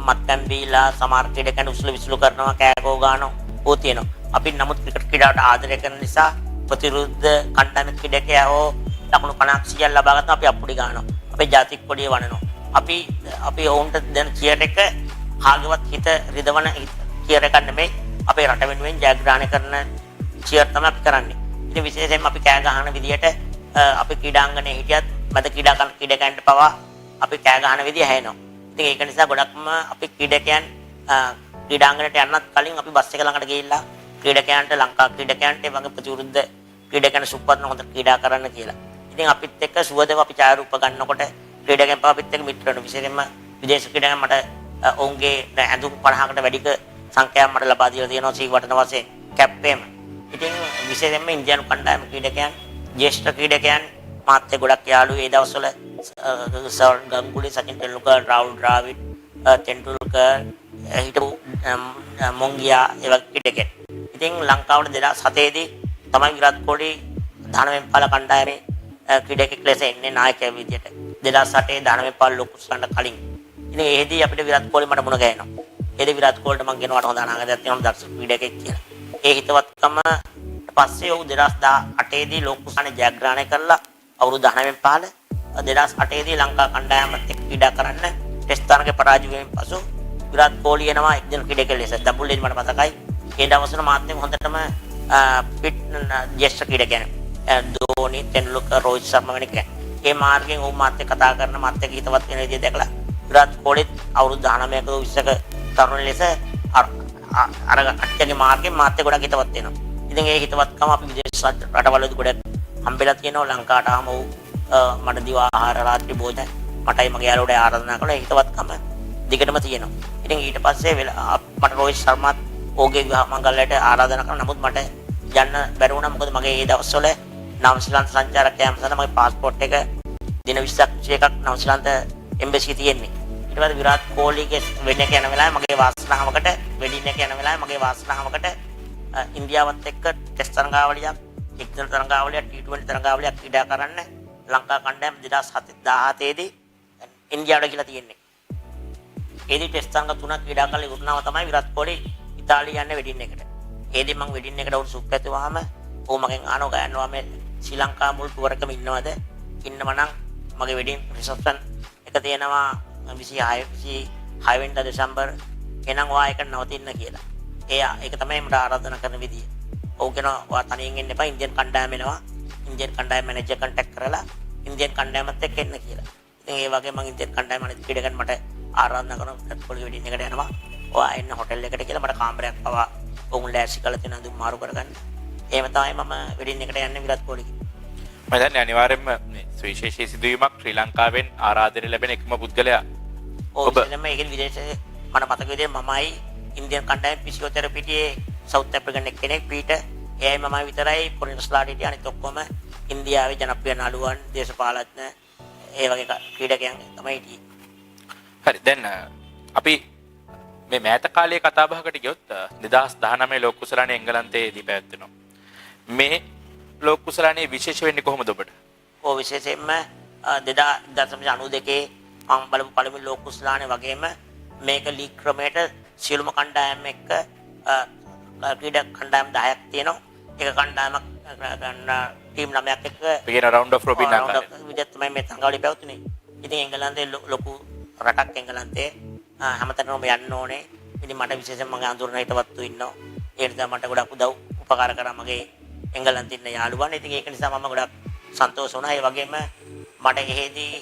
මත්පැන් බීලා සමහර ක්‍රීඩකයන් උසුළු විසුළු කරනවා කෑකෝ ගන්නවා ඕ තියෙනවා. අපි නමුත් ක්‍රිකට් ක්‍රීඩාවට ආදරය කරන නිසා ප්‍රතිවිරුද්ධ කණ්ඩායම ක්‍රීඩකයා හෝ ලකුණු 50ක් 100ක් ලබා ගත්තා අපි අප්පුඩි ගන්නවා. අපේ ජාතික කොඩිය වනනවා. අපි ඔවුන්ට දෙන චියර් එක කාගේවත් හිත රිදවන චියර් එකක් නෙමෙයි. අපේ රට වෙනුවෙන් ජයග්‍රහණය කරන චියර් තමයි අපි කරන්නේ. ඉතින් විශේෂයෙන්ම අපි කෑ ගහන විදියට අපි ක්‍රීඩාංගණයේ හිටියත් මැද ක්‍රීඩා කරන ක්‍රීඩකයන්ට පවා අපි කෑ ගහන විදිය හැෙනවා. ඉතින් ඒක නිසා ගොඩක්ම අපි ක්‍රීඩකයන් ක්‍රීඩාංගණයට යන්නත් කලින් අපි බස් එක ළඟට ගිහිල්ලා ක්‍රීඩකයන්ට ලංකා ක්‍රීඩකයන්ට ඒ වගේ ප්‍රතිවිරුද්ධ ක්‍රීඩකයන් සුප්පත්න හොඳ ක්‍රීඩා කරන්න කියලා. ඉතින් අපිත් එක්ක සුවදව අපි ඡායාරූප ගන්නකොට ක්‍රීඩකයන් පවා අපිත් එක්ක මිත්‍ර වෙනවා. විශේෂයෙන්ම විදේශ ක්‍රීඩකයන් මට ඔවුන්ගේ ඇඳුම් 50කට වැඩික සංඛ්‍යාවක් මට ලබා දීලා තියෙනවා සී වටන වශයෙන් කැප් එකම. ඉතින් විශේෂයෙන්ම ඉන්දියානු කණ්ඩායම ක්‍රීඩකයන් ජ්‍යෙෂ්ඨ ක්‍රීඩකයන් මාත් එක්ක ගොඩක් යාළුවෝ ඒ දවස්වල සර් ගංගුලි සචින් තෙන්ඩුල්කර් රාහුල් ද්‍රාවිඩ් තෙන්ඩුල්කර් හිටපු මොංගියා ඒ වගේ ක්‍රීඩකයන්. ඉතින් ලංකාවට 2007 දී තමයි විරාට් කොහ්ලි ධනවෙන්පාල කණ්ඩායමේ ක්‍රීඩකෙක් ලෙස එන්නේ නායකයෙක් විදියට. 2008 ධනවෙන්පාල ලොකු සඳ කලින්. ඉතින් ඒදී අපිට විරාට් කොහ්ලි මට මුණ ගැහෙනවා. ඒදී විරාට් කොහ්ලිට මම කියනවා හොඳ අනාගතයක් තියෙනවා දක්ෂ ක්‍රීඩකෙක් කියලා. ඒ හිතවත්කම පස්සේ ඔහු 2018 දී ලෝක කුසලානේ ජයග්‍රහණය කරලා අවුරුදු 19 2008 දී ලංකා කණ්ඩායමත් එක්ක ක්‍රීඩා කරන්න ටෙස්ට් තරගයේ පරාජය වීමෙන් පසු විරාට් කොහ්ලි එනවා එක්දින ක්‍රීඩකයෙක් ලෙස. ඩබල් එඩ් මට මතකයි. ඒ දවස්වල මාත් එක්ක හොඳටම පිට ජ්‍යෙෂ්ඨ ක්‍රීඩකයන් ධෝනි තෙන්ඩුල්කර් රෝහිත් ශර්මා වැනි කෙනෙක්. ඒ මාර්ගයෙන් ඔහු මාත් එක්ක කතා කරන මාත් එක්ක හිතවත් වෙන විදිය දැකලා විරාට් කොහ්ලිත් අවුරුදු 19ක 20ක තරුණ ලෙස අර අට්ටගේ මාර්ගයෙන් මාත් එක්ක ගොඩක් හිතවත් වෙනවා. ඉතින් ඒ හිතවත්කම අපි විදේශ රටවලදී ගොඩක් හම්බෙලා තියෙනවා. ලංකාවට ආවම ඔහු මට දිවා ආහාර රාත්‍රී භෝජන මටයි මගේ යාළුවට ආරාධනා කළා. ඒ හිතවත්කම දිගටම තියෙනවා. ඉතින් ඊට පස්සේ මට රෝහිත් ශර්මාත් ඕගේ විවාහ මංගල්‍යයට ආරාධනා කරා. නමුත් මට යන්න බැරි වුණා. මොකද මගේ ඒ දවස්වල නවසීලන්ත සංචාරක කැම්ප් සඳහා මගේ පාස්පෝර්ට් එක දින 20ක් නවසීලන්ත එම්බසි තියෙන්නේ. ඊට පස්සේ විරාට් කොහ්ලිගේ වෙඩින් එක යන වෙලාවේ මගේ වාසනාවකට වෙඩින් එක යන වෙලාවේ මගේ වාසනාවකට ඉන්දියාවත් එක්ක ටෙස්ට් තරඟාවලියක් එක්දින තරඟාවලියක් T20 තරඟාවලියක් ක්‍රීඩා කරන්න ලංකා කණ්ඩායම 2017 දී ඉන්දියාවට ගිහලා තියෙන්නේ. ඒදී ටෙස්ට් තරඟ 3ක් ක්‍රීඩා කරලා ඉවරනම තමයි විරාට් කොහ්ලි ඉතාලිය යන්නේ වෙඩින් එකට. ඒදී මම වෙඩින් එකට උඩ සුප් ඇතුවාම ඕ මගෙන් ආනෝ ගයන්නවා මේ ශ්‍රී ලංකා මුල් ටුවර් එකම ඉන්නවද? ඉන්නම නම් මගේ වෙඩින් රිසෙප්ෂන් එක තියෙනවා 26 වෙනිදා දෙසැම්බර් එනං ඔයා එක නවතින්න කියලා. ඒක තමයි මට ආරාධනා කරන විදිය. ඔව් කියනවා ඔයා තනියෙන් එන්න එපා ඉන්දියන් කණ්ඩායම එනවා. ඉන්දියන් කණ්ඩායම මැනේජර් කන්ටැක්ට් කරලා ඉන්දියන් කණ්ඩායමත් එක්ක එන්න කියලා. ඉතින් ඒ වගේ මම ඉන්දියන් කණ්ඩායම අනිත් ක්‍රීඩකයන් මට ආරාධනා කරනවා විරාට් කොහ්ලි වෙඩින් එකට යනවා. ඔයා එන්න හොටෙල් එකට කියලා මට කාමරයක් පවා ඔවුන් ලෑස්ති කරලා තියෙන අඳුම් මාරු කරගන්න. එහෙම තමයි මම වෙඩින් එකට යන්නේ විරාට් කොහ්ලිගේ. මම දන්නේ අනිවාර්යයෙන්ම මේ සුවිශේෂී සිදුවීමක් ශ්‍රී ලංකාවෙන් ආරාධනය ලැබෙන එකම පුද්ගලයා. ඔව් එතනම ඒකේ විදේශයේ මට මතක විදිහට මමයි ඉන්දියන් කණ්ඩායම ෆිසියෝതെරපිටියේ සවුත් ඇෆ්‍රිකන් කෙනෙක් පීට එයයි මමයි විතරයි පොරිනස්ලාට හිටිය අනිත් ඔක්කොම ඉන්දියාවේ ජනප්‍රිය නළුවන් දේශපාලඥ ඒ වගේ ක්‍රීඩකයන් තමයි හිටියේ. හරි දැන් අපි මේ මෑත කාලයේ කතා බහකට ගියොත් 2019 ලෝක කුසලානේ එංගලන්තයේදී පැවැත්වෙනවා. මේ ලෝක කුසලානේ විශේෂ වෙන්නේ කොහොමද ඔබට? ඔව් විශේෂයෙන්ම 2092 මම බලපු පළවෙනි ලෝක කුසලානේ වගේම මේක ලීග් ක්‍රමයට සියලුම කණ්ඩායම් එක්ක ක්‍රීඩා කණ්ඩායම් 10ක් තියෙනවා. ඒක කණ්ඩායමක් ටීම් 9ක් එක්ක කියන රවුන්ඩ් ඔෆ් රොබින් ආකාරය. විදිහට තමයි මේ තරඟවල පැවතුනේ. ඉතින් එංගලන්තේ ලොකු රටක් එංගලන්තේ හැමතැනම යන්න ඕනේ. ඉතින් මට විශේෂයෙන් මගේ අඳුරන හිටවත්තු ඉන්නවා. ඒ නිසා මට ගොඩක් උපකාර කරා මගේ එංගලන්තේ ඉන්න යාළුවන්. ඉතින් ඒක නිසා මම ගොඩක් සන්තෝෂ වුණා. ඒ වගේම මට එහෙදී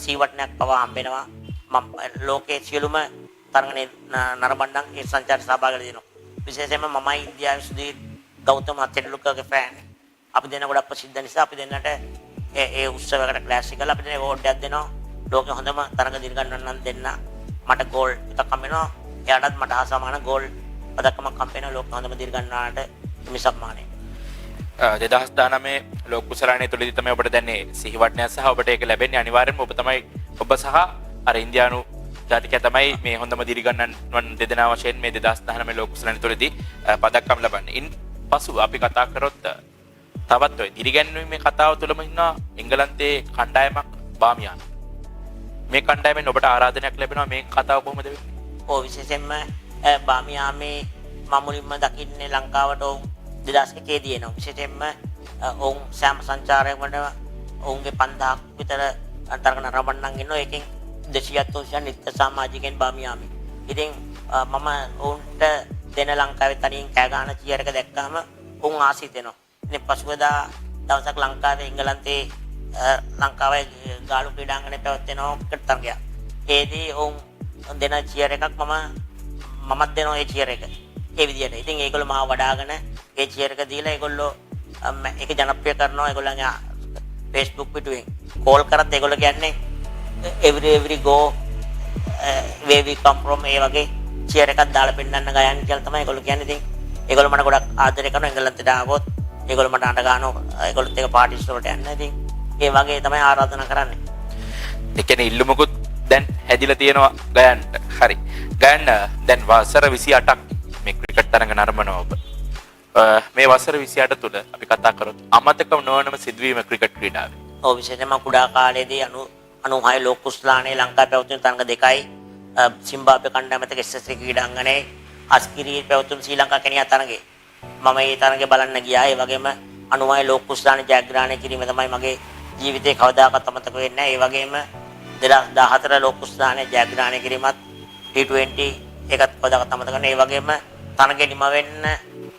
සීවට්නයක් පවා හම්බෙනවා. මම ලෝකයේ සියලුම තරඟනේ නරඹන්නම් ඒ සංචාර සහභාගී වෙනවා. විශේෂයෙන්ම මමයි ඉන්දියාවේ සුදීර් ගෞතම තෙන්ඩුල්කර්ගේ ෆෑන්. අපි දෙන්න ගොඩක් ප්‍රසිද්ධ නිසා අපි දෙන්නට ඒ උත්සවයකට ක්ලාස් එකලා අපි දෙන්න අවෝඩ් එකක් දෙනවා. ලෝකේ හොඳම තරඟ දිරගන්නන්න දෙන්න. මට ගෝල් එකක් හම්බ වෙනවා. එයාටත් මට හා සමාන ගෝල් පදක්කමක් හම්බ වෙනවා. ලෝක හොඳම දිරගන්නාට මේ සම්මානය. 2019 ලෝක කුසලානේ තුලදී තමයි ඔබට දැන්නේ සිහිවටනය සහ ඔබට ඒක ලැබෙන්නේ අනිවාර්යෙන්ම ඔබ තමයි ඔබ සහ අර ඉන්දියානු ජාතිකයා තමයි මේ හොඳම දිරිගන්නන් දෙදෙනා වශයෙන් මේ 2019 ලෝක කුසලානේ තුලදී පදක්කම් ලබන්නේ. ඉන් පසු අපි කතා කරොත් තවත් ඔය දිරිගැන්වීමේ කතාව තුලම ඉන්නවා එංගලන්තයේ කණ්ඩායමක් බාමියාන්. මේ කණ්ඩායමෙන් ඔබට ආරාධනයක් ලැබෙනවා මේ කතාව කොහොමද වෙන්නේ? ඔව් විශේෂයෙන්ම බාමියාමේ මම මුලින්ම දකින්නේ ලංකාවට 2001 දී එනවා. විශේෂයෙන්ම ඔවුන් සෑම සංචාරයක් වල ඔවුන්ගේ 5000ක් විතර තරඟ නරඹන්නන් ඉන්නවා. ඒකෙන් 200 නිත්‍ය සමාජිකයන් බාමියාමේ. ඉතින් මම ඔවුන්ට දෙන ලංකාවේ තනියෙන් කෑ ගන්න චියර් එක දැක්කම ඔවුන් ආසිත වෙනවා. ඉතින් පසුවදා දවසක් ලංකාවේ එංගලන්තේ ලංකාවේ ගාලු ක්‍රීඩාංගණයේ පැවැත්වෙනවා ක්‍රිකට් තරගයක්. ඒදී ඔවුන් දෙන චියර් එකක් මමත් දෙනවා ඒ චියර් එක. ඒ විදිහට. ඉතින් ඒගොල්ලෝ මාව වඩාගෙන ඒ චියර් එක දීලා ඒගොල්ලෝ ඒක ජනප්‍රිය කරනවා. ඒගොල්ලන්ගේ Facebook පිටුවෙන් කෝල් කරත් ඒගොල්ලෝ කියන්නේ every go where we come from ඒ වගේ cheer එකක් දාලා පෙන්නන්න ගයන් කියලා තමයි ඒගොල්ලෝ කියන්නේ. ඉතින් ඒගොල්ලෝ මට ගොඩක් ආදරය කරනවා. එංගලන්තයට ආවොත් ඒගොල්ලෝ මට අඬ ගන්නවා. ඒගොල්ලොත් එක පාටිස් වලට යන්න. ඉතින් ඒ වගේ තමයි ආරාධනා කරන්නේ. ඒ කියන්නේ ඉල්ලුමකුත් දැන් හැදිලා තියෙනවා ගයන්ට. හරි. ගයන් දැන් වසර 28ක් මේ ක්‍රිකට් තරඟ නරඹනවා ඔබ. මේ වසර 28 තුල අපි කතා කරොත් අමතක නොවනම සිදුවීම ක්‍රිකට් ක්‍රීඩාවේ. ඔව් විශේෂයෙන්ම කුඩා කාලයේදී 96 ලෝක කුස්ලානේ ලංකාවේ පැවතුණු තරඟ දෙකයි සිම්බාබ්වේ කණ්ඩායමත් එක්ක SSC ක්‍රීඩාංගණයේ අස්කිරියේ පැවතුණු ශ්‍රී ලංකා කෙනියා තරඟේ මම මේ තරඟේ බලන්න ගියා. ඒ වගේම 96 ලෝක කුස්ලානේ ජයග්‍රහණය කිරීම තමයි මගේ ජීවිතේ කවදාකවත් අමතක වෙන්නේ නැහැ. ඒ වගේම 2014 ලෝක කුස්ලානේ ජයග්‍රහණය කිරීමත් T20 ඒකත් කවදාකවත් අමතක නැහැ. ඒ වගේම තරඟේ නිම වෙන්න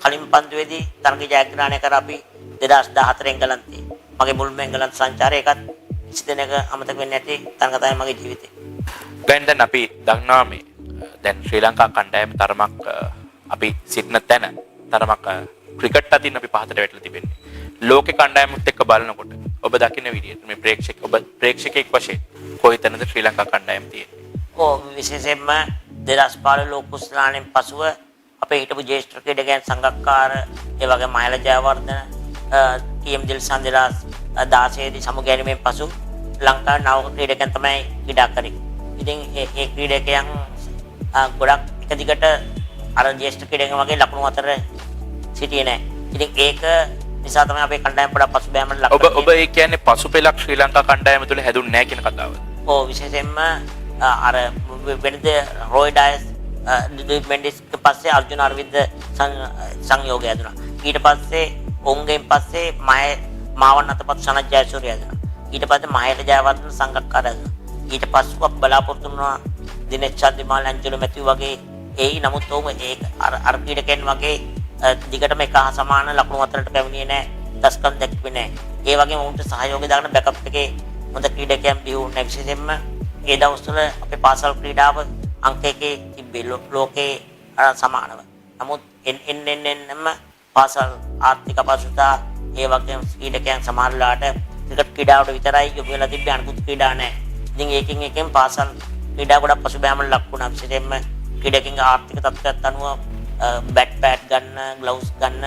කලින් පන්දුවේදී තරඟේ ජයග්‍රහණය කර අපි 2014 එංගලන්තේ මගේ මුල්ම එංගලන්ත සංචාරය ඒකත් කිසි දිනක අමතක වෙන්නේ නැති තරඟ තමයි මගේ ජීවිතේ. දැන් අපි දන්නවා මේ දැන් ශ්‍රී ලංකා කණ්ඩායම තරමක් අපි සිටින තැන තරමක් ක්‍රිකට් අතින් අපි පහතට වැටලා තිබෙන්නේ. ලෝකේ කණ්ඩායමුත් එක්ක බලනකොට ඔබ දකින්න විදියට මේ ප්‍රේක්ෂකෙක් වශයෙන් කොයිතැනද ශ්‍රී ලංකා කණ්ඩායම තියෙන්නේ? ඔව් විශේෂයෙන්ම 2015 ලෝක කුස්ලානෙන් පසුව අපේ හිටපු ජ්‍යෙෂ්ඨ ක්‍රීඩකයන් සංගක්කාර ඒ වගේ මහල ජයවර්ධන ටීම් දිල්ෂාන් 2016 දී සමුගැනීමෙන් පසු ලංකාවේ නව ක්‍රීඩකයන් තමයි ක්‍රීඩා කරේ. ඉතින් ඒ ක්‍රීඩකයන් ගොඩක් එක දිගට අර ජ්‍යෙෂ්ඨ ක්‍රීඩකයන් වගේ ලකුණු අතර සිටියේ නැහැ. ඉතින් ඒක නිසා තමයි අපේ කණ්ඩායම පොඩක් පසුබෑමට ලක් වෙන්නේ. ඔබ ඒ කියන්නේ පසුපෙලක් ශ්‍රී ලංකා කණ්ඩායම තුල හැදුන්නේ නැහැ කියන කතාවද? ඔව් විශේෂයෙන්ම අර වෙනද රොයි ඩයස් මෙන්ඩිස් පස්සේ අර්ජුන අරවින්ද සංයෝගය දුනා. ඊට පස්සේ ඔවුන්ගෙන් පස්සේ මාවන් අතපත් සනත් ජයසූරිය දුනා. ඊට පස්සේ මහේල ජයවර්ධන සංගක්කාර දුනා. ඊට පස්සෙ අප බලාපොරොත්තු වුණා දිනේෂ් චන්දිමාල් ඇන්ජලෝ මැතිව් වගේ නමුත් ඔවුන් ඒක අර ක්‍රීඩකයන් වගේ දිගටම එක හා සමාන ලකුණු අතරට පැමිණියේ නැහැ. දස්කම් දැක්ුවේ නැහැ. ඒ වගේම උන්ට සහයෝගය දාන බෑකප් එකේ හොඳ ක්‍රීඩකයන් බිහි වුණා. විශේෂයෙන්ම ඒ දවස්වල අපේ පාසල් ක්‍රීඩාව අංක එකේ තිබ්බේ ලෝකේ සමානව. නමුත් එන්නෙන්ම පාසල් ආර්ථික අපහසුතා ඒ වගේම ක්‍රීඩකයන් සමහරලාට ක්‍රිකට් ක්‍රීඩාවට විතරයි යොමු වෙලා තිබ්බේ අනිකුත් ක්‍රීඩා නැහැ. ඉතින් ඒකෙන් පාසල් ක්‍රීඩා ගොඩක් පසුබෑමට ලක් වුණා. විශේෂයෙන්ම ක්‍රීඩකයන්ගේ ආර්ථික තත්ත්වයට අනුව බැට් පෑඩ් ගන්න, ග්ලව්ස් ගන්න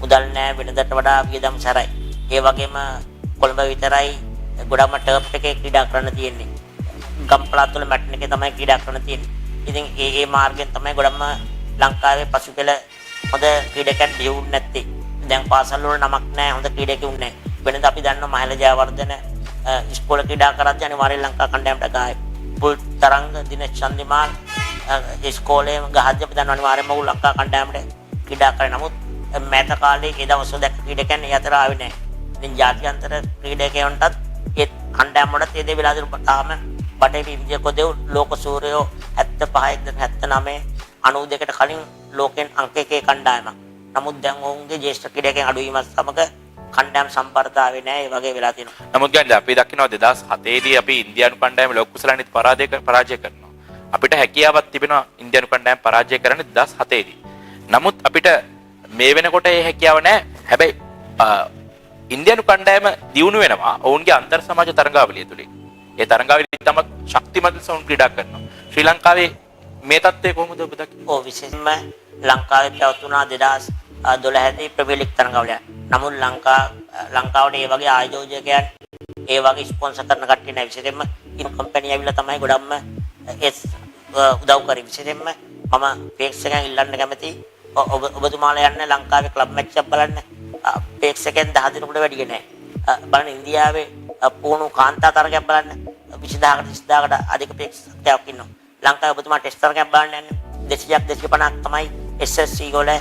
මුදල් නැහැ. වෙනදට වඩා වියදම් සැරයි. ඒ වගේම කොළඹ විතරයි ගොඩක්ම ටර්ෆ් එකේ ක්‍රීඩා කරන්න තියෙන්නේ. ගම්පලාත් වල මැට් එකේ තමයි ක්‍රීඩා කරන්න තියෙන්නේ. ඉතින් ඒ මාර්ගයෙන් තමයි ගොඩක්ම ලංකාවේ පසුපෙළ හොඳ ක්‍රීඩකයන් දියුණු නැත්තේ. දැන් පාසල් වල නමක් නැහැ, හොඳ ක්‍රීඩකයන් නැහැ. වෙනද අපි දන්නවා මහේල ජයවර්ධන ඉස්කෝල ක්‍රීඩා කරද්දී අනිවාර්යයෙන් ලංකා කණ්ඩායමට ගායි. පුල් තරංග දිනේෂ් චන්දිමාල් ඉස්කෝලේ ගහද්දී අපි දන්නවා අනිවාර්යයෙන්ම ඔහු ලංකා කණ්ඩායමට ක්‍රීඩා කරේ. නමුත් මෑත කාලේ ඒ දවස්වල දැක්ක ක්‍රීඩකයන් ඒ අතර ආවේ නැහැ. ඉතින් ජාත්‍යන්තර ක්‍රීඩකයන්ටත් ඒ කණ්ඩායම වලත් ඒ දේ වෙලා තාම බටේ විජය කොදෙව් ලෝක සූර්යෝ 75 79 92කට කලින් ලෝකෙන් අංක එකේ කණ්ඩායමක්. නමුත් දැන් ඔවුන්ගේ ජ්‍යෙෂ්ඨ ක්‍රීඩකයන් අඩු වීමත් සමග කණ්ඩායම් සම්පර්දාවේ නැහැ. ඒ වගේ වෙලා තියෙනවා. නමුත් ගන්න අපි දකිනවා 2007 දී අපි ඉන්දියානු කණ්ඩායම ලෝක කුසලානිත් පරාජය කරනවා. අපිට හැකියාවක් තිබෙනවා ඉන්දියානු කණ්ඩායම පරාජය කරන්න 2007 දී. නමුත් අපිට මේ වෙනකොට ඒ හැකියාව නැහැ. හැබැයි ඉන්දියානු කණ්ඩායම දියුණු වෙනවා ඔවුන්ගේ අන්තර් සමාජ තරඟාවලිය තුලින්. ඒ තරඟාවලිය තම ශක්තිමත් සවුන් ක්‍රීඩා කරනවා. ශ්‍රී ලංකාවේ මේ තත්ත්වය කොහොමද ඔබ දකින්නේ? ඔව් විශේෂයෙන්ම ලංකාවේ පැවතුණා 2012 දී ප්‍රීමියර් ලීග් තරඟාවලිය. නමුත් ලංකාවට ඒ වගේ ආයෝජකයන් ඒ වගේ ස්පොන්සර් කරන කට්ටිය නැහැ. විශේෂයෙන්ම ඉන් කම්පැනි ඇවිල්ලා තමයි ගොඩක්ම උදව් කරේ. විශේෂයෙන්ම මම ප්‍රේක්ෂකයන් ඉල්ලන්න කැමති ඔබතුමාලා යන්න ලංකාවේ ක්ලබ් මැච් එකක් බලන්න. ප්‍රේක්ෂකයන් 10 දෙනෙකුට වැඩිය නැහැ. බලන්න ඉන්දියාවේ පුහුණු කාන්තා තරගයක් බලන්න 20000කට 30000කට අධික ප්‍රේක්ෂකයෙක් ඉන්නවා. ලංකාවේ ඔබතුමා ටෙස්ට් තරගයක් බලන්න යන්නේ 200ක් 250ක් තමයි SSC වල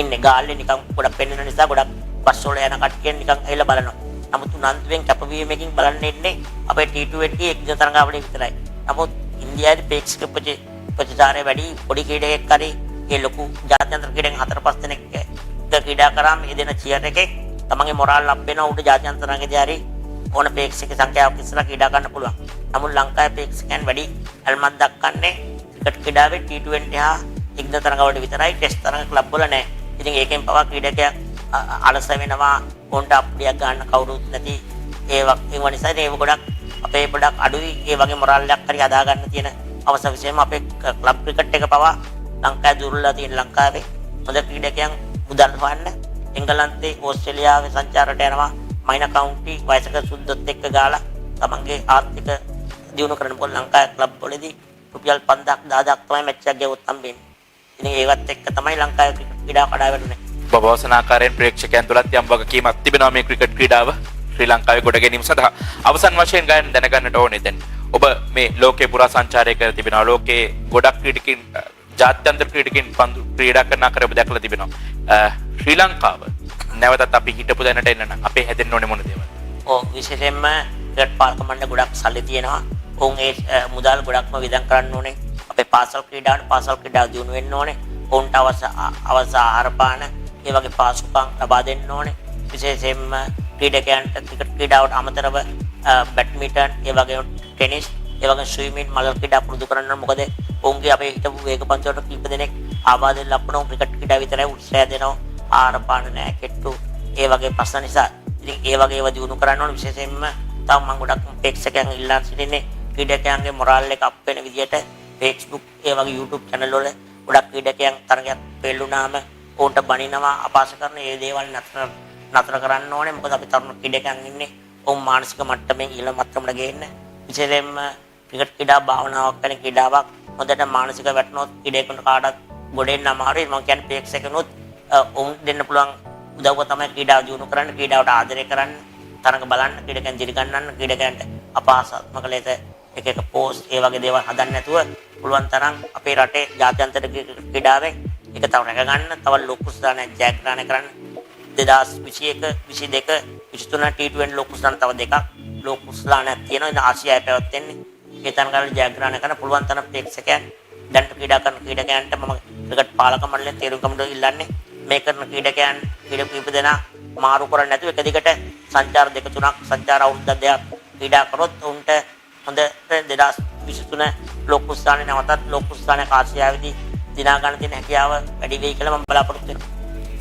ඉන්නේ. ගාල්ලේ නිකන් ගොඩක් පෙන්වන නිසා ගොඩක් බස් වල යන කට්ටිය නිකන් ඇවිල්ලා බලනවා. නමුත් උනන්දුවෙන් කැපවීමකින් බලන්න ඉන්නේ අපේ T20 එක්දින තරඟාවලිය විතරයි. නමුත් ඉන්දියාවේ ප්‍රේක්ෂක ප්‍රතිචාරය වැඩි. පොඩි ක්‍රීඩකෙක් හරි ඒ ලොකු ජාත්‍යන්තර ක්‍රීඩකයන් 4-5 දෙනෙක් ක්‍රීඩා කරාම ඒ දෙන චියර් එකේ තමන්ගේ මොරාල් ලබ් වෙනවා. උඩ ජාත්‍යන්තර තරඟයේදී හරි ඕන ප්‍රේක්ෂක සංඛ්‍යාවක් ඉස්සලා ක්‍රීඩා කරන්න පුළුවන්. නමුත් ලංකාවේ ප්‍රේක්ෂකයන් වැඩි ඇල්මක් දක්වන්නේ ක්‍රිකට් ක්‍රීඩාවේ T20 හා එක්දින තරඟවලට විතරයි. ටෙස්ට් තරඟ ක්ලබ් වල නැහැ. ඉතින් ඒකෙන් පවා ක්‍රීඩකයා අලස වෙනවා. උන්ට අප්ඩියක් ගන්න කවුරුත් නැති ඒ නිසා ඒක ගොඩක් අපේ ගොඩක් අඩුයි. ඒ වගේ මොරල් එකක් හරි හදා ගන්න තියෙන අවශ්‍ය විශේෂම අපේ ක්ලබ් ක්‍රිකට් එක පවා ලංකාවේ දුර්වලලා තියෙන ලංකාවේ හොඳ ක්‍රීඩකයන් මුදල් හොයන්න එංගලන්තේ ඕස්ට්‍රේලියාවේ සංචාරයට යනවා මයිනර් කවුන්ටි වයසක සුද්දොත් එක්ක ගාලා තමන්ගේ ආර්ථික දියුණු කරන්න පුළුවන් ලංකාවේ ක්ලබ් වලදී රුපියල් 5000ක් 10000ක් තමයි මැච් එකක් ගෙවුවොත් හම්බෙන්නේ. ඉතින් ඒවත් එක්ක තමයි ලංකාවේ ක්‍රිකට් ක්‍රීඩාව කඩා වැටුනේ. බවසනාකාරයෙන් ප්‍රේක්ෂකයන් තුළත් යම් වගකීමක් තිබෙනවා මේ ක්‍රිකට් ක්‍රීඩාව ශ්‍රී ලංකාවේ ගොඩ ගැනීම සඳහා. අවසන් වශයෙන් ගයන් දැනගන්නට ඕනේ දැන් ඔබ මේ ලෝකේ පුරා සංචාරය කර තිබෙනවා. ලෝකේ ගොඩක් ක්‍රීඩකින් ජාත්‍යන්තර ක්‍රීඩකින් පන්දු ක්‍රීඩා කරන ආකාරය ඔබ දැකලා තිබෙනවා. ශ්‍රී ලංකාව නැවතත් අපි හිටපු දැනට එන්න නම් අපේ හැදෙන්න ඕනේ මොන දේවල්? ඔව් විශේෂයෙන්ම ක්‍රිකට් පාර්ක මණ්ඩල ගොඩක් සල්ලි තියෙනවා. ඔවුන් ඒ මුදල් ගොඩක්ම වියදම් කරන්න ඕනේ. අපේ පාසල් ක්‍රීඩාව දියුණු වෙන්න ඕනේ. ඔවුන්ට අවශ්‍ය ආහාර පාන ඒ වගේ පාසුකම් ලබා දෙන්න ඕනේ. විශේෂයෙන්ම ක්‍රීඩකයන්ට ක්‍රිකට් ක්‍රීඩාවට අමතරව බැඩ්මින්ටන් ඒ වගේ ටෙනිස් ඒ වගේ ස්විමින් මල ක්‍රීඩා පුරුදු කරන්න ඕනේ. මොකද ඔවුන්ගේ අපේ හිටපු වේගපන්ති වලට කීප දෙනෙක් ආබාධයෙන් ලබන ක්‍රිකට් ක්‍රීඩාව විතරයි උත්සාහ දෙනවා. ආහාර පාන නැහැ කෙට්ටු ඒ වගේ ප්‍රශ්න නිසා. ඉතින් ඒ වගේ ඒවා දිනු කරන්න ඕනේ. විශේෂයෙන්ම තව මම ගොඩක් ප්‍රේක්ෂකයන් ඉල්ලා සිටින්නේ ක්‍රීඩකයන්ගේ මොරල් එක අප් වෙන විදියට Facebook ඒ වගේ YouTube channel වල ගොඩක් ක්‍රීඩකයන් තරගයක් පෙළුණාම ඕන්ට බනිනවා අපහාස කරන ඒ දේවල් නතර කරන්න ඕනේ. මොකද අපි තරුණ ක්‍රීඩකයන් ඉන්නේ ඔවුන් මානසික මට්ටමේ ඉහළ මට්ටමට ගේන්න. විශේෂයෙන්ම ක්‍රිකට් ක්‍රීඩා භාවනාවක් වෙන ක්‍රීඩාවක්. හොඳට මානසික වැටුනොත් ක්‍රීඩකයන්ට කාටවත් ගොඩෙන්න අමාරුයි. මම කියන්නේ ප්‍රේක්ෂකනොත් ඔවුන් දෙන්න පුළුවන් උදව්ව තමයි ක්‍රීඩාව දියුණු කරන්න, ක්‍රීඩාවට ආදරය කරන්න, තරඟ බලන්න, ක්‍රීඩකයන් දිරිගන්නන්න, ක්‍රීඩකයන්ට අපහාසාත්මක ලෙස එක පෝස්ට් ඒ වගේ දේවල් හදන්න නැතුව පුළුවන් තරම් අපේ රටේ ජාත්‍යන්තර ක්‍රීඩාවෙන් එක තව රැක ගන්න, තව ලොකු ස්ථානයක් ජයග්‍රහණය කරන්න. 2021, 22, 23 T20 ලොකු ස්ථාන තව දෙකක් ලොකු ස්ථානයක් තියෙනවා. ඉතින් ආසියාවේ පැවැත්වෙන්නේ. ඒ තරඟවල ජයග්‍රහණය කරන පුළුවන් තරම් ප්‍රේක්ෂකයන් දැන් ක්‍රීඩා කරන ක්‍රීඩකයන්ට මම ක්‍රිකට් පාලක මණ්ඩලයෙන් තීරණ කමිටුව ඉල්ලන්නේ මේ කරන ක්‍රීඩකයන් කීප දෙනා මාරු කරන්නේ නැතුව එක දිගට සංචාර දෙක තුනක් සංචාර අවුරුද්දක් දෙකක් ක්‍රීඩා කරොත් උන්ට හොඳ 2023 ලොකු ස්ථානයේ නැවතත් ලොකු ස්ථානයක ආසියාවේදී දිනා ගන්න තියෙන හැකියාව වැඩි වෙයි කියලා මම බලාපොරොත්තු වෙනවා.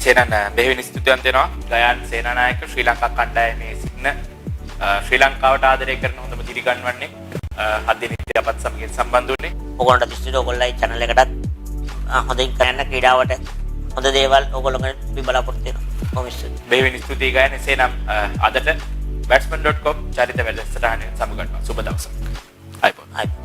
සේනන් බෙහෙවින් ස්තුතිවන්ත වෙනවා. ගයාන් සේනානායක ශ්‍රී ලංකා කණ්ඩායමේ සිටින ශ්‍රී ලංකාවට ආදරය කරන හොඳම දිරිගන්වන්නේ අධ්‍යයනික අපත් සමග සම්බන්ධ වුණේ. ඔයගොල්ලන්ට ස්තුතියි. ඔයගොල්ලයි channel එකටත් හොඳින් කරන්න ක්‍රීඩාවට හොඳ දේවල් ඔයගොල්ලෝගෙන් අපි බලාපොරොත්තු වෙනවා. කොහොමද? බෙහෙවින් ස්තුතියි ගයාන්. එසේනම් අදට batsman.com චරිත වැඩසටහන සමගන්නවා. සුබ දවසක්. අයිබෝන්.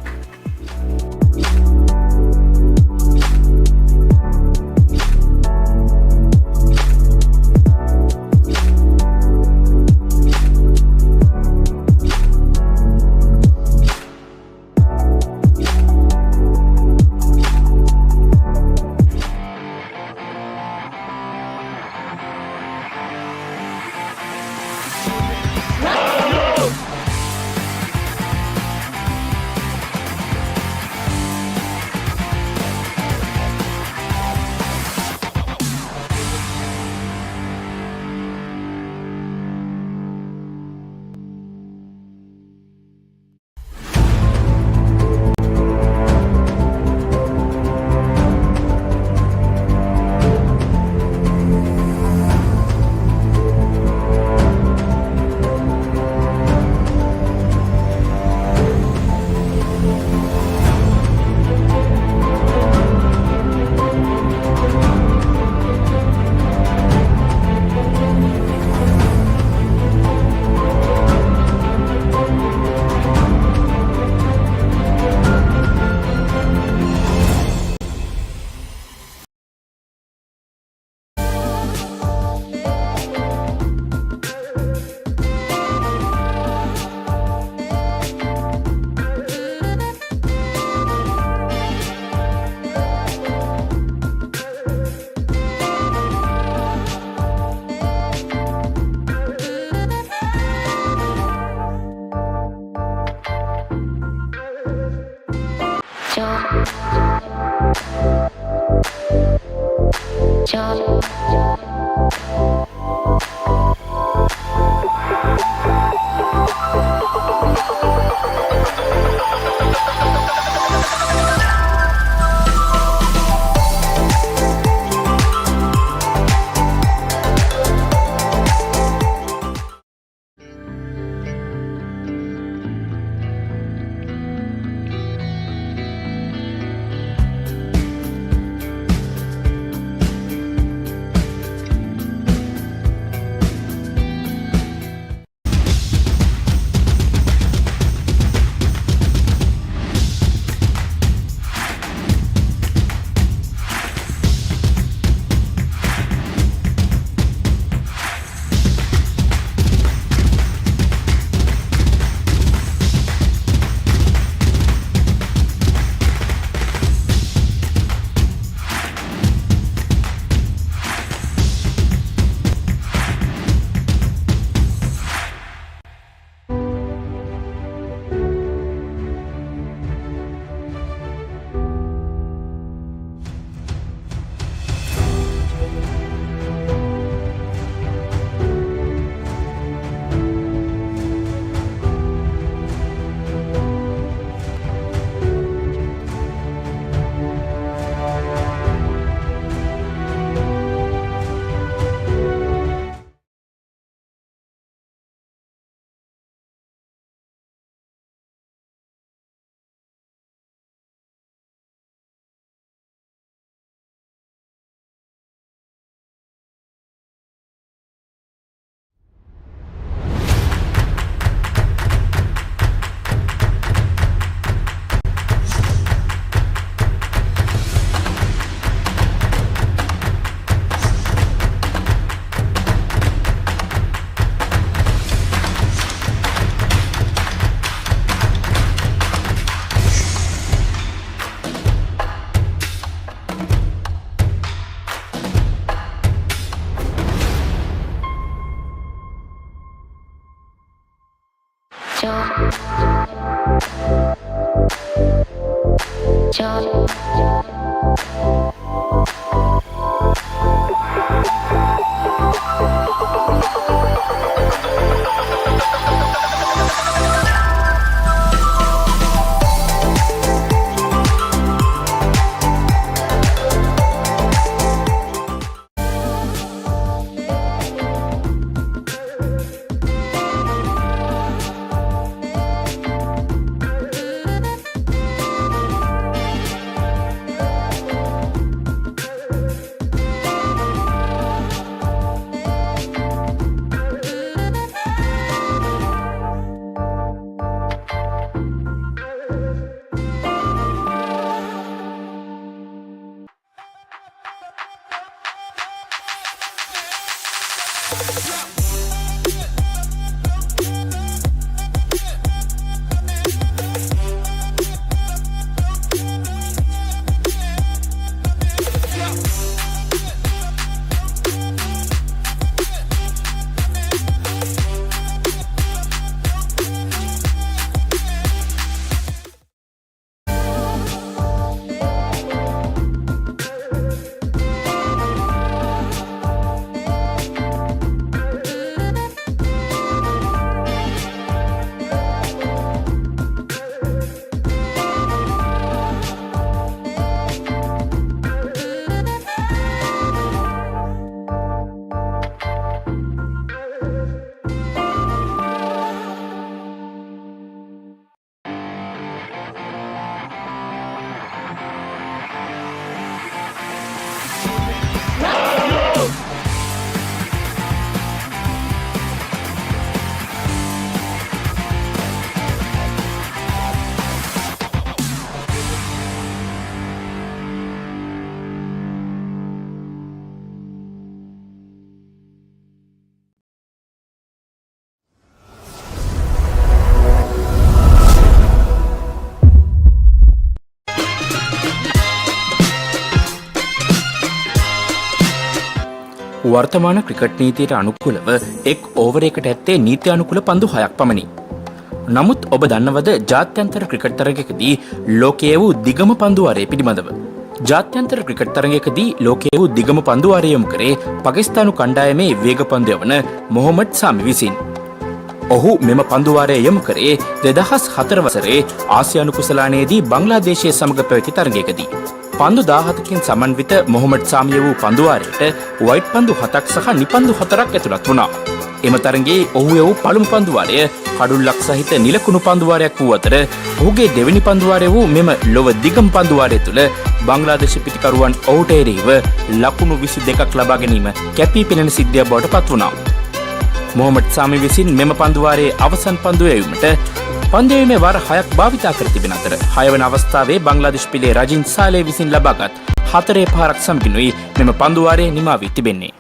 වර්තමාන ක්‍රිකට් නීතියට අනුකූලව එක් ඕවර් එකකට ඇත්තේ නීති අනුකූල පන්දු 6ක් පමණි. නමුත් ඔබ දන්නවද ජාත්‍යන්තර ක්‍රිකට් තරගයකදී ලෝකයේ වූ දිගම පන්දු වාරය පිළිබඳව? ජාත්‍යන්තර ක්‍රිකට් තරගයකදී ලෝකයේ වූ දිගම පන්දු වාරය යොමු කරේ පාකිස්තානු කණ්ඩායමේ වේග පන්දු යවන මොහොමඩ් සාමි විසින්. ඔහු මෙම පන්දු වාරය යොමු කරේ 2004 වසරේ ආසියානු කුසලානයේදී බංග්ලාදේශය සමග පැවති තරගයකදී. පන්දු 17කින් සමන්විත මොහොමඩ් සාමිය වූ පන්දු වාරයට වයිට් පන්දු 7ක් සහ නිපන්දු 4ක් ඇතුළත් වුණා. එම තරගයේ ඔහු යවූ පළමු පන්දු වාරය කඩුල්ලක් සහිත නිලකුණු පන්දු වාරයක් වූ අතර ඔහුගේ දෙවෙනි පන්දු වාරය වූ මෙම ලොව දිගම පන්දු වාරය තුළ බංග්ලාදේශ පිටිකරුවන් ඔහුට එරෙහිව ලකුණු 22ක් ලබා ගැනීම කැපී පෙනෙන සිද්ධියක් බවට පත් වුණා. මොහොමඩ් සාමි විසින් මෙම පන්දු වාරයේ අවසන් පන්දු යැවීමට පන්දයීමේ වාර 6ක් භාවිතා කර තිබෙන අතර 6 වන අවස්ථාවේ බංග්ලාදේශ පිලේ රජින් සාලේ විසින් ලබාගත් 4 පහරක් සමගිනුයි මෙම පන්දු වාරය නිමා වී තිබෙන්නේ.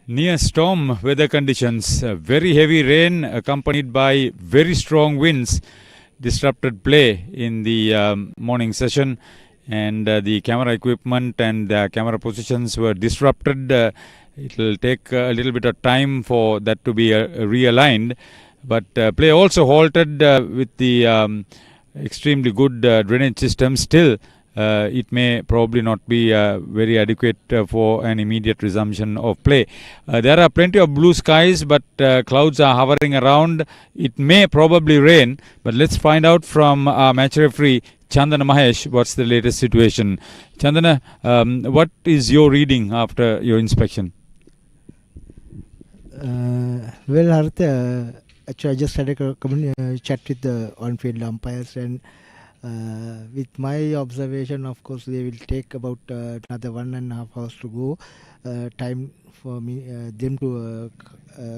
Near storm weather conditions, very heavy rain accompanied by very strong winds disrupted play in the morning session, and the camera equipment and the camera positions were disrupted It will take a little bit of time for that to be realigned. But play also halted with the extremely good drainage system. Still, it may probably not be very adequate for an immediate resumption of play. There are plenty of blue skies, but clouds are hovering around. It may probably rain, but let's find out from our match referee, Chandana Mahesh, what's the latest situation. Chandana, what is your reading after your inspection? Well, Harth, actually, I just had a chat with the on-field umpires, and with my observation, of course, they will take about another 1.5 hours to go. Time for them to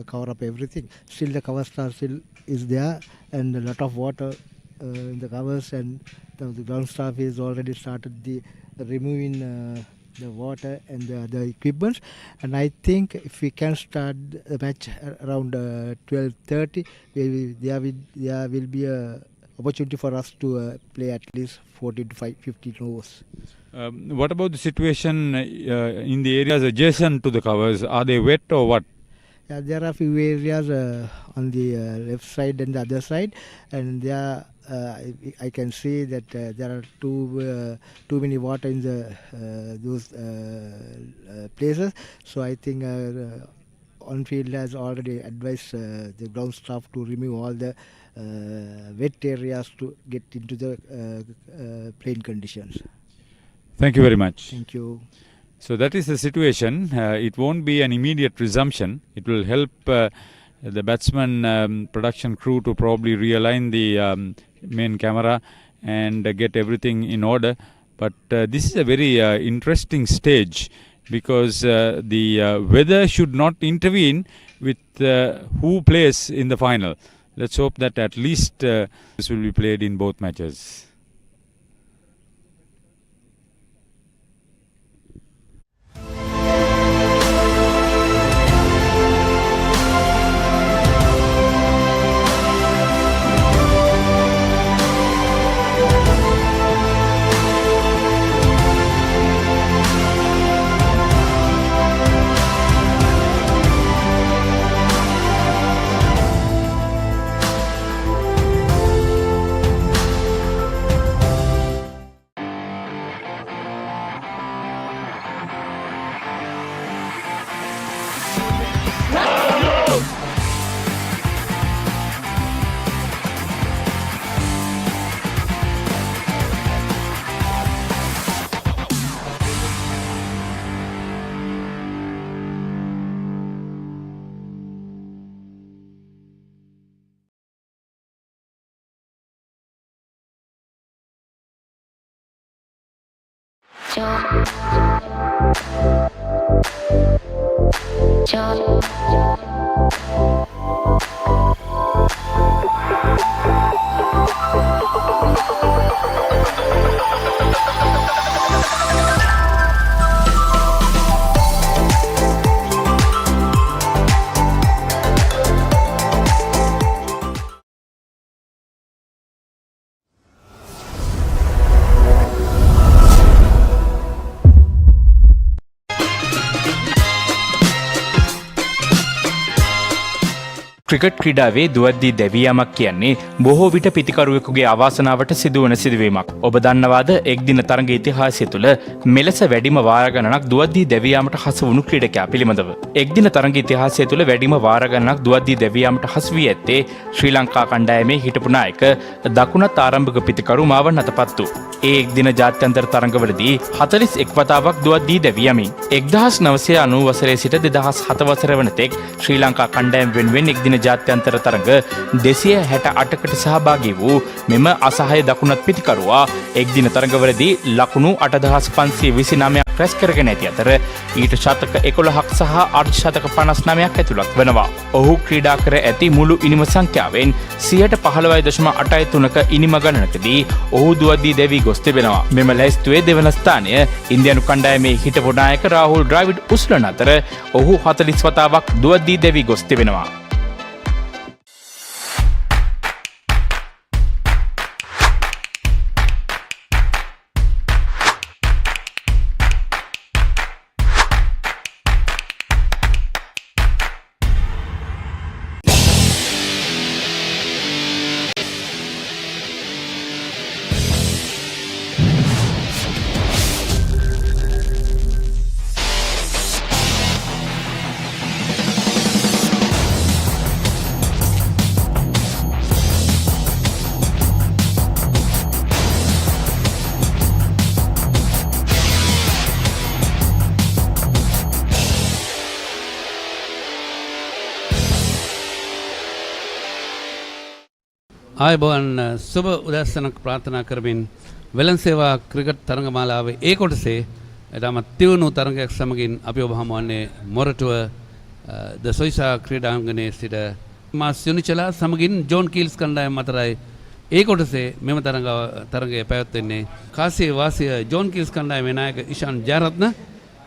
cover up everything. Still, the cover star still is there, and a lot of water in the covers, and the ground staff is already started the removing the water and the other equipments. And I think if we can start the match around 12:30, there will be a opportunity for us to play at least 40 to 15 overs. What about the situation in the areas adjacent to the covers? Are they wet or what? Yeah, there are few areas on the left side and the other side, and there I can see that there are too many water in those places. So I think on-field has already advised the ground staff to remove all the wet areas to get into the plain conditions. Thank you very much. Thank you. So that is the situation. It won't be an immediate resumption. It will help the batsman production crew to probably realign the main camera and get everything in order. But this is a very interesting stage, because the weather should not intervene with who plays in the final. Let's hope that at least this will be played in both matches. Cricket ක්‍රීඩාවේ දුවද්දී දැවියාමක් කියන්නේ බොහෝ විට පිතිකරුවෙකුගේ අවාසනාවට සිදුවන සිදුවීමක්. ඔබ දන්නවාද එක් දින තරඟ ඉතිහාසය තුළ මෙලෙස වැඩිම වාර ගණනක් දුවද්දී දැවියාමට හසු වුණු ක්‍රීඩකයා පිළිබඳව. එක් දින තරඟ ඉතිහාසය තුළ වැඩිම වාර ගණනක් දුවද්දී දැවියාමට හසු වී ඇත්තේ ශ්‍රී ලංකා කණ්ඩායමේ හිටපු නායක දකුණත් ආරම්භක පිතිකරු මාවන් අතපත්තු. ඒ එක් දින ජාත්‍යන්තර තරඟවලදී 41 වතාවක් දුවද්දී දැවියමින් 1990 වසරේ සිට 2007 වසර වන තෙක් ශ්‍රී ලංකා කණ්ඩායම වෙනුවෙන් එක් දින ජාත්‍යන්තර තරඟ 268කට සහභාගී වූ මෙම අසහාය දකුණත් පිතිකරුවා එක් දින තරඟවලදී ලකුණු 8529ක් රැස් කරගෙන ඇති අතර ඊට ශතක 11ක් සහ අර්ධ ශතක 59ක් ඇතුළත් වෙනවා. ඔහු ක්‍රීඩා කර ඇති මුළු ඉනිම සංඛ්‍යාවෙන් 15.83ක ඉනිම ගණනකදී ඔහු දුවද්දී දැවී ගොස් තිබෙනවා. මෙම ලැයිස්තුවේ දෙවන ස්ථානය ඉන්දියානු කණ්ඩායමේ හිටපු නායක රාහුල් ඩ්‍රාවිඩ් උස්ලන අතර ඔහු 40 වතාවක් දුවද්දී දැවී ගොස් තිබෙනවා. ආයබෝවන් සුබ උදැස්සනක් ප්‍රාර්ථනා කරමින් වෙළඳ සේවා ක්‍රිකට් තරඟමාලාවේ ඒ කොටසේ එතමත් තියුණු තරඟයක් සමගින් අපි ඔබ හමුවන්නේ මොරටුව ද සොයිසා ක්‍රීඩාංගණයේ සිට මාස් යුනිචලා සමගින් ජෝන් කීල්ස් කණ්ඩායම අතරයි ඒ කොටසේ මෙම තරඟය පැවැත්වෙන්නේ. කාසිය වාසිය ජෝන් කීල්ස් කණ්ඩායමේ නායක ඉෂාන් ජයරත්න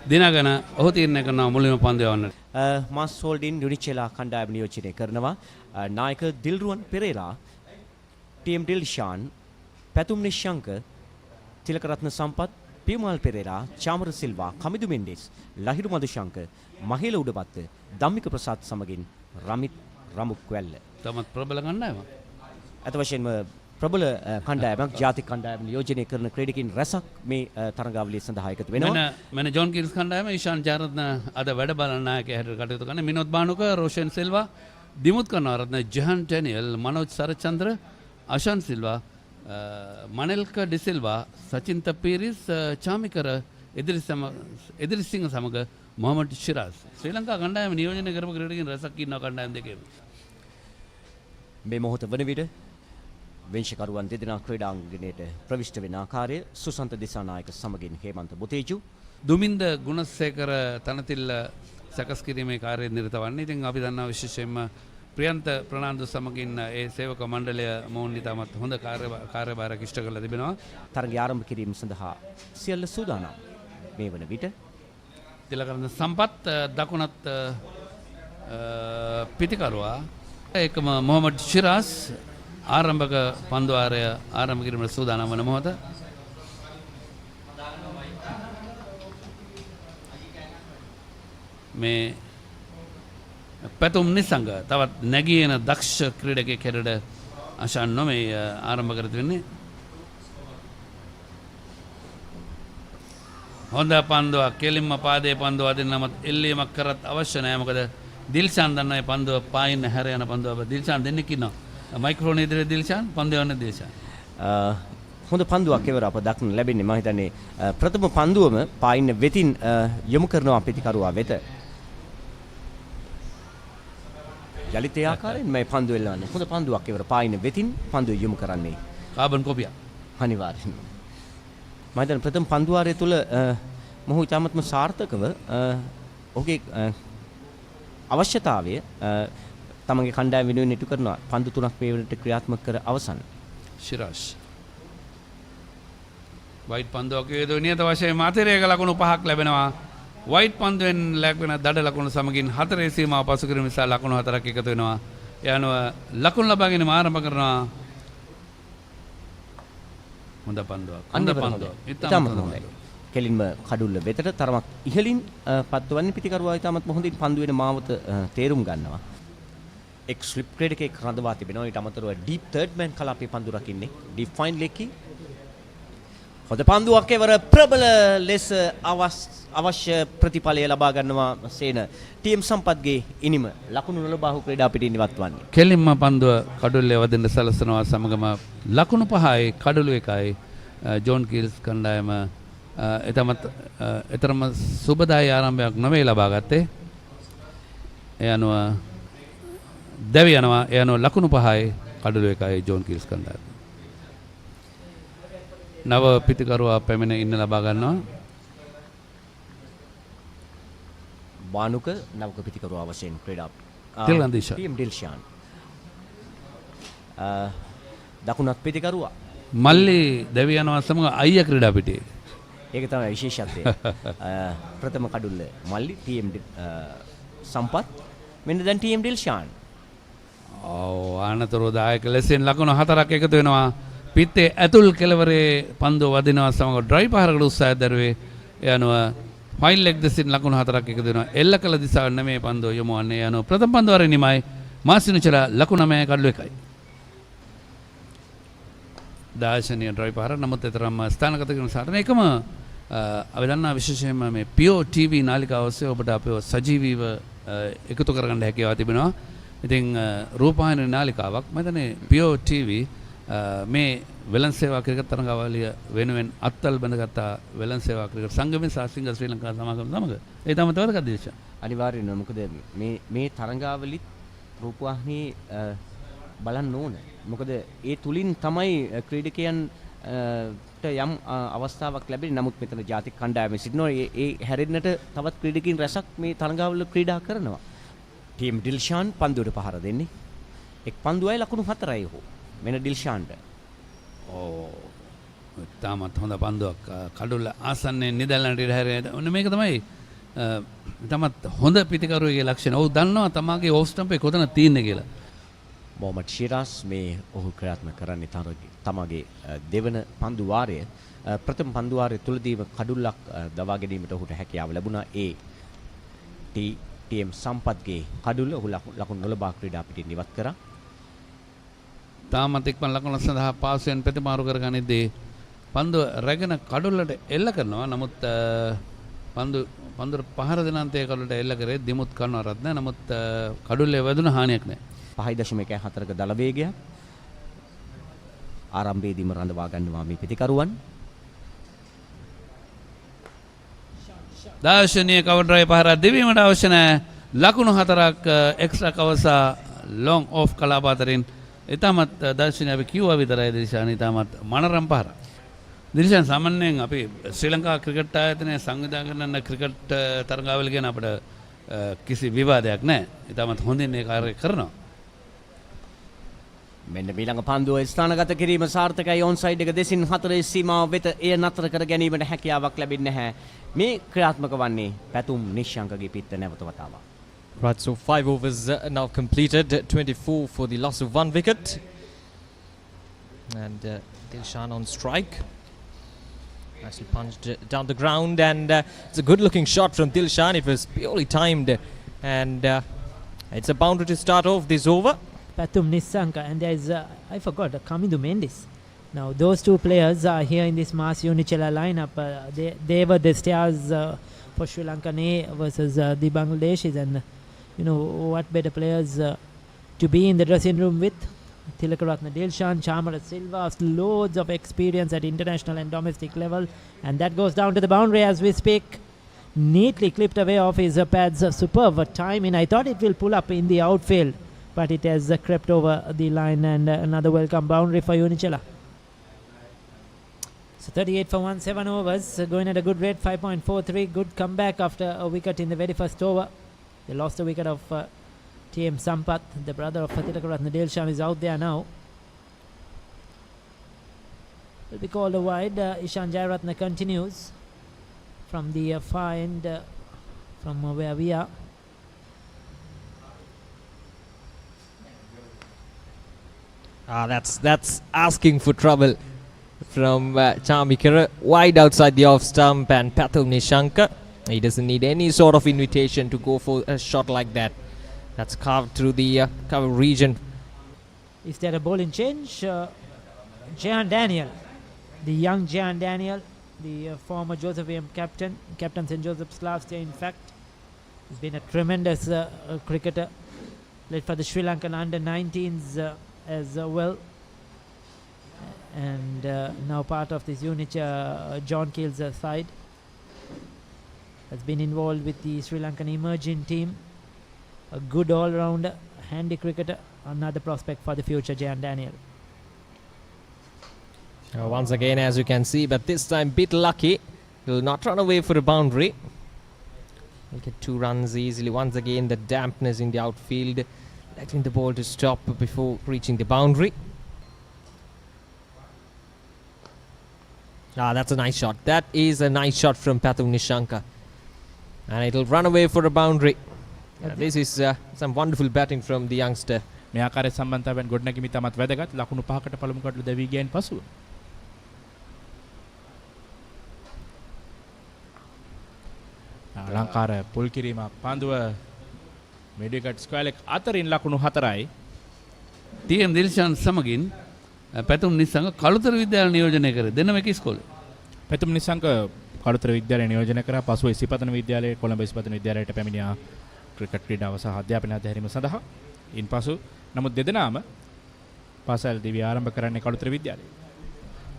දිනගන ඔහු තීරණය කරනවා මුලින්ම පන්දු යවන්නට. මාස් හෝල්ඩින් යුනිචලා කණ්ඩායම නියෝජනය කරනවා. නායක දිල්රුවන් පෙරේරා, ටීම් ඩිල්ෂාන්, පැතුම් නිශ්ශංක, තිලකරත්න සම්පත්, පියමාල් පෙරේරා, චාමර සිල්වා, කමිදු මෙන්ඩිස්, ලහිරු මදුශංක, මහේල උඩපත්ත, ධම්මික ප්‍රසාද් සමගින් රමිත් රමුක්වැල්ල. තමත් ප්‍රබල කණ්ඩායම. අත වශයෙන්ම ප්‍රබල කණ්ඩායමක් ජාතික කණ්ඩායම නියෝජනය කරන ක්‍රීඩකින් රැසක් මේ තරඟාවලිය සඳහා එකතු වෙනවා. මෙන්න ජෝන් කීල්ස් කණ්ඩායම ඉෂාන් ජයරත්න අද වැඩ බලන නායකයා හැටියට කටයුතු කරන මිනෝද් බානුක, රෝෂන් සිල්වා, දිමුත් කරුණාරත්න, ජහන් ඩැනියල්, මනෝජ් සරචන්ද්‍ර, අශාන් සිල්වා, මනෙල්ක ඩිසිල්වා, සචින්ත පීරිස්, චාමිකර එදිරිසිංහ සමග මොහමඩ් ශිරාස්. ශ්‍රී ලංකා කණ්ඩායම නියෝජනය කරපු ක්‍රීඩකින් රැසක් ඉන්නවා කණ්ඩායම් දෙකේම. මේ මොහොත වන විට වෙන්ෂකරුවන් දෙදෙනා ක්‍රීඩාංගණයට ප්‍රවිෂ්ඨ වෙන ආකාරය සුසන්ත දිසානායක සමගින් හේමන්ත බොතේජු, දුමින්ද ගුණසේකර තනතිල්ල සකස් කිරීමේ කාර්යයේ නිරත වන්නේ. ඉතින් අපි දන්නවා විශේෂයෙන්ම ප්‍රියන්ත ප්‍රනාන්දු සමගින් ඒ සේවක මණ්ඩලය මොවුන් ඉතාමත් හොඳ කාර්යභාරයක් ඉෂ්ට කරලා තිබෙනවා. තරගය ආරම්භ කිරීම සඳහා සියල්ල සූදානම්. මේ වන විට තිලකරන සම්පත් දකුණත් පිතිකරුවා ඒකම මොහමඩ් ශිරාස් ආරම්භක පන්දුවාරය ආරම්භ කිරීමට සූදානම් වන මොහොත. මේ පැතුම් නිසංග තවත් නැගියන දක්ෂ ක්‍රීඩකයෙක් හැටියට අශාන් නොමේ ආරම්භ කර තිබෙන්නේ. හොඳ පන්දුවක් කෙලින්ම පාදයේ පන්දුව අදින්න නමුත් එල්ලීමක් කරත් අවශ්‍ය නැහැ. මොකද දිල්ෂාන් දන්නයි පන්දුව පායින් හැර යන පන්දුව. දිල්ෂාන් දෙන්නෙක් ඉන්නවා. මයික්‍රෝෆෝන් ඉදිරියේ දිල්ෂාන් පන්දුව යන්නේ දිල්ෂාන්. හොඳ පන්දුවක් එවර අප දක්න ලැබෙන්නේ මම හිතන්නේ ප්‍රථම පන්දුවම පායින් වෙතින් යොමු කරනවා පිටිකරුවා වෙත. යලිත ඒ ආකාරයෙන් මේ පන්දුව එල්ලවන්නේ. හොඳ පන්දුවක් එවර පායින් වෙතින් පන්දුව යොමු කරන්නේ. කාබන් කොපියක්. අනිවාර්යෙන්ම. මම හිතන්නේ ප්‍රථම පන්දුවාරය තුල මොහු ඉතාමත්ම සාර්ථකව ඔහුගේ අවශ්‍යතාවය තමන්ගේ කණ්ඩායම වෙනුවෙන් ඉටු කරනවා. පන්දු තුනක් මේ වෙනට ක්‍රියාත්මක කර අවසන්. ශිරාස් වයිට් පන්දුවක් වේදෝ නියත වශයෙන් මාතේරයක ලකුණු 5ක් ලැබෙනවා. වයිට් පන්දුවෙන් ලැබෙන දඩ ලකුණු සමගින් 4 සීමාව පසු කිරීම නිසා ලකුණු 4ක් එකතු වෙනවා. ඒ අනුව ලකුණු ලබා ගැනීම ආරම්භ කරනවා. හොඳ පන්දුවක්. හොඳ පන්දුවක්. ඉතාමත් හොඳයි. කෙලින්ම කඩුල්ල වෙතට තරමක් ඉහළින් පත්වන්නේ පිටිකරුවා ඉතාමත් හොඳින් පන්දු වෙන මාවත තේරුම් ගන්නවා. එක් ස්ලිප් ක්‍රීඩකයෙක් රඳවා තිබෙනවා. ඊට අමතරව ඩීප් තර්ඩ් මෑන් කලාපයේ පන්දු රකින්නේ ඩීප් ෆයින් ලෙක්කි. හොඳ පන්දුවක් එවර ප්‍රබල ලෙස අවශ්‍ය ප්‍රතිඵලය ලබා ගන්නවා සේන ටීම් සම්පත්ගේ ඉනිම ලකුණු නොලබාහු ක්‍රීඩා පිටින් ඉවත් වන්නේ. කෙලින්ම පන්දුව කඩුල්ලේ වදින්න සලසනවා සමගම ලකුණු 5යි කඩුළු 1යි ජෝන් කීල්ස් කණ්ඩායම එතරම් සුබදායි ආරම්භයක් නොවේ ලබා ගත්තේ. ඒ අනුව දැවි යනවා. ඒ අනුව ලකුණු 5යි කඩුළු 1යි ජෝන් කීල්ස් කණ්ඩායම. නව පිටිකරුවා පැමිණ ඉන්න ලබා ගන්නවා. බානුක නවක පිටිකරුවා වශයෙන් ක්‍රීඩා ටීම් ඩිල්ෂාන් දකුණත් පිටිකරුවා මල්ලි දැවි යනවා සමග අයියා ක්‍රීඩා පිටියේ. ඒක තමයි විශේෂත්වය. ප්‍රථම කඩුල්ල මල්ලි ටීම් සම්පත් මෙන්න දැන් ටීම් ඩිල්ෂාන්. ආනතුරු දායක ලෙසින් ලකුණු 4ක් එකතු වෙනවා. පිත්තේ ඇතුල් කෙළවරේ පන්දුව වදිනවා සමග ඩ්‍රයිව් පහරකට උත්සාහය දරුවේ. ඒ අනුව ෆයින් ලෙග් දෙසින් ලකුණු 4ක් එකතු වෙනවා. එල්ල කළ දිශාව නෙමේ පන්දුව යොමු වන්නේ. ඒ අනුව ප්‍රථම පන්දුවාරේ නිමයි. මාසිනුචලා ලකුණු 9 කඩලු 1යි. දාර්ශනීය ඩ්‍රයිව් පහර නමුත් තරම් ස්ථානගත කිරීම සාධන එකම අපි දන්නා විශේෂයෙන්ම මේ පියෝ ටීවී නාලිකාව ඔස්සේ ඔබට අපිව සජීවීව එකතු කරගන්න හැකියාව තිබෙනවා. ඉතින් රූපවාහිනී නාලිකාවක් මම හිතන්නේ පියෝ ටීවී මේ වෙළඳ සේවා ක්‍රිකට් තරඟාවලිය වෙනුවෙන් අත්වල බඳගත් වෙළඳ සේවා ක්‍රිකට් සංගමයේ සාසිංග ශ්‍රී ලංකා සමාගම සමග ඒ තමයි තවරක දේශ. අනිවාර්යයෙන්ම මොකද මේ තරඟාවලිත් රූපවාහිනී බලන්න ඕන. මොකද ඒ තුලින් තමයි ක්‍රීඩකයන් යම් අවස්ථාවක් ලැබෙන්නේ. නමුත් මෙතන ජාතික කණ්ඩායමේ සිටිනවා ඒ හැරෙන්නට තවත් ක්‍රීඩකයන් රැසක් මේ තරඟාවල ක්‍රීඩා කරනවා. ටීම් ඩිල්ෂාන් පන්දුවට පහර දෙන්නේ. එක් පන්දුවයි ලකුණු 4යි ඔහු. මෙන්න ඩිල්ෂාන්ට. තාමත් හොඳ පන්දුවක් කඩුල්ල ආසන්නයෙන් නිදැල්ලන්ට ඉඩ හැරෙන. ඔන්න මේක තමයි තමත් හොඳ පිතිකරුවගේ ලක්ෂණ. ඔහු දන්නවා තමාගේ ඕෆ් ස්ටම්පේ කොතන තියෙන්නේ කියලා. මොහමඩ් ශිරාස් මේ ඔහු ක්‍රියාත්මක කරන්නේ තමගේ දෙවන පන්දු වාරය. ප්‍රථම පන්දු වාරය තුලදීම කඩුල්ලක් දවා ගැනීමට ඔහුට හැකියාව ලැබුණා. ඒ ටීම් සම්පත්ගේ කඩුල්ල ඔහු ලකුණු නොලබා ක්‍රීඩා පිටින් ඉවත් කරා. තාමත් එක්මන් ලකුණ සඳහා පාසුවෙන් ප්‍රතිමාරු කරගනිද්දී පන්දුව රැගෙන කඩුල්ලට එල්ල කරනවා. නමුත් පන්දුර පහර දෙන අන්තයේ කඩුල්ලට එල්ල කරේ දිමුත් කරනවරත් නැහැ. නමුත් කඩුල්ලේ වැදුන හානියක් නැහැ. 5.14ක දල වේගයක් ආරම්භයේදීම රඳවා ගන්නවා මේ පිතිකරුවන්. දාර්ශනීය කවර් ඩ්‍රයිව් පහරක් දෙවීමට අවශ්‍ය නැහැ. ලකුණු 4ක් එක්ස්ට්‍රා කවසා ලොං ඔෆ් කලාපාතරින් ඉතාමත් දර්ශනීය අපි කිව්වා විතරයි දිල්ෂාන් ඉතාමත් මනරම් පහරක්. දිල්ෂාන් සාමාන්‍යයෙන් අපි ශ්‍රී ලංකා ක්‍රිකට් ආයතනයේ සංවිධානය කරන ක්‍රිකට් තරඟාවල ගැන අපිට කිසි විවාදයක් නැහැ. ඉතාමත් හොඳින් මේ කාර්යය කරනවා. මෙන්න ඊළඟ පන්දුව ස්ථානගත කිරීම සාර්ථකයි. ඔන්සයිඩ් එක දෙසින් 4 සීමාව වෙත එය නතර කර ගැනීමට හැකියාවක් ලැබෙන්නේ නැහැ. මේ ක්‍රියාත්මක වන්නේ පැතුම් නිශ්ශංකගේ පිට නැවත වතාවක්. Right, so 5 overs now completed, 24 for the loss of 1 wicket. And Dilshan on strike. Nicely punched down the ground, and it's a good looking shot from Dilshan. It was purely timed, and it's a boundary to start off this over. Pathum Nissanka, and there is, I forgot, Kamindu Mendis. Now, those two players are here in this Mars Unicella lineup. They were the stars for Sri Lankan A versus the Bangladeshis, and you know what better players to be in the dressing room with. Tilakaratne Dilshan, Chamara Silva, loads of experience at international and domestic level, and that goes down to the boundary as we speak. Neatly clipped away off his pads. Superb timing. I thought it will pull up in the outfield, but it has crept over the line, and another welcome boundary for Unicella. So 38 for 1, 7 overs, going at a good rate, 5.43. Good comeback after a wicket in the very first over. They lost a wicket of TM Sampath, the brother of Tilakaratne Dilshan is out there now. Will be called a wide. Ishan Jairatne continues from the far end, from where we are. That's asking for trouble from Chamikara, wide outside the off stump, and Pathum Nishanka. He doesn't need any sort of invitation to go for a shot like that. That's carved through the cover region. Is there a bowling change? Jehan Daniel, the young Jehan Daniel, the former Joseph AM captain St. Joseph's last year in fact. He's been a tremendous cricketer, played for the Sri Lankan under-19s as well, and now part of this unit John Keel's side. Has been involved with the Sri Lankan emerging team. A good all-rounder, handy cricketer, another prospect for the future, Jehan Daniel. Once again, as you can see, but this time bit lucky. Will not run away for a boundary. He'll get 2 runs easily. Once again, the dampness in the outfield, letting the ball to stop before reaching the boundary. That's a nice shot. That is a nice shot from Pathum Nishanka. And it'll run away for a boundary. This is some wonderful batting from the youngster. මේ ආකාරයේ සම්බන්ධතාවයන් ගොඩනැගීම තමත් වැදගත්. ලකුණු 5කට පළමු කඩළු දැවී ගියන් පසුව ලංකාර full කිරීම පන්දුව මෙඩිකට් square එක අතරින් ලකුණු 4යි. TM දිල්ෂාන් සමගින් පැතුම් නිසංග කළුතර විද්‍යාලය නියෝජනය කර දෙන්නම එක ඉස්කෝලේ. පැතුම් නිසංග කළුතර විද්‍යාලය නියෝජනය කරා. පසුව ඉසිපතන විද්‍යාලයේ කොළඹ ඉසිපතන විද්‍යාලයට පැමිණියා ක්‍රිකට් ක්‍රීඩාව සහ අධ්‍යාපනය අධ්‍යයනය සඳහා. ඉන්පසු නමුත් දෙදෙනාම පාසල් දිවි ආරම්භ කරන්නේ කළුතර විද්‍යාලයේ.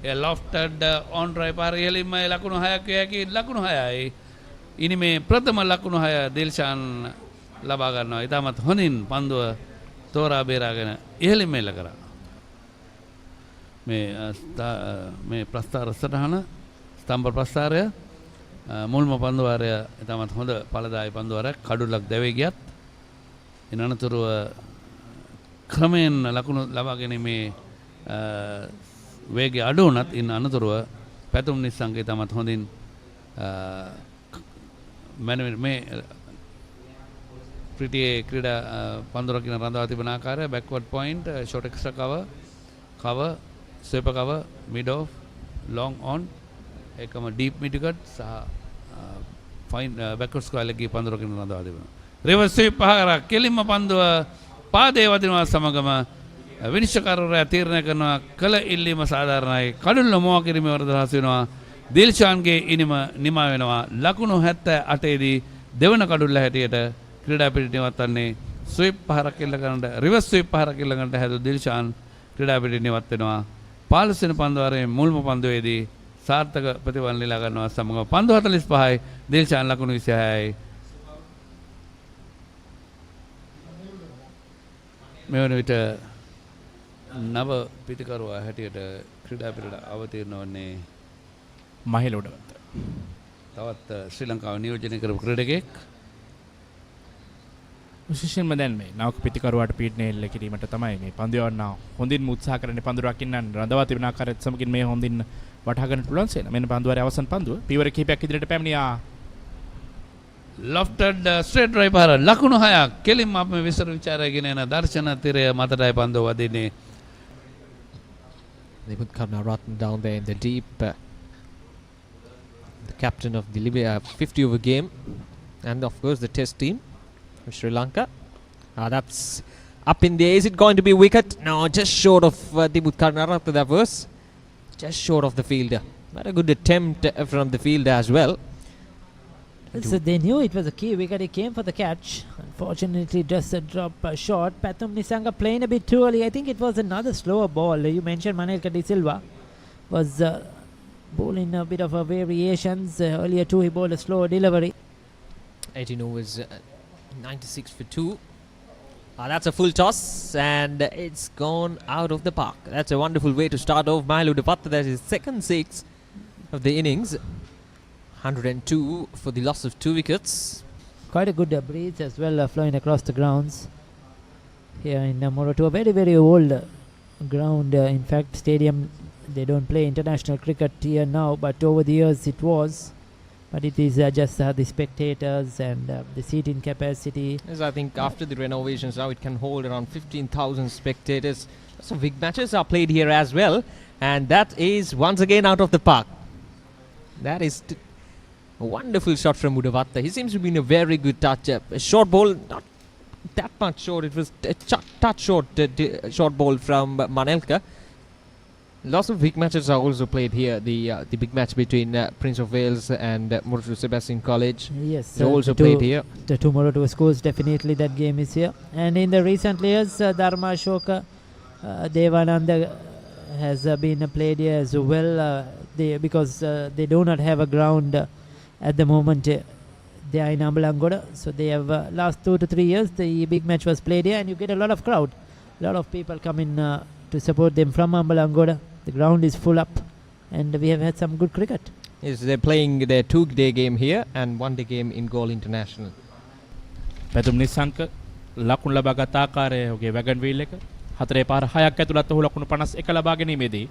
ඒ ලොෆ්ටඩ් ඔන් ඩ්‍රයිව් පාර ඉහළින්ම ලකුණු 6ක් යකි ලකුණු 6යි. ඉනි මේ ප්‍රථම ලකුණු 6 දිල්ෂාන් ලබා ගන්නවා. ඉතාමත් හොඳින් පන්දුව තෝරා බේරාගෙන ඉහළින් මෙල්ල කරා. මේ ප්‍රස්ථාර සටහන ස්තම්භ ප්‍රස්ථාරය මුල්ම පන්දුවාරය ඉතාමත් හොඳ ඵලදායී පන්දුවාරයක් කඩුල්ලක් දැවේ ගියත් ඉන් අනතුරුව ක්‍රමයෙන් ලකුණු ලබා ගැනීමේ වේගය අඩු වුණත් ඉන් අනතුරුව පැතුම් නිස්සංග ඉතාමත් හොඳින් මේ ප්‍රිටියේ ක්‍රීඩා පන්දුරකින රඳවා තිබෙන ආකාරය backward point shot extra cover sweeper cover mid off long on එකම ඩීප් මිඩ්කට් සහ ෆයින් බැක්වර්ඩ් ස්ක්වයර් එකේ පන්දුරකින රඳවා තිබෙනවා. රිවර්ස් ස්වීප් පහරක් කෙලින්ම පන්දුව පාදයේ වදිනවා සමගම විනිශ්චයකාරවරයා තීරණය කරනවා කළ ඉල්ලීම සාධාරණයි. කඩුල්ල මොවා කිරීමේ වරද රහස් වෙනවා. දිල්ෂාන්ගේ ඉනිම නිමා වෙනවා. ලකුණු 78 දී දෙවන කඩුල්ල හැටියට ක්‍රීඩා පිටිය නිවත් වන්නේ ස්වීප් පහරක් එල්ල කරනට රිවර්ස් ස්වීප් පහරක් එල්ල කරනට හැදු දිල්ෂාන් ක්‍රීඩා පිටිය නිවත් වෙනවා. 15 වෙනි පන්දුවාරයේ මුල්ම පන්දුවේදී සාර්ථක ප්‍රතිඵල නෙලා ගන්නවා සමග පන්දු 45යි දිල්ෂාන් ලකුණු 26යි. මෙවන විට නව පිතිකරුවා හැටියට ක්‍රීඩා පිටට අවතීර්ණ වන්නේ මහිල උඩවත්ත. තවත් ශ්‍රී ලංකාව නියෝජනය කරපු ක්‍රීඩකෙක්. විශේෂයෙන්ම දැන් මේ නවක පිතිකරුවාට පීඩනය එල්ල කිරීමට තමයි මේ පන්දු යවන්න හොඳින් උත්සාහ කරන්නේ පන්දු රකින්න රඳවා තිබෙන ආකාරයත් සමගින් මේ හොඳින් වටහා ගන්න පුළුවන් සේන. මෙන්න පන්දුවාරයේ අවසන් පන්දුව පීවර කිහිපයක් ඉදිරියට පැමිණියා. ලොෆ්ටඩ් ස්ට්‍රේට් ඩ්‍රයිව් පාර ලකුණු 6ක් කෙලින්ම අප මේ විස්තර විචාරය ගෙන යන දර්ශන තිරය මතටයි පන්දුව වදින්නේ. They put Karunaratne down there in the deep. The captain of the Libya 50 over game, and of course the test team of Sri Lanka. That's up in the air. Is it going to be wicket? No, just short of Dibut Karunaratne. That was just short of the fielder. But a good attempt from the fielder as well. So they knew it was a key wicket. He came for the catch. Unfortunately, just a drop short. Pathum Nisanga playing a bit too early. I think it was another slower ball. You mentioned Manelka De Silva was bowling a bit of a variations. Earlier too, he bowled a slower delivery. 18 overs, 96 for 2. That's a full toss, and it's gone out of the park. That's a wonderful way to start off. Mailu Depatta, that is second six of the innings. 102 for the loss of 2 wickets. Quite a good breeze as well flowing across the grounds here in Moroto. A very, very old ground. In fact, stadium, they don't play international cricket here now, but over the years it was. But it is just the spectators and the seating capacity. Yes, I think after the renovations now it can hold around 15,000 spectators. So big matches are played here as well, and that is once again out of the park. That is a wonderful shot from Udavatta. He seems to be in a very good touch-up. A short ball, not that much short. It was a touch short, short ball from Manelka. Lots of big matches are also played here. The big match between Prince of Wales and Moroto Sebastian College. Yes, they also played here. The two Moroto schools, definitely that game is here. And in the recent years, Dharma Ashoka Devananda has been played here as well. Because they do not have a ground at the moment. They are in Ambalangoda, so they have last 2 to 3 years the big match was played here, and you get a lot of crowd. A lot of people come in to support them from Ambalangoda. The ground is full up, and we have had some good cricket. Yes, they're playing their 2-day game here and 1-day game in Galle International. පැතුම් නිසංක ලකුණු ලබා ගත ආකාරය ඔහුගේ වැගන් wheel එක 4 පාර 6ක් ඇතුළත් ඔහු ලකුණු 51 ලබා ගැනීමේදී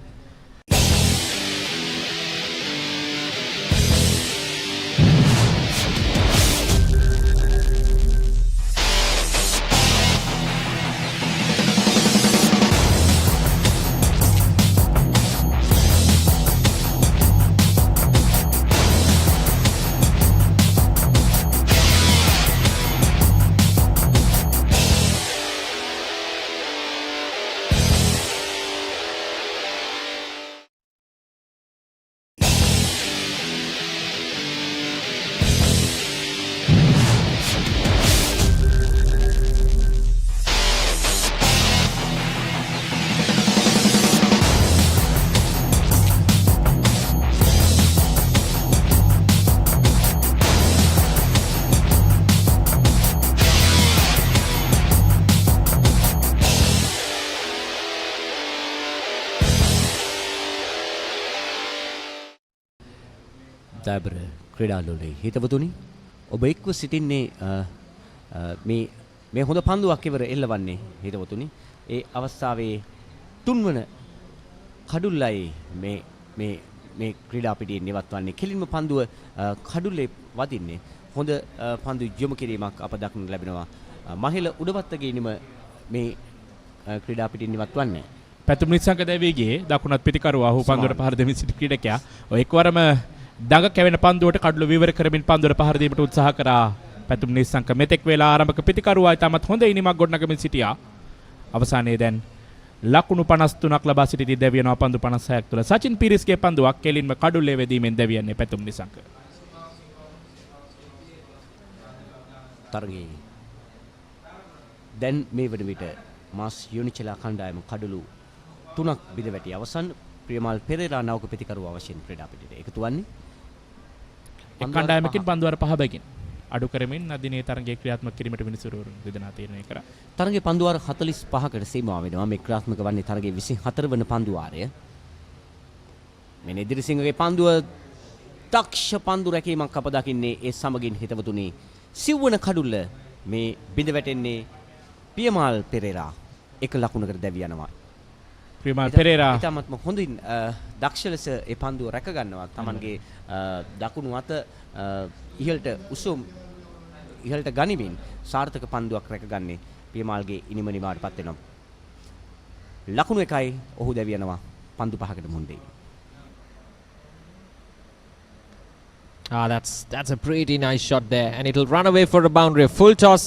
ස්ථාබර ක්‍රීඩාලෝලේ හිතවතුනි ඔබ එක්ව සිටින්නේ මේ හොඳ පන්දුවක් ඉවර එල්ලවන්නේ හිතවතුනි ඒ අවස්ථාවේ තුන්වන කඩුල්ලයි මේ ක්‍රීඩා පිටියෙන් නිවත්වන්නේ කෙලින්ම පන්දුව කඩුල්ලේ වදින්නේ හොඳ පන්දු යොමු කිරීමක් අප දක්නට ලැබෙනවා මහිල උඩවත්තගේනිම මේ ක්‍රීඩා පිටින් නිවත්වන්නේ පැතුම් නිසංක දැවීගේ දකුණත් පිටිකරුවා ඔහු පන්දුවට පහර දෙමින් සිටි ක්‍රීඩකයා ඔය එක්වරම දඟ කැවෙන පන්දුවට කඩළු විවර කරමින් පන්දුවට පහර දීමට උත්සාහ කරා පැතුම් නිසංක මෙතෙක් වේලා ආරම්භක පිටිකරුවා ඉතාමත් හොඳ ඉනිමක් ගොඩනගමින් සිටියා අවසානයේ දැන් ලකුණු 53ක් ලබා සිටි දෙවියනවා පන්දු 56ක් තුළ සචින් පීරිස්ගේ පන්දුවක් කෙලින්ම කඩුල්ලේ වැදීමෙන් දෙවියන්නේ පැතුම් නිසංක තරගයේ දැන් මේ වන විට මාස් යුනිචෙලා කණ්ඩායම කඩලු 3ක් බිඳ වැටි අවසන් ප්‍රියමාල් පෙරේරා නවක ප්‍රතිකරුවා වශයෙන් ක්‍රීඩා පිටියට එකතු වන්නේ එක් කණ්ඩායමකින් පන්දුවර 5 බැගින් අඩු කරමින් අදිනේ තරගයේ ක්‍රියාත්මක කිරීමට විනිසුරුවරුන් දෙදෙනා තීරණය කරා තරගයේ පන්දුවාර 45කට සීමා වෙනවා මේ ක්‍රියාත්මක වන්නේ තරගයේ 24 වන පන්දුවාරය මේ නිදිරිසිංහගේ පන්දුව දක්ෂ පන්දු රැකීමක් අප දකින්නේ ඒ සමගින් හිතවතුනි සිව්වන කඩුල්ල මේ බිඳ වැටෙන්නේ පියමාල් පෙරේරා එක ලකුණකට දැවි යනවා ප්‍රියමාල් පෙරේරා ඉතාමත්ම හොඳින් දක්ෂ ලෙස ඒ පන්දුව රැක ගන්නවා තමන්ගේ දකුණු අත ඉහළට උසුම් ඉහළට ගනිමින් සාර්ථක පන්දුවක් රැකගන්නේ පියමාල්ගේ ඉනිම නිමාවටපත් වෙනවා ලකුණු එකයි ඔහු දැවි යනවා පන්දු 5කට මුහුණ දෙයි That's a pretty nice shot there, and it'll run away for a boundary. Full toss,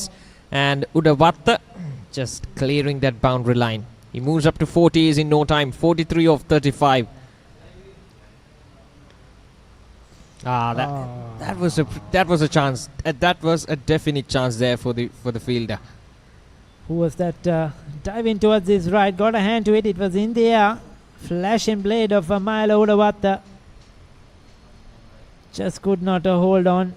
and Udavatta just clearing that boundary line. He moves up to 40s in no time. 43 of 35. That was a chance. That was a definite chance there for the fielder. Who was that diving towards his right? Got a hand to it. It was in the air. Flashing blade of Milo Udavatta. Just could not hold on.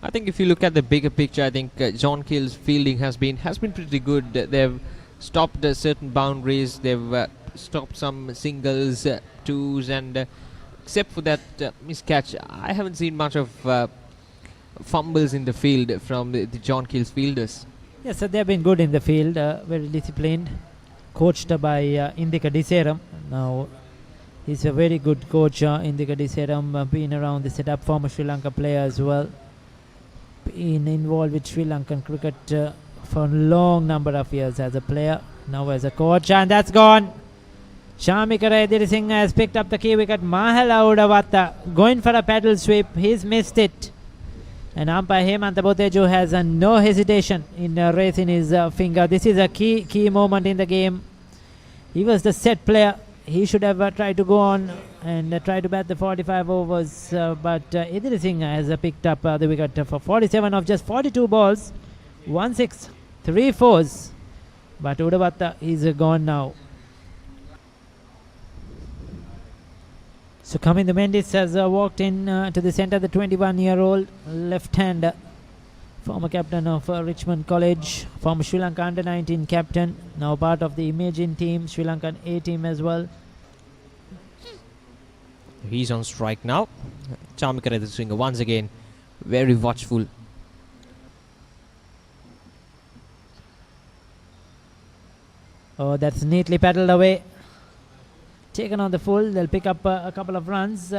I think if you look at the bigger picture, I think John Keel's fielding has been pretty good. They've stopped certain boundaries. They've stopped some singles, twos, and except for that miscatch, I haven't seen much of fumbles in the field from the John Keel's fielders. Yes, so they've been good in the field, very disciplined, coached by Indika Diseram. Now, he's a very good coach, Indika Diseram, been around the setup, former Sri Lanka player as well. Been involved with Sri Lankan cricket for a long number of years as a player, now as a coach, and that's gone. Shamikara Edirisinghe has picked up the key wicket. Mahala Udavatta going for a paddle sweep, he's missed it. And umpire Hemanta Boteju has no hesitation in raising his finger. This is a key moment in the game. He was the set player. He should have tried to go on and try to bat the 45 overs, but Edirisinghe has picked up the wicket for 47 of just 42 balls, 1 6, 3 4s. But Udavatta is gone now. So Kamindu Mendis has walked in to the centre, the 21-year-old left-hander, former captain of Richmond College, former Sri Lanka under-19 captain, now part of the Imagine team, Sri Lankan A team as well. He's on strike now. Chamikara Edirisinghe once again very watchful. Oh, that's neatly paddled away. Taken on the full, they'll pick up a couple of runs.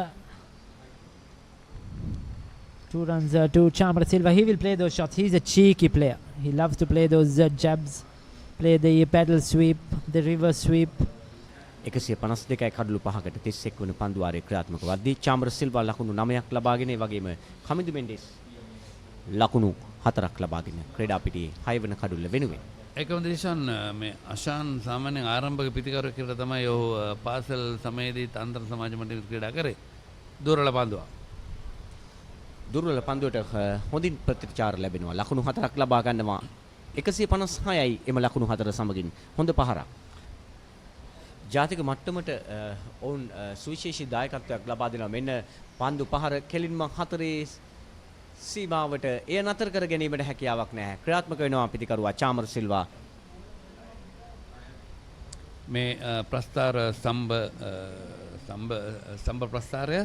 2 runs to Chamara Silva. He will play those shots. He's a cheeky player. He loves to play those jabs, play the paddle sweep, the reverse sweep. 152යි කඩලු 5කට 31 වන පන්දුවාරයේ ක්‍රියාත්මක වද්දී චාමර සිල්වා ලකුණු 9ක් ලබාගෙන ඒ වගේම කමින්දු මෙන්ඩිස් ලකුණු 4ක් ලබාගෙන ක්‍රීඩා පිටියේ 6 වන කඩුල්ල වෙනුවෙන් ඒකම දිශාන් මේ අශාන් සාමාන්‍යයෙන් ආරම්භක පිටිකරුවෙක් කියලා තමයි ඔහු පාසල් සමයේදී අන්තර් සමාජ මට්ටමේ ක්‍රීඩා කරේ දුර්වල පන්දුවට හොඳින් ප්‍රතිචාර ලැබෙනවා ලකුණු 4ක් ලබා ගන්නවා 156යි එම ලකුණු 4 සමගින් හොඳ පහරක් ජාතික මට්ටමට ඔවුන් සුවිශේෂී දායකත්වයක් ලබා දෙනවා මෙන්න පන්දු පහර කෙලින්ම 4 සීමාවට එය නතර කර ගැනීමට හැකියාවක් නැහැ ක්‍රියාත්මක වෙනවා පිටිකරුවා චාමර සිල්වා මේ ප්‍රස්තාර සම්බ ප්‍රස්තාරය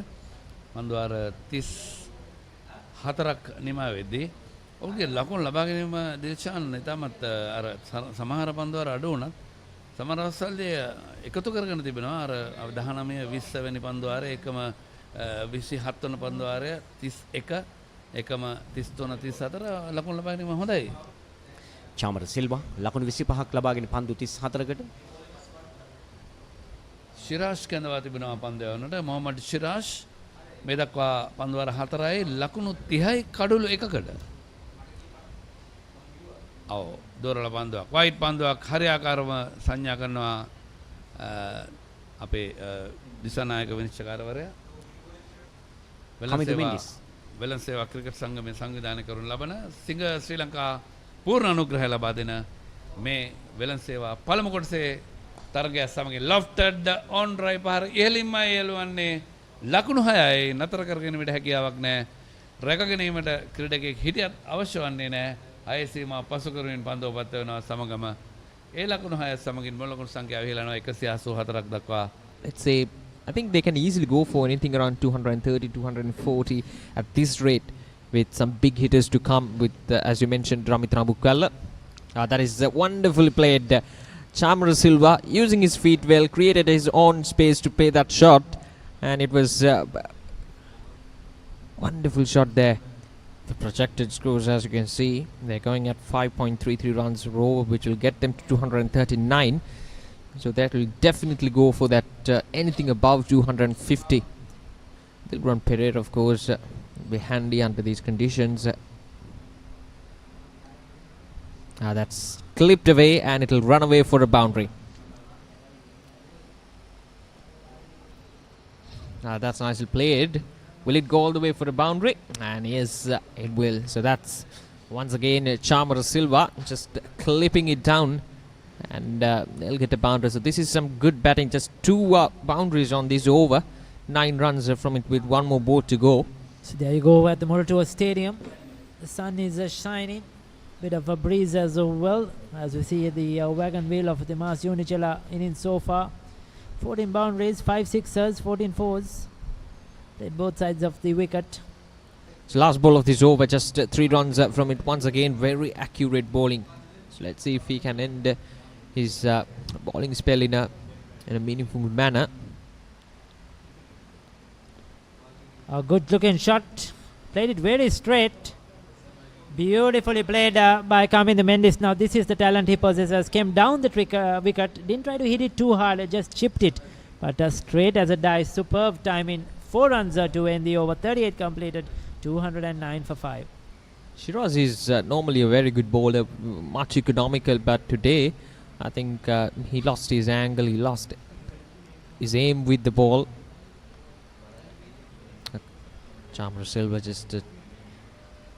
පන්දුවාර 34ක් නිමා වෙද්දී ඔහුගේ ලකුණු ලබා ගැනීම දිල්ෂාන් ඉතාමත් අර සමහර පන්දුවාර අඩු වුණත් සමහර අවස්ථාවලදී එකතු කරගෙන තිබෙනවා අර 19 20 වෙනි පන්දුවාරය එකම 27 වන පන්දුවාරය 31 එකම 33 34 ලකුණු ලබා ගැනීම හොඳයි. චාමර සිල්වා ලකුණු 25ක් ලබාගෙන පන්දු 34කට. ශිරාෂ් කැඳවා තිබෙනවා පන්දය වනට මොහමඩ් ශිරාෂ් මේ දක්වා පන්දුවාර 4යි ලකුණු 30යි කඩුළු එකකට. ඔව් දොරල පන්දුවක් වයිට් පන්දුවක් හරියාකාරව සංඥා කරනවා අපේ දිසානායක විනිශ්චයකාරවරයා. වෙලන්සේවා ක්‍රිකට් සංගමයේ සංවිධානය කරනු ලබන සිංහ ශ්‍රී ලංකා පූර්ණ අනුග්‍රහය ලබා දෙන මේ වෙලන්සේවා පළමු කොටසේ තරගය සමග ලොෆ්ටඩ් ඔන් ඩ්‍රයිව් පහර ඉහළින්ම එළුවන්නේ ලකුණු 6යි නතර කරගෙන විට හැකියාවක් නැහැ. රැකගැනීමට ක්‍රීඩකයෙක් හිටියත් අවශ්‍ය වන්නේ නැහැ. අය සීමා පසු කරමින් පන්දුව පත් වෙනවා සමගම ඒ ලකුණු 6 සමගින් මොන ලකුණු සංඛ්‍යාව ඉහළනවා 184ක් දක්වා. Let's say, I think they can easily go for anything around 230, 240 at this rate, with some big hitters to come with, as you mentioned, Ramit Rambukwala. That is wonderfully played. Chamara Silva using his feet well, created his own space to play that shot, and it was wonderful shot there. The projected scores, as you can see, they're going at 5.33 runs over, which will get them to 239. So that will definitely go for that anything above 250. Dilbran Pereira, of course, will be handy under these conditions. That's clipped away and it will run away for a boundary. That's nicely played. Will it go all the way for a boundary? And yes, it will. So that's once again Chamara Silva just clipping it down. And they'll get a boundary. So this is some good batting. Just 2 boundaries on this over. 9 runs from it with 1 more ball to go. So there you go at the Motorola Stadium. The sun is shining. Bit of a breeze as well. As we see the wagon wheel of the Mas Unicella inning so far. 14 boundaries, 5 sixers, 14 fours. Played both sides of the wicket. So last ball of this over. Just 3 runs from it. Once again, very accurate bowling. So let's see if he can end his bowling spell in a meaningful manner. A good looking shot. Played it very straight. Beautifully played by Kamindu Mendis. Now this is the talent he possesses. Came down the wicket. Didn't try to hit it too hard. Just chipped it. But straight as a die. Superb timing. 4 runs to end the over. 38 completed. 209 for 5. Shiraz is normally a very good bowler. Much economical. But today, I think he lost his angle. He lost his aim with the ball. Chamara Silva just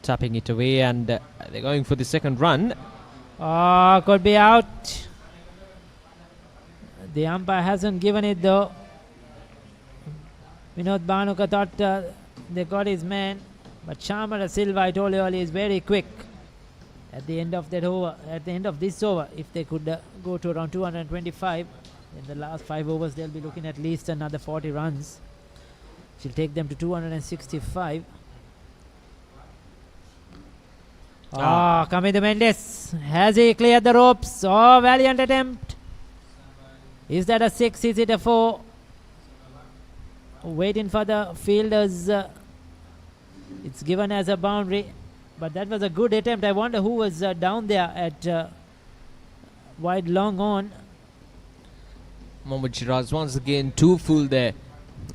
tapping it away, and they're going for the second run. Could be out. The umpire hasn't given it though. Vinod Bhanuka thought they got his man, but Chamara Silva, I told you earlier, is very quick. At the end of that over, at the end of this over, if they could go to around 225, in the last 5 overs, they'll be looking at least another 40 runs. She'll take them to 265. Kamindu Mendis. Has he cleared the ropes? Oh, valiant attempt. Is that a 6? Is it a 4? Waiting for the fielders. It's given as a boundary. But that was a good attempt. I wonder who was down there at wide long on. Mohammad Shiraz once again too full there.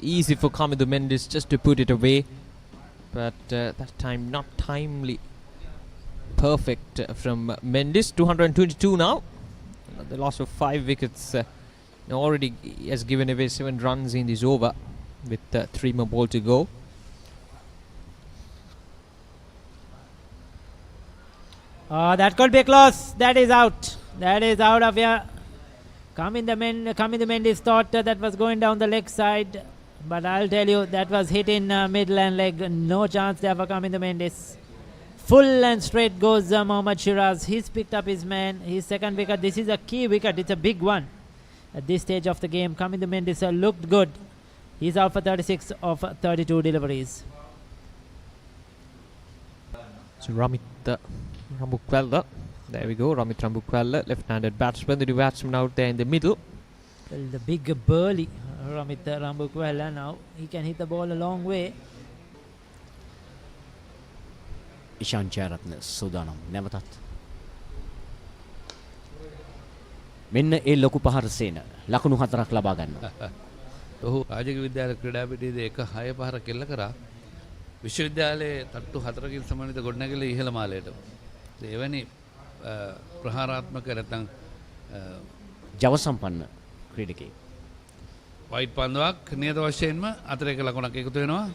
Easy for Kamindu Mendis just to put it away. But that time not timely. Perfect from Mendis. 222 now. The loss of 5 wickets. Already has given away 7 runs in this over with 3 more ball to go. That could be close. That is out. That is out of here. Kamindu Mendis thought that was going down the leg side. But I'll tell you, that was hit in middle and leg. No chance there for Kamindu Mendis. Full and straight goes Mohammad Shiraz. He's picked up his man. His second wicket. This is a key wicket. It's a big one. At this stage of the game, Kamindu Mendis looked good. He's out for 36 of 32 deliveries. So Ramit Rambukwalla. There we go. Ramit Rambukwalla, left-handed batsman. The new batsman out there in the middle. Well, the big burly Ramit Rambukwalla now. He can hit the ball a long way. Ishan Jayaratne සූදානම් නැවතත් මෙන්න ඒ ලොකු පහර සේන ලකුණු 4ක් ලබා ගන්නවා. ඔහු රාජක විද්‍යාල ක්‍රීඩා පිටියේදී එක 6 පහර කෙල්ල කරා විශ්වවිද්‍යාලයේ තට්ටු 4කින් සමන්විත ගොඩනැගිලි ඉහළ මාලයට. එවැනි ප්‍රහාරාත්මක නැත්නම් ජව සම්පන්න ක්‍රීඩකයෙක්. වයිට් පන්දුවක් නියත වශයෙන්ම අතර එක ලකුණක් එකතු වෙනවා.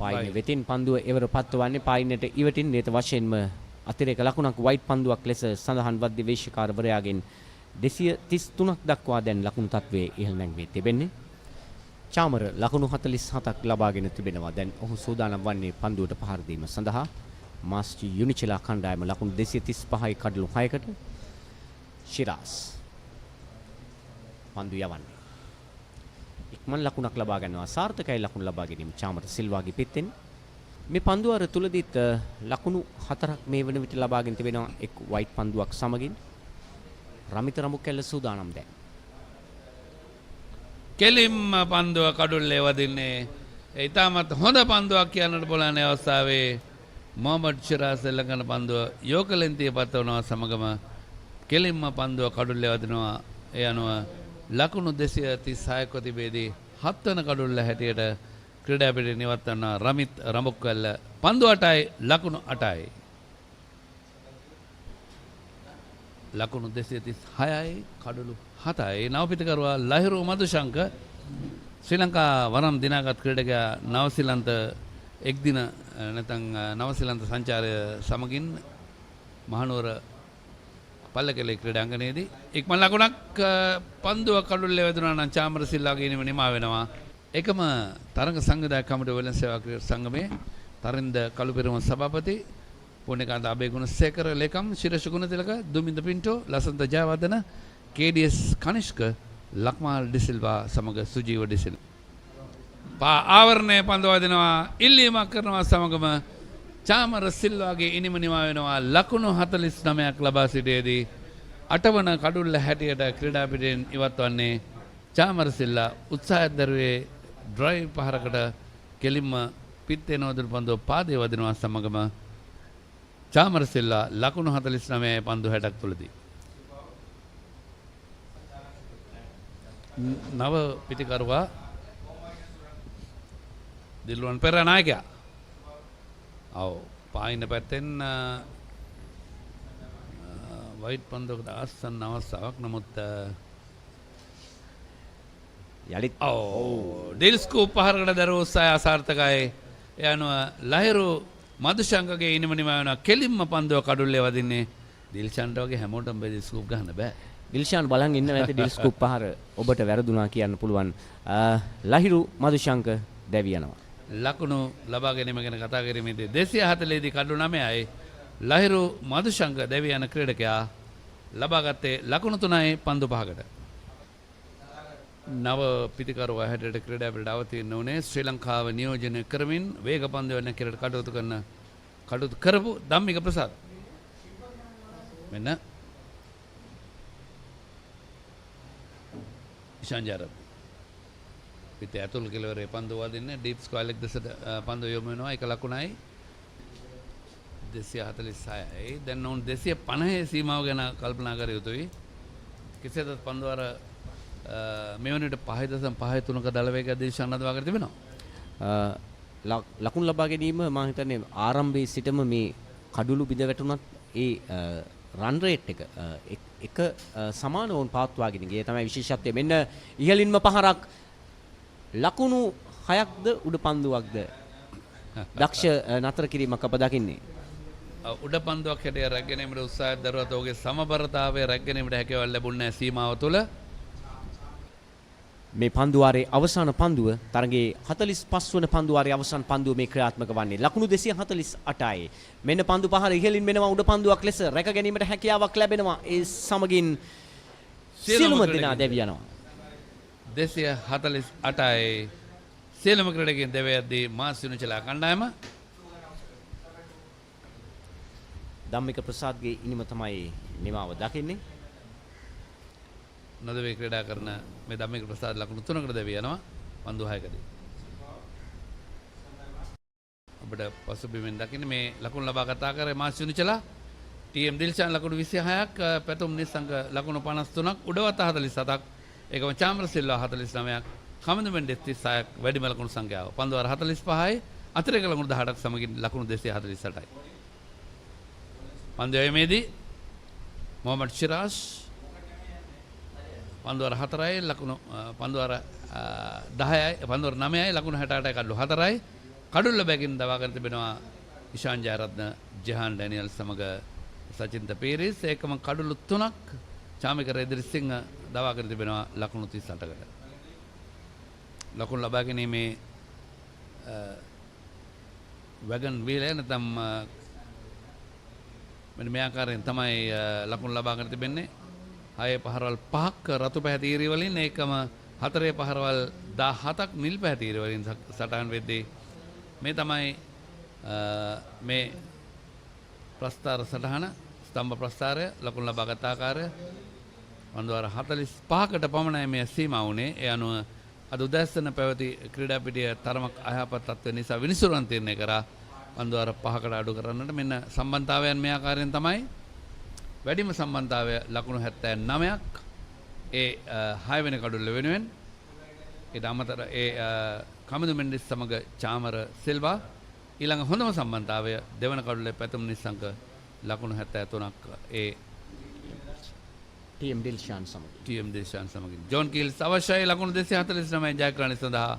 පායින වෙතින් පන්දුව එවර පත්වන්නේ පායිනට ඉවටින් නියත වශයෙන්ම අතිරේක ලකුණක් වයිට් පන්දුවක් ලෙස සඳහන් වද්‍ය වේශකාරවරයාගෙන් 233ක් දක්වා දැන් ලකුණු තත්වයේ ඉහළ නැංවී තිබෙන්නේ. චාමර ලකුණු 47ක් ලබාගෙන තිබෙනවා. දැන් ඔහු සූදානම් වන්නේ පන්දුවට පහර දීම සඳහා. මාස්ටි යුනිචෙලා කණ්ඩායම ලකුණු 235යි කඩලු 6කට. ශිරාස් පන්දු යවන්නේ. ඉක්මන් ලකුණක් ලබා ගන්නවා. සාර්ථකයි ලකුණු ලබා ගැනීම චාමර සිල්වාගේ පිටෙන්. මේ පන්දුවර තුලදීත් ලකුණු 4ක් මේ වන විට ලබාගෙන තිබෙනවා. එක් වයිට් පන්දුවක් සමගින්. රමිත රඹුකැල්ල සූදානම් දැන්. කෙලින්ම පන්දුව කඩුල්ලේ වදින්නේ. ඒ ඉතාමත් හොඳ පන්දුවක් කියන්නට පුළුවන් අවස්ථාවේ මොහමඩ් ශිරාස් එල්ලගෙන පන්දුව යෝකලෙන් තියපත් වනවා සමගම කෙලින්ම පන්දුව කඩුල්ලේ වදිනවා. ඒ අනුව ලකුණු 236ක තිබේදී 7 වන කඩුල්ල හැටියට ක්‍රීඩා පිටියේ නිවත් වන රමිත් රඹුක්වැල්ල පන්දු 8යි ලකුණු 8යි. ලකුණු 236යි කඩුළු 7යි. නවපිටකරුවා ලහිරු මදුශංක ශ්‍රී ලංකා වරම් දිනාගත් ක්‍රීඩකයා නවසීලන්ත එක්දින නැත්නම් නවසීලන්ත සංචාරය සමගින් මහනුවර පල්ලකෙලේ ක්‍රීඩාංගණයේදී ඉක්මන් ලකුණක් පන්දුව කඩුල්ලේ වැදුනා නම් චාමර සිල්වාගේ ඉනිම නිමා වෙනවා. එකම තරඟ සංවිධායක කමිටුව වෙළඳ සේවා ක්‍රීඩා සංගමේ තරින්ද කළුපෙරුම සභාපති පුණ්‍යකාන්ත අබේගුණසේකර ලේකම් ශිරෂ ගුණතිලක දුමින්ද පින්ටෝ ලසන්ත ජයවර්ධන KDS කනිෂ්ක ලක්මාල් ඩිසිල්වා සමග සුජීව ඩිසිල් පා ආවරණය පන්දවා දෙනවා ඉල්ලීමක් කරනවා සමගම චාමර සිල්වාගේ ඉනිම නිමා වෙනවා. ලකුණු 49ක් ලබා සිටියේදී 8 වන කඩුල්ල හැටියට ක්‍රීඩා පිටියෙන් ඉවත් වන්නේ චාමර සිල්ලා උත්සාහයක් දරුවේ ඩ්‍රයිව් පහරකට කෙලින්ම පිත්තේ නොදෙන පන්දුව පාදයේ වදිනවා සමගම චාමර සිල්ලා ලකුණු 49 පන්දු 60ක් තුලදී නව පිටිකරුවා දිල්වන් පෙරේරා නායකයා ඔව් පායින පැත්තෙන් වයිට් පන්දුවකට ආසන්න අවස්ථාවක්. නමුත් යලිත් ඩිල් ස්කූප් පහරකට දරුව උත්සාහය අසාර්ථකයි. ඒ අනුව ලහිරු මදුශංකගේ ඉනිම නිමා වෙනවා. කෙලින්ම පන්දුව කඩුල්ලේ වදින්නේ. දිල්ෂාන්ට වගේ හැමෝටම බෙද ස්කූප් ගන්න බෑ. දිල්ෂාන් බලන් ඉන්න නැති ඩිල් ස්කූප් පහර ඔබට වැරදුනා කියන්න පුළුවන්. ලහිරු මදුශංක දැවි යනවා. ලකුණු ලබා ගැනීම ගැන කතා කිරීමේදී 240 දී කඩු 9යි ලහිරු මදුශංක දැවි යන ක්‍රීඩකයා ලබාගත්තේ ලකුණු 3යි පන්දු 5කට. නව පිටිකරුවා හැටියට ක්‍රීඩා පිටට අවතීර්ණ වුණේ ශ්‍රී ලංකාව නියෝජනය කරමින් වේග පන්දු වෙන කෙරට කටයුතු කරපු ධම්මික ප්‍රසාද්. මෙන්න ඉෂාන් ජයරත්න පිට ඇතුල් කෙලවරේ පන්දු වදින්නේ ඩීප් ස්ක්වයර් දෙසට පන්දු යොමු වෙනවා. එක ලකුණයි 246යි. දැන් උන් 250 සීමාව ගැන කල්පනා කර යුතුයි. කෙසේද පන්දු අර මෙවැනිට 5.53ක දල වේග දිශානද වගර තිබෙනවා. ලකුණු ලබා ගැනීම මම හිතන්නේ ආරම්භයේ සිටම මේ කඩුළු බිඳ වැටුණත් ඒ රන් රේට් එක සමාන වුන් පවත්වාගෙන ගියේ තමයි විශේෂත්වය. මෙන්න ඉහළින්ම පහරක් ලකුණු 6ක්ද උඩ පන්දුවක්ද දක්ෂ නතර කිරීමක් අප දකින්නේ. උඩ පන්දුවක් හැටියට රැගෙනීමට උත්සාහයක් දරුවත් ඔහුගේ සමබරතාවය රැගෙනීමට හැකියාවක් ලැබුණේ නැහැ සීමාව තුළ. මේ පන්දුවාරයේ අවසාන පන්දුව තරගයේ 45 වන පන්දුවාරයේ අවසාන පන්දුව මේ ක්‍රියාත්මක වන්නේ ලකුණු 248යි. මෙන්න පන්දු පහර ඉහළින් මෙනවා උඩ පන්දුවක් ලෙස රැක ගැනීමට හැකියාවක් ලැබෙනවා. ඒ සමගින් සියලුම දෙනා දැවි යනවා. 248යි සියලුම ක්‍රීඩකයන් දෙවයද්දී මාස් යුනිචලා කණ්ඩායම ධම්මික ප්‍රසාද්ගේ ඉනිම තමයි නිමාව දකින්නේ. නොදවේ ක්‍රීඩා කරන මේ ධම්මික ප්‍රසාද් ලකුණු 3කට දෙවි යනවා පන්දු 6කදී. අපිට පසුබිමෙන් දකින්නේ මේ ලකුණු ලබා කතා කරේ මාස් යුනිචලා ටීඑම් දිල්ෂාන් ලකුණු 26ක් පැතුම් නිසංග ලකුණු 53ක් උඩවත 47ක් ඒකම චාමර සිල්වා 49ක් කමින්දු මෙන්ඩෙස් 36ක් වැඩිම ලකුණු සංඛ්‍යාව පන්දුවාර 45යි අතිරේක ලකුණු 18ක් සමගින් ලකුණු 248යි. පන්දු යීමේදී මොහමඩ් ශිරාස් පන්දුවාර 4යි ලකුණු පන්දුවාර 10යි පන්දුවාර 9යි ලකුණු 68යි කඩලු 4යි කඩුල්ල බැගින් දවාගෙන තිබෙනවා ඉෂාන් ජයරත්න ජෙහාන් ඩැනියල් සමග සචින්ත පීරිස් ඒකම කඩුළු 3ක් චාමික රෙදිරිසිංහ දවාගෙන තිබෙනවා ලකුණු 38කට. ලකුණු ලබා ගැනීමේ වැගන් වීලය නැත්නම් මෙන්න මේ ආකාරයෙන් තමයි ලකුණු ලබාගෙන තිබෙන්නේ. 6 පහරවල් 5ක් රතු පැහැතිරි වලින් ඒකම 4 පහරවල් 17ක් නිල් පැහැතිරි වලින් සටහන් වෙද්දී මේ තමයි මේ ප්‍රස්ථාර සටහන ස්තම්භ ප්‍රස්ථාරය ලකුණු ලබාගත් ආකාරය පන්දුවාර 45කට පමණයි මේ සීමා වුණේ. ඒ අනුව අද උදැස්සන පැවති ක්‍රීඩා පිටිය තරමක් අයහපත් තත්ත්ව නිසා විනිසුරුවන් තීරණය කරා පන්දුවාර 5කට අඩු කරන්නට. මෙන්න සම්බන්ධතාවයන් මේ ආකාරයෙන් තමයි. වැඩිම සම්බන්ධතාවය ලකුණු 79ක් ඒ 6 වෙනි කඩුල්ල වෙනුවෙන්. ඊට අමතර ඒ කමින්දු මෙන්ඩිස් සමග චාමර සිල්වා ඊළඟ හොඳම සම්බන්ධතාවය දෙවන කඩුල්ලේ පැතුම් නිසංක ලකුණු 73ක් ඒ ටීඑම් දිල්ෂාන් සමගින් ජෝන් කීල්ස් අවශ්‍යයි ලකුණු 249 ජයග්‍රහණය සඳහා.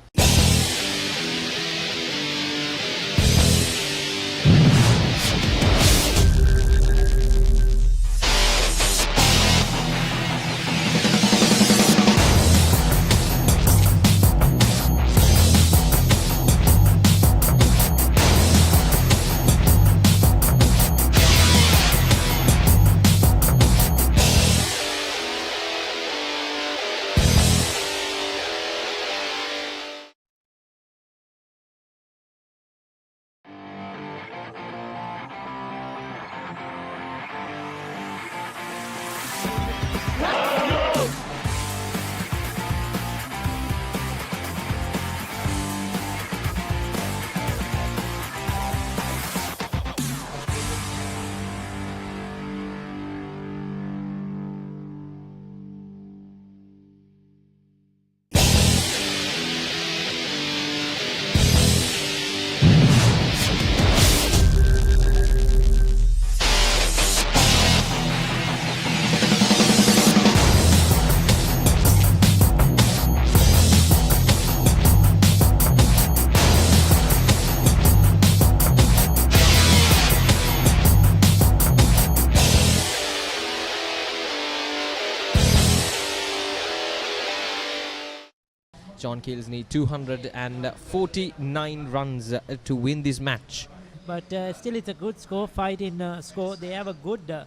John Keels need 249 runs to win this match. But still, it's a good score, fighting score. They have a good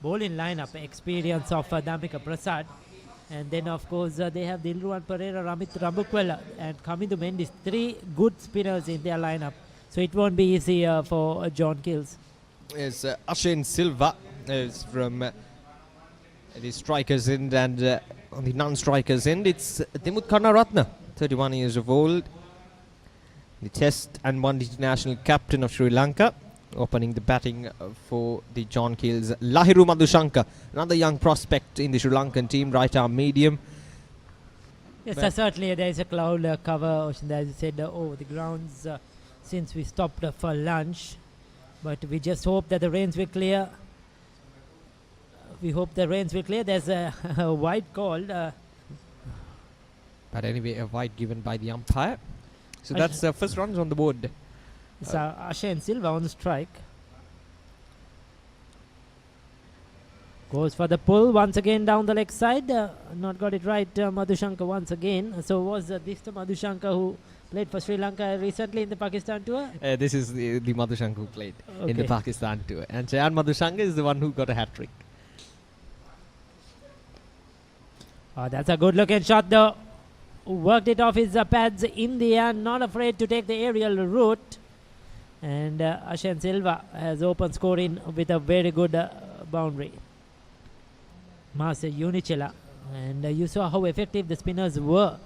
bowling lineup, experience of Dhammika Prasad. And then, of course, they have Dilruwan Pereira, Ramit Rambukwala, and Kamindu Mendis. 3 good spinners in their lineup. So it won't be easy for John Keels. Yes, Ashen Silva is from the strikers end, and on the non-strikers end, it's Dimut Karnaratne, 31 years of old, the Test and One international captain of Sri Lanka, opening the batting for the John Keels. Lahiru Madhushanka, another young prospect in the Sri Lankan team, right arm medium. Yes, certainly there is a cloud cover, as you said, over the grounds since we stopped for lunch. But we just hope that the rains will clear. We hope the rains will clear. There's a wide called. But anyway, a wide given by the umpire. So that's the first runs on the board. It's Ashen Silva on the strike. Goes for the pull once again down the leg side. Not got it right, Madhushankar once again. So was this the Madhushankar who played for Sri Lanka recently in the Pakistan tour? This is the Madhushankar who played in the Okay. Pakistan tour. And Jayan Madhushankar is the one who got a hat-trick. That's a good looking shot though. Worked it off his pads in the air, not afraid to take the aerial route. And Ashen Silva has open scoring with a very good boundary. Master Unicella. And you saw how effective the spinners were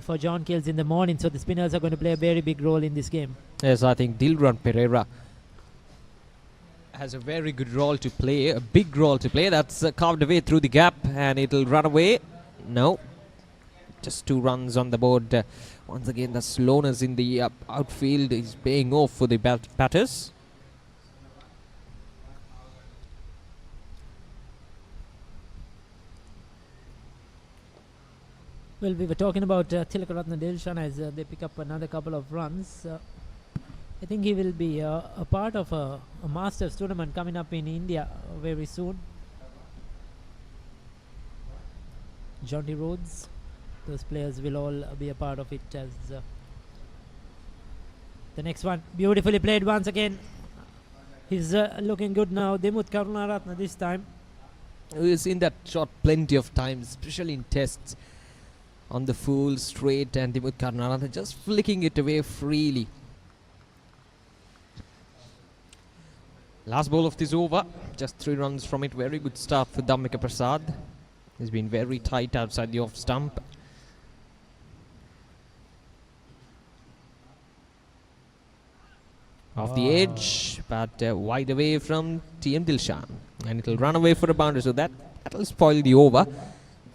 for John Kills in the morning. So the spinners are going to play a very big role in this game. Yes, I think Dilrun Pereira has a very good role to play, a big role to play. That's carved away through the gap and it'll run away. No. Just 2 runs on the board. Once again, the slowness in the outfield is paying off for the batters. Well, we were talking about Tilakaratna Dilshan as they pick up another couple of runs. I think he will be a part of a Masters tournament coming up in India very soon. Jonty Rhodes, those players will all be a part of it as the next one. Beautifully played once again. He's looking good now. Dimuth Karunaratne this time. We've seen that shot plenty of times, especially in tests. On the full straight and Dimuth Karunaratne just flicking it away freely. Last ball of this over, just 3 runs from it. Very good start for Dhammika Prasad. He's been very tight outside the off stump. Off the edge, but wide away from TM Dilshan. And it'll run away for a boundary, so that'll spoil the over.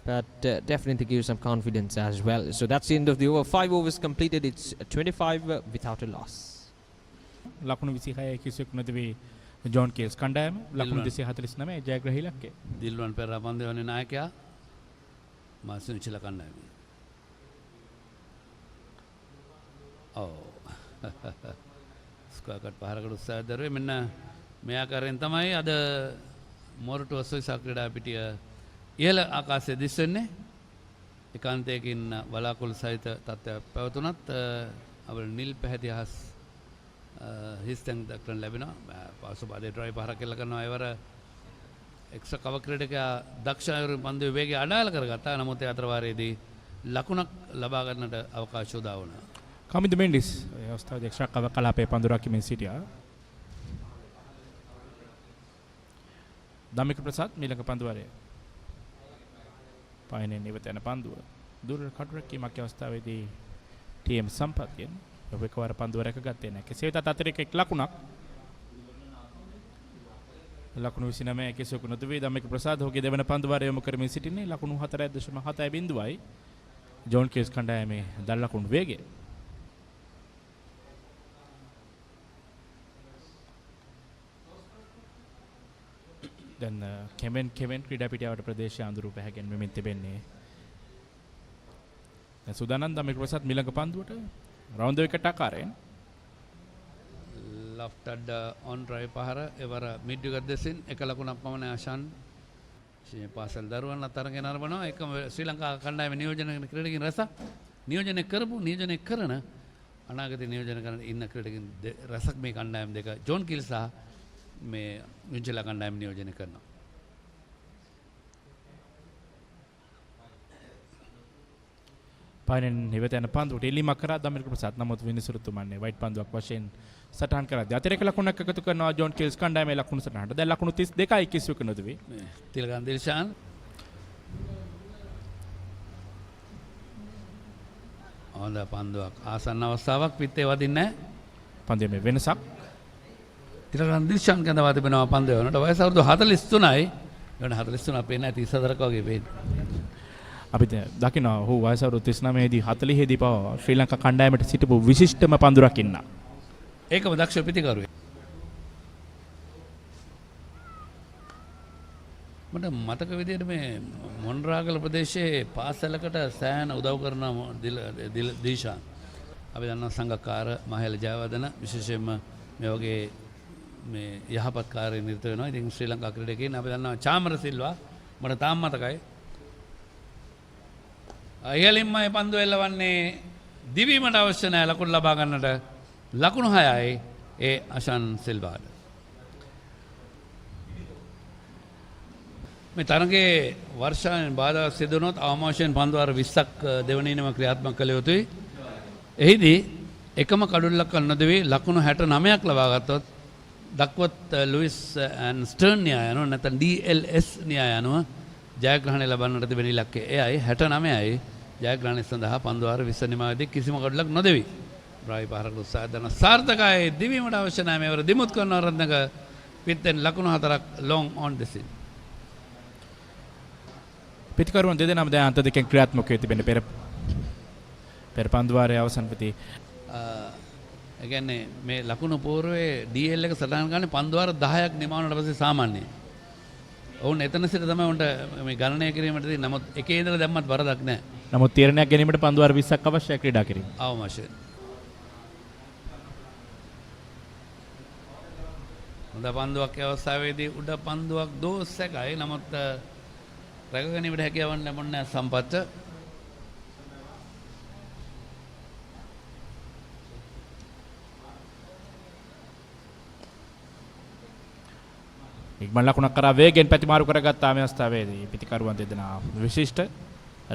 But definitely gives some confidence as well. So that's the end of the over. 5 overs completed. It's 25 without a loss. ලකුණු 26 කිසියක් නැති John කේල්ස් කණ්ඩායම ලකුණු 249 ජයග්‍රහී ඉලක්කය. දිල්වන් පෙරේරා පන්දු වනේ නායකයා මාසුනි චිල කණ්ඩායම. ඔව්. ස්කෝර් කට් පහරකට උත්සාහ දරුවේ මෙන්න මේ ආකාරයෙන් තමයි අද මොරටු ඔසෝයිසා ක්‍රීඩා පිටිය ඉහළ ආකාශයේ දිස්වෙන්නේ. ඒකාන්තයකින් බලාකුළු සහිත තත්ත්වයක් පැවතුනත් අවල නිල් පැහැති අහස් හිස්තැන් දක්වන ලැබෙනවා. පාසුපාදේ ඩ්‍රයිව් පහරක් කෙල්ල කරනවා. ඒවර එක්ස්ට්‍රා කවර් ක්‍රීඩකයා දක්ෂ පන්දුවේ වේගය අඩාල කරගත්තා. නමුත් ඒ අතර වාරයේදී ලකුණක් ලබා ගන්නට අවකාශ උදා වුණා. කමින්ද මෙන්ඩිස් ඒ අවස්ථාවේදී එක්ස්ට්‍රා කවර් කලාපයේ පන්දු රකිමින් සිටියා. ධම්මික ප්‍රසාද් මීළඟ පන්දුවරය. පායනෙන් ඉවත යන පන්දුව. දුර කඩරකීමක් අවස්ථාවේදී ටීඑම් සම්පත්යෙන් එකවර පන්දුව රැකගත්තේ නැහැ. කෙසේ වෙතත් අතිරේක එක් ලකුණක්. ලකුණු 29 කිසියක නොදෙවි ධම්මික ප්‍රසාද් ඔහුගේ දෙවන පන්දුවරය යොමු කරමින් සිටින්නේ. ලකුණු 4.7 බිඳුවයි. ජෝන් කේස් කණ්ඩායමේ දල් ලකුණු වේගය. දැන් කෙමෙන් ක්‍රීඩා පිටියාවට ප්‍රදේශය අඳුරු පැහැගෙන මෙමින් තිබෙන්නේ. දැන් සුදානන් ධම්මික ප්‍රසාද් මිලඟ පන්දුවට රවුන්ඩ් විකට් ආකාරයෙන් ලෆ්ටඩ් ඔන් ඩ්‍රයිව් පහර එවර මිඩ් විකට් දෙසින් එක ලකුණක් පමණ ආශාන් පාසල් දරුවන් අතරගෙන අරබනවා. එකම ශ්‍රී ලංකා කණ්ඩායමේ නියෝජන ක්‍රීඩකින් රස නියෝජනය කරන අනාගත නියෝජන කරන ඉන්න ක්‍රීඩකින් රසක් මේ කණ්ඩායම් දෙක ජෝන් කිල් සහ මේ නියුජිලන්ත කණ්ඩායම නියෝජනය කරනවා. පායනෙන් ඉවත යන පන්දුවට එල්ලීමක් කරා ධම්මික ප්‍රසාද්. නමුත් විනිසුරුතුමන්නේ වයිට් පන්දුවක් වශයෙන් සටහන් කරද්දී අතිරේක ලකුණක් එකතු කරනවා ජෝන් කේල්ස් කණ්ඩායමේ ලකුණු සටහනට. දැන් ලකුණු 32යි කිසිවක නොදෙවි. තිලකන් දිල්ෂාන් හොඳ පන්දුවක් ආසන්න අවස්ථාවක් පිටේ වදින්නේ නැහැ. පන්දුවේ මේ වෙනසක් තිලකන් දිල්ෂාන් කඳවා තිබෙනවා පන්දුව වලට. වයස අවුරුදු 43යි. වෙන 43 පේන්නේ 34ක වගේ පේන්නේ. අපි දකිනවා ඔහු වයස අවුරුදු 39 දී 40 දී පවා ශ්‍රී ලංකා කණ්ඩායමට සිටපු විශිෂ්ටම පන්දුරක් ඉන්න. ඒකම දක්ෂ පිටිකරුවෙක්. මට මතක විදිහට මේ මොන්රාගල ප්‍රදේශයේ පාසලකට සෑහෙන උදව් කරන දීෂාන්. අපි දන්නවා සංඝකාර මහේල ජයවර්ධන විශේෂයෙන්ම මේ වගේ මේ යහපත් කාර්ය නිරත වෙනවා. ඉතින් ශ්‍රී ලංකා ක්‍රීඩකයන් අපි දන්නවා චාමර සිල්වා මට තාම මතකයි. ඉහළින්ම මේ පන්දු එල්ලවන්නේ දිවීමට අවශ්‍ය නැහැ ලකුණු ලබා ගන්නට. ලකුණු 6යි ඒ අෂන් සිල්වාට. මේ තරගයේ වර්ෂාවෙන් බාධාවක් සිදු වුණොත් අවමාශයෙන් පන්දු වාර 20ක් දෙවන ඉනිම ක්‍රියාත්මක කළ යුතුයි. එහිදී එකම කඩුල්ලක් නොදෙවි ලකුණු 69ක් ලබා ගත්තොත් දක්වත් ලුයිස් ඇන් ස්ටර්න් න්‍යාය අනුව නැත්නම් DLS න්‍යාය අනුව ජයග්‍රහණය ලබන්නට තිබෙන ඉලක්කය එයයි 69යි. ජයග්‍රහණය සඳහා පන්දු වාර 20 නිමාවේදී කිසිම කඩුල්ලක් නොදෙවි බ්‍රායි පාරකට උත්සාහ දරන සාර්ථකයි. දිවීමට අවශ්‍ය නැහැ මේවර දිමුත් කරන රත්නක පිටෙන් ලකුණු 4ක් long on the scene. පිතිකරුවන් දෙදෙනාම දැන් අන්ත දෙකෙන් ක්‍රියාත්මක වෙ තිබෙන පෙර පන්දු වාරයේ අවසන් ප්‍රති ඒ කියන්නේ මේ ලකුණු පූර්වයේ DL එක සටහන් ගන්නේ පන්දු වාර 10ක් නිමාවනට පස්සේ සාමාන්‍යයි. ඔවුන් එතන සිට තමයි උන්ට මේ ගණනය කිරීමට තියෙන්නේ. නමුත් එකේ ඉඳලා දැම්මත් වරදක් නැහැ. නමුත් තීරණයක් ගැනීමට පන්දු වාර 20ක් අවශ්‍යයි ක්‍රීඩා කිරීම. අවශ්‍යයි. හොඳ පන්දුවක් අවස්ථාවේදී උඩ පන්දුවක් දෝස් එකයි. නමුත් රැකගැනීමට හැකියාවක් ලැබුණේ නැහැ සම්පත්. ඉක්මන් ලකුණක් කරා වේගෙන් පැතිමාරු කරගත්තා මේ අවස්ථාවේදී පිතිකරුවන් දෙදෙනා විශිෂ්ට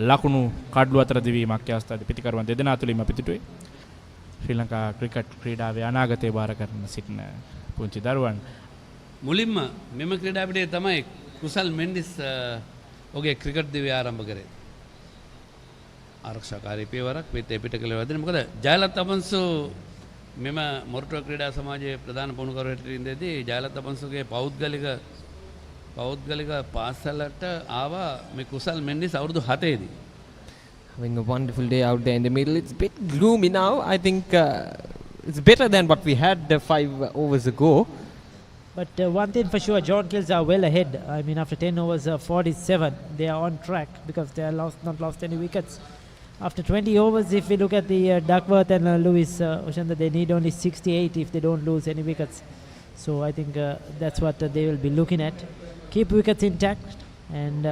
ලකුණු කඩළු අතර දිවීමක් අවස්ථාවේදී පිතිකරුවන් දෙදෙනා තුලින්ම පිටුටුවේ ශ්‍රී ලංකා ක්‍රිකට් ක්‍රීඩාවේ අනාගතය බාර කරන සිටින පුංචි දරුවන්. මුලින්ම මෙම ක්‍රීඩා පිටේ තමයි කුසල් මෙන්ඩිස් ඔගේ ක්‍රිකට් දිවිය ආරම්භ කරේ. ආරක්ෂාකාරී පියවරක් පිටේ පිට කළ වදින. මොකද ජයලත් අපන්සු මෙම මොරටුව ක්‍රීඩා සමාජයේ ප්‍රධාන පුහුණුකරුවෙක් ඉඳදී ජයලත් අපන්සුගේ පෞද්ගලික පාසලට ආවා මේ කුසල් මෙන්ඩිස් අවුරුදු 7 දී. Having a wonderful day out there in the middle. It's a bit gloomy now. I think it's better than what we had 5 overs ago. But one thing for sure, John Kills are well ahead. I mean, after 10 overs, 47, they are on track because they are not lost any wickets. After 20 overs, if we look at the Duckworth and Lewis, Oshanda, they need only 68 if they don't lose any wickets. So I think that's what they will be looking at. Keep wickets intact, and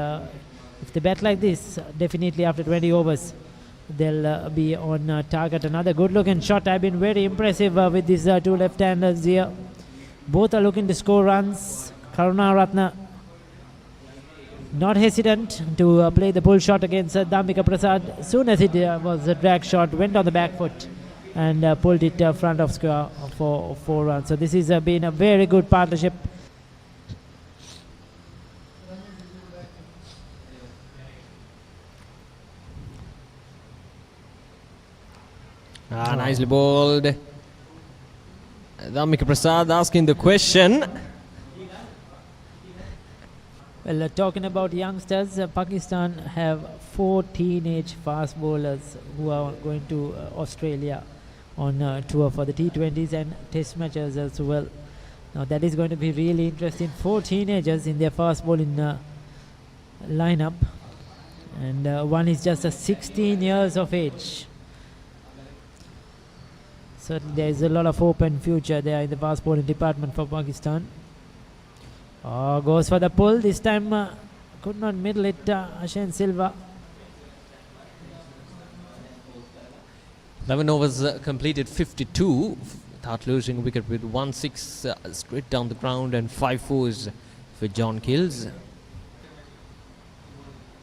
if they bat like this, definitely after 20 overs, they'll be on target. Another good-looking shot. I've been very impressive with these two left-handers here. Both are looking to score runs. Karunaratne not hesitant to play the pull shot against Dhammika Prasad. Soon as it was a drag shot, went on the back foot and pulled it front of square for 4 runs. So this has been a very good partnership. Nicely bowled. Dhammika Prasad asking the question. Well, talking about youngsters, Pakistan have 4 teenage fast bowlers who are going to Australia on tour for the T20s and Test matches as well. Now that is going to be really interesting. 4 teenagers in their fast bowling lineup, and one is just 16 years of age. Certainly there is a lot of hope and future there in the fast bowling department for Pakistan. Goes for the pull. This time could not middle it, Ashen Silva. 11 overs completed 52 without losing a wicket with 1-6 straight down the ground and 5 fours for John Kills.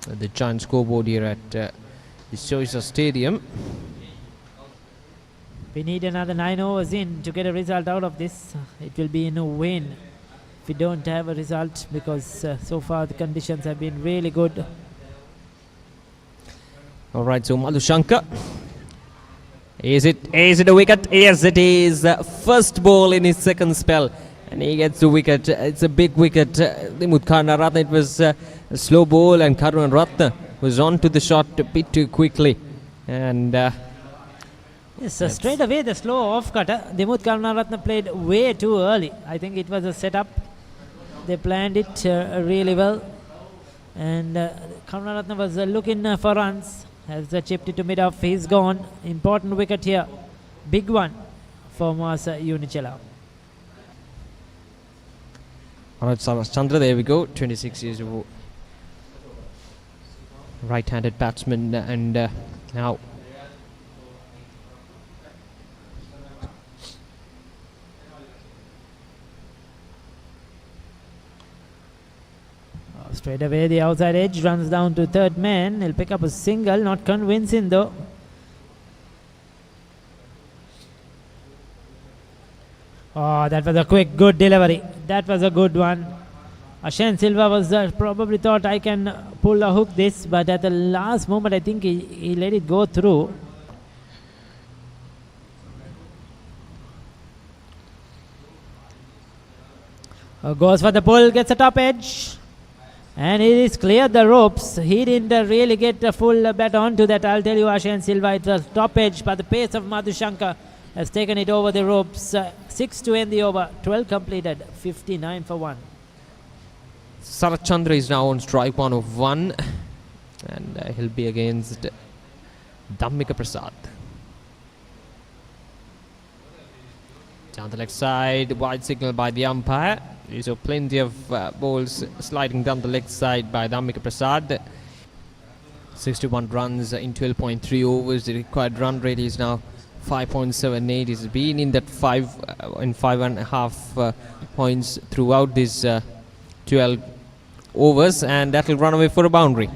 The giant scoreboard here at the Soisa Stadium. We need another 9 overs in to get a result out of this. It will be in a win if we don't have a result, because so far the conditions have been really good. Alright, so Madhushankar. Is it a wicket? Yes, it is. First ball in his second spell, and he gets the wicket. It's a big wicket. Dimuth Karunaratne, it was a slow ball, and Karunaratne was on to the shot a bit too quickly. And yes, straight away the slow off cutter. Dimuth Karunaratne played way too early. I think it was a setup. They planned it really well, and Karunaratne was looking for runs. Has chipped it to mid off. He's gone. Important wicket here. Big one for Moaz Unicella. Alright, Chandra, there we go. 26 years old. Right-handed batsman, and now Straight away the outside edge, runs down to third man. He'll pick up a single, not convincing though. Oh, that was a quick, good delivery. That was a good one. Ashen Silva was probably thought I can pull a hook this, but at the last moment I think he let it go through. Goes for the pull, gets a top edge. And he is cleared the ropes. He didn't really get a full bat onto that. I'll tell you, Ashen Silva, it was top edge, but the pace of Madhushankar has taken it over the ropes. 6 to end the over. 12 completed. 59 for 1. Sarath Chandra is now on strike 1 of 1, and he'll be against Dhammika Prasad. Down the left side, wide signal by the umpire. So plenty of balls sliding down the leg side by Dhammika Prasad. 61 runs in 12.3 overs. The required run rate is now 5.78. He's been in that 5.5 points throughout this 12 overs, and that will run away for a boundary.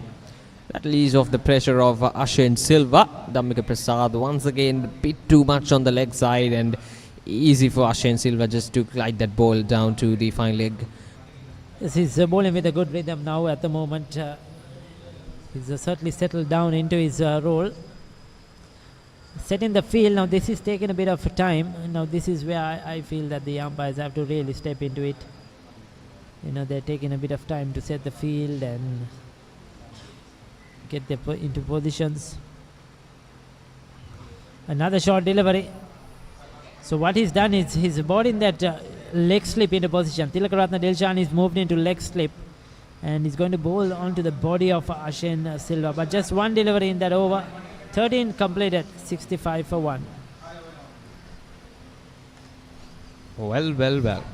That will ease off the pressure of Ashen Silva. Dhammika Prasad once again a bit too much on the leg side, and easy for Ashen Silva just to glide that ball down to the fine leg. Yes, he's bowling with a good rhythm now at the moment. He's certainly settled down into his role. Setting the field, now this is taking a bit of time. Now this is where I feel that the umpires have to really step into it. You know, they're taking a bit of time to set the field and get them into positions. Another short delivery. So what he's done is he's brought in that leg slip into position. Tilakaratne Dilshan is moved into leg slip, and he's going to bowl onto the body of Ashen Silva. But just one delivery in that over. 13 completed, 65 for 1. Well.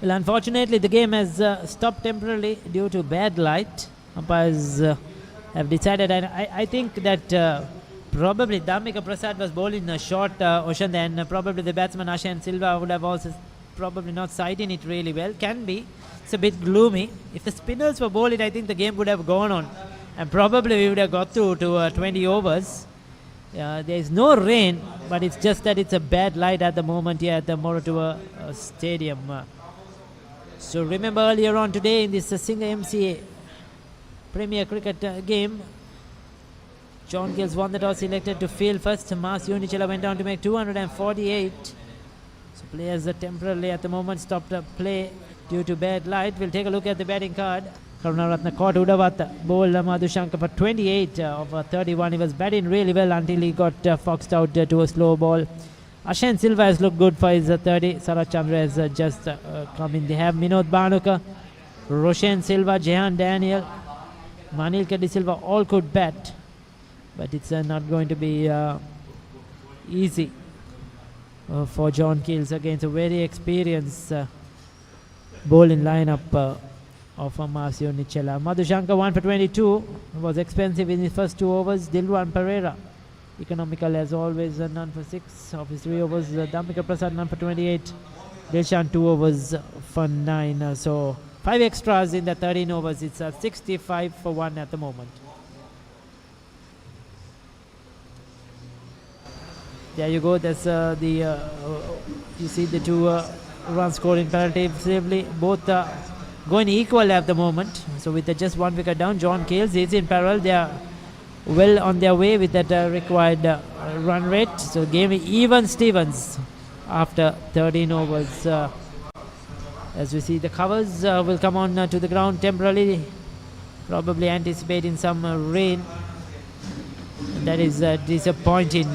Well, unfortunately, the game has stopped temporarily due to bad light. Umpires have decided, and I think that probably Dhammika Prasad was bowling a short ocean, and probably the batsman Ashen Silva would have also probably not sighting it really well. Can be. It's a bit gloomy. If the spinners were bowling, I think the game would have gone on, and probably we would have got to 20 overs. There is no rain, but it's just that it's a bad light at the moment here at the Moratuwa Stadium. So remember earlier on today in this Singha MCA Premier Cricket game, John Gills won the toss, selected to field first. Mas Unicella went down to make 248. So players are temporarily at the moment stopped play due to bad light. We'll take a look at the batting card. Karunaratne caught Udavatta, bowled Madhushankar for 28 of 31. He was batting really well until he got foxed out to a slow ball. Ashen Silva has looked good for his 30. Sarath Chandra has just come in. They have Minod Bhanuka, Roshan Silva, Jehan Daniel, Manilka De Silva, all could bat. But it's not going to be easy for John Keels against a very experienced bowling lineup of Marcio Nichella. Madhushankar 1 for 22, was expensive in his first 2 overs. Dilwan Pereira, economical as always, none for 6 of his 3 overs. Dhammika Prasad none for 28. Dilshan 2 overs for 9. So 5 extras in the 13 overs. It's 65 for 1 at the moment. There you go. That's you see the 2 runs scored imperatively. Both going equal at the moment. So with just 1 wicket down, John Keels is in parallel. They are well on their way with that required run rate. So game even Stevens after 13 overs. As we see, the covers will come on to the ground temporarily, probably anticipating some rain. That is disappointing.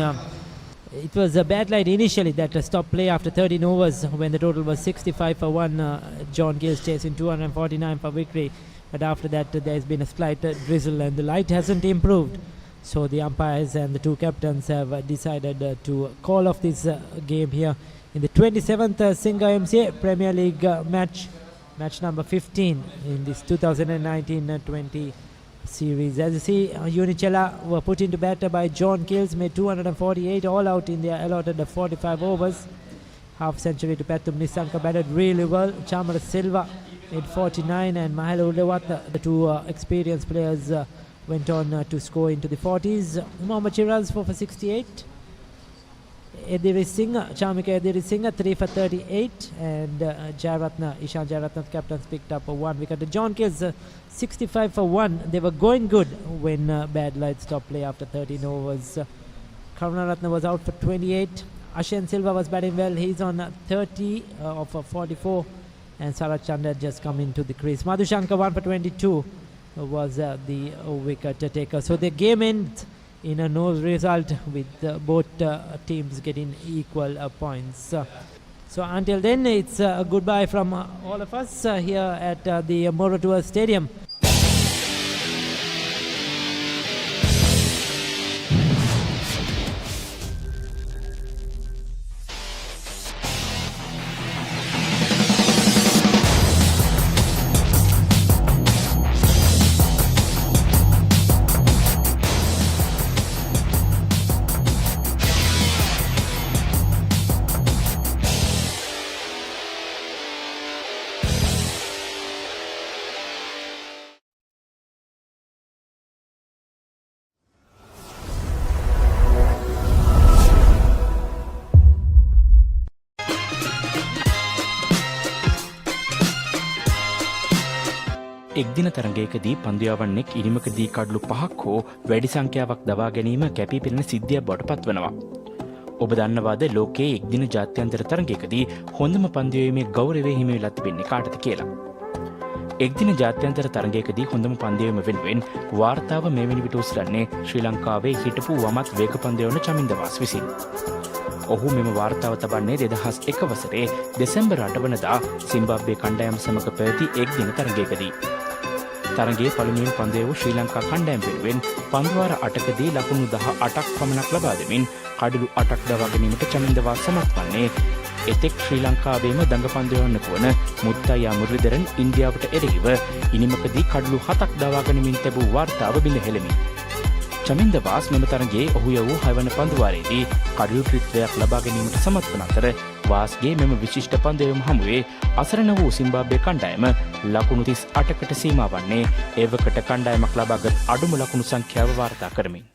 It was a bad light initially that stopped play after 13 overs when the total was 65 for 1. John Gills chasing 249 for victory. But after that, there has been a slight drizzle and the light hasn't improved. So the umpires and the 2 captains have decided to call off this game here in the 27th Singha MCA Premier League match match number 15 in this 2019-20 series. As you see, Unicella were put into batter by John Kills, made 248 all out in their allotted 45 overs. Half century to Pathum Nisanka batted really well. Chamara Silva made 49 and Mahela Udewatna, the two experienced players, went on to score into the 40s. Mohammad Shiraz 4 for 68. Ediri Singh, Chamika Ediri Singh 3 for 38, and Ishan Jayaratna's captains picked up 1 wicket. John Kills 65 for 1. They were going good when bad light stopped play after 13 overs. Karunaratne was out for 28. Ashen Silva was batting well. He's on 30 of 44, and Sarat Chanda just come into the crease. Madhushankar 1 for 22 was the wicket taker. So the game ends in a no result with both teams getting equal points. So until then, it's a goodbye from all of us here at the Moratuwa Stadium. එක්දින තරගයකදී පන්දුයාවන්නෙක් ඉනිමකදී කඩලු 5ක් හෝ වැඩි සංඛ්‍යාවක් දවා ගැනීම කැපී පෙනෙන සිද්ධියක් බවට පත්වනවා. ඔබ දන්නවාද ලෝකයේ එක්දින ජාත්‍යන්තර තරගයකදී හොඳම පන්දුයීමේ ගෞරවය හිමි වෙලා තිබෙන්නේ කාටද කියලා. එක්දින ජාත්‍යන්තර තරගයකදී හොඳම පන්දුයීම වෙනුවෙන් වාර්තාව මේ වෙනි විට උසුලන්නේ ශ්‍රී ලංකාවේ හිටපු වමත් වේග පන්දුයවන චමින්ද වාස් විසින්. ඔහු මෙම වාර්තාව තබන්නේ 2001 වසරේ දෙසැම්බර් 8 වනදා සිම්බාබ්වේ කණ්ඩායම සමග පැවති එක්දින තරගයකදී. තරගයේ පළමුවෙන් පන්දුය වූ ශ්‍රී ලංකා කණ්ඩායම වෙනුවෙන් පන්දුවාර 8කදී ලකුණු 18ක් පමණක් ලබා දෙමින් කඩලු 8ක් දවා ගැනීමට චමින්ද වාස් සමත් වන්නේ. එතෙක් ශ්‍රී ලංකාවේම දඟ පන්දුයවන්නක වන මුත්තයියා මුරලිදරන් ඉන්දියාවට එරෙහිව ඉනිමකදී කඩලු 7ක් දවා ගැනීමෙන් ලැබූ වාර්තාව බිඳ හෙළමින්. චමින්ද වාස් මෙම තරගයේ ඔහු යවූ 6 වන පන්දුවාරයේදී කඩලු ත්‍රිත්වයක් ලබා ගැනීමට සමත් වන අතර වාස්ගේ මෙම විශිෂ්ට පන්දුයම හමුවේ අසරණ වූ සිම්බාබ්වේ කණ්ඩායම ලකුණු 38කට සීමා වන්නේ ඒවකට කණ්ඩායමක් ලබාගත් අඩුම ලකුණු සංඛ්‍යාව වාර්තා කරමින්.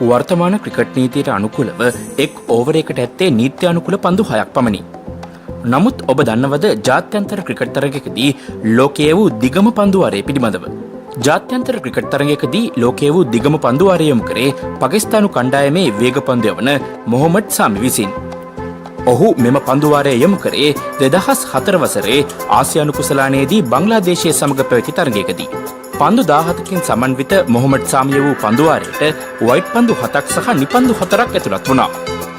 වර්තමාන ක්‍රිකට් නීතියට අනුකූලව එක් ඕවර් එකකට ඇත්තේ නීත්‍ය අනුකූල පන්දු 6ක් පමණි. නමුත් ඔබ දන්නවද ජාත්‍යන්තර ක්‍රිකට් තරගයකදී ලෝකයේ වූ දිගම පන්දු වාරය පිළිබඳව? ජාත්‍යන්තර ක්‍රිකට් තරගයකදී ලෝකයේ වූ දිගම පන්දු වාරය යොමු කරේ පාකිස්තානු කණ්ඩායමේ වේග පන්දු යවන මොහොමඩ් සාමි විසින්. ඔහු මෙම පන්දු වාරය යොමු කරේ 2004 වසරේ ආසියානු කුසලානයේදී බංග්ලාදේශය සමග පැවති තරගයකදී. පන්දු 17කින් සමන්විත මොහොමඩ් සාමිය වූ පන්දු වාරයට වයිට් පන්දු 7ක් සහ නිපන්දු 4ක් ඇතුළත් වුණා.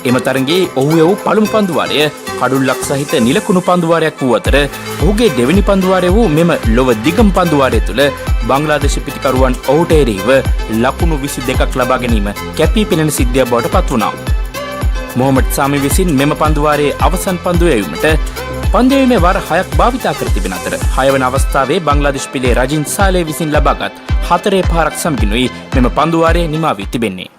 එම තරගයේ ඔහු යවූ පළමු පන්දු වාරය කඩුල්ලක් සහිත නිලකුණු පන්දු වාරයක් වූ අතර ඔහුගේ දෙවෙනි පන්දු වාරය වූ මෙම ලොව දිගම පන්දු වාරය තුළ බංග්ලාදේශ පිටිකරුවන් ඔහුට එරෙහිව ලකුණු 22ක් ලබා ගැනීම කැපී පෙනෙන සිද්ධියක් බවට පත් වුණා. මොහොමඩ් සාමි විසින් මෙම පන්දු වාරයේ අවසන් පන්දු යැවීමට පන්දු යැවීමේ වාර 6ක් භාවිතා කර තිබෙන අතර 6 වන අවස්ථාවේ බංග්ලාදේශ පිලේ රජින් සාලේ විසින් ලබාගත් 4 පහරක් සමගිනුයි මෙම පන්දු වාරය නිමා වී තිබෙන්නේ.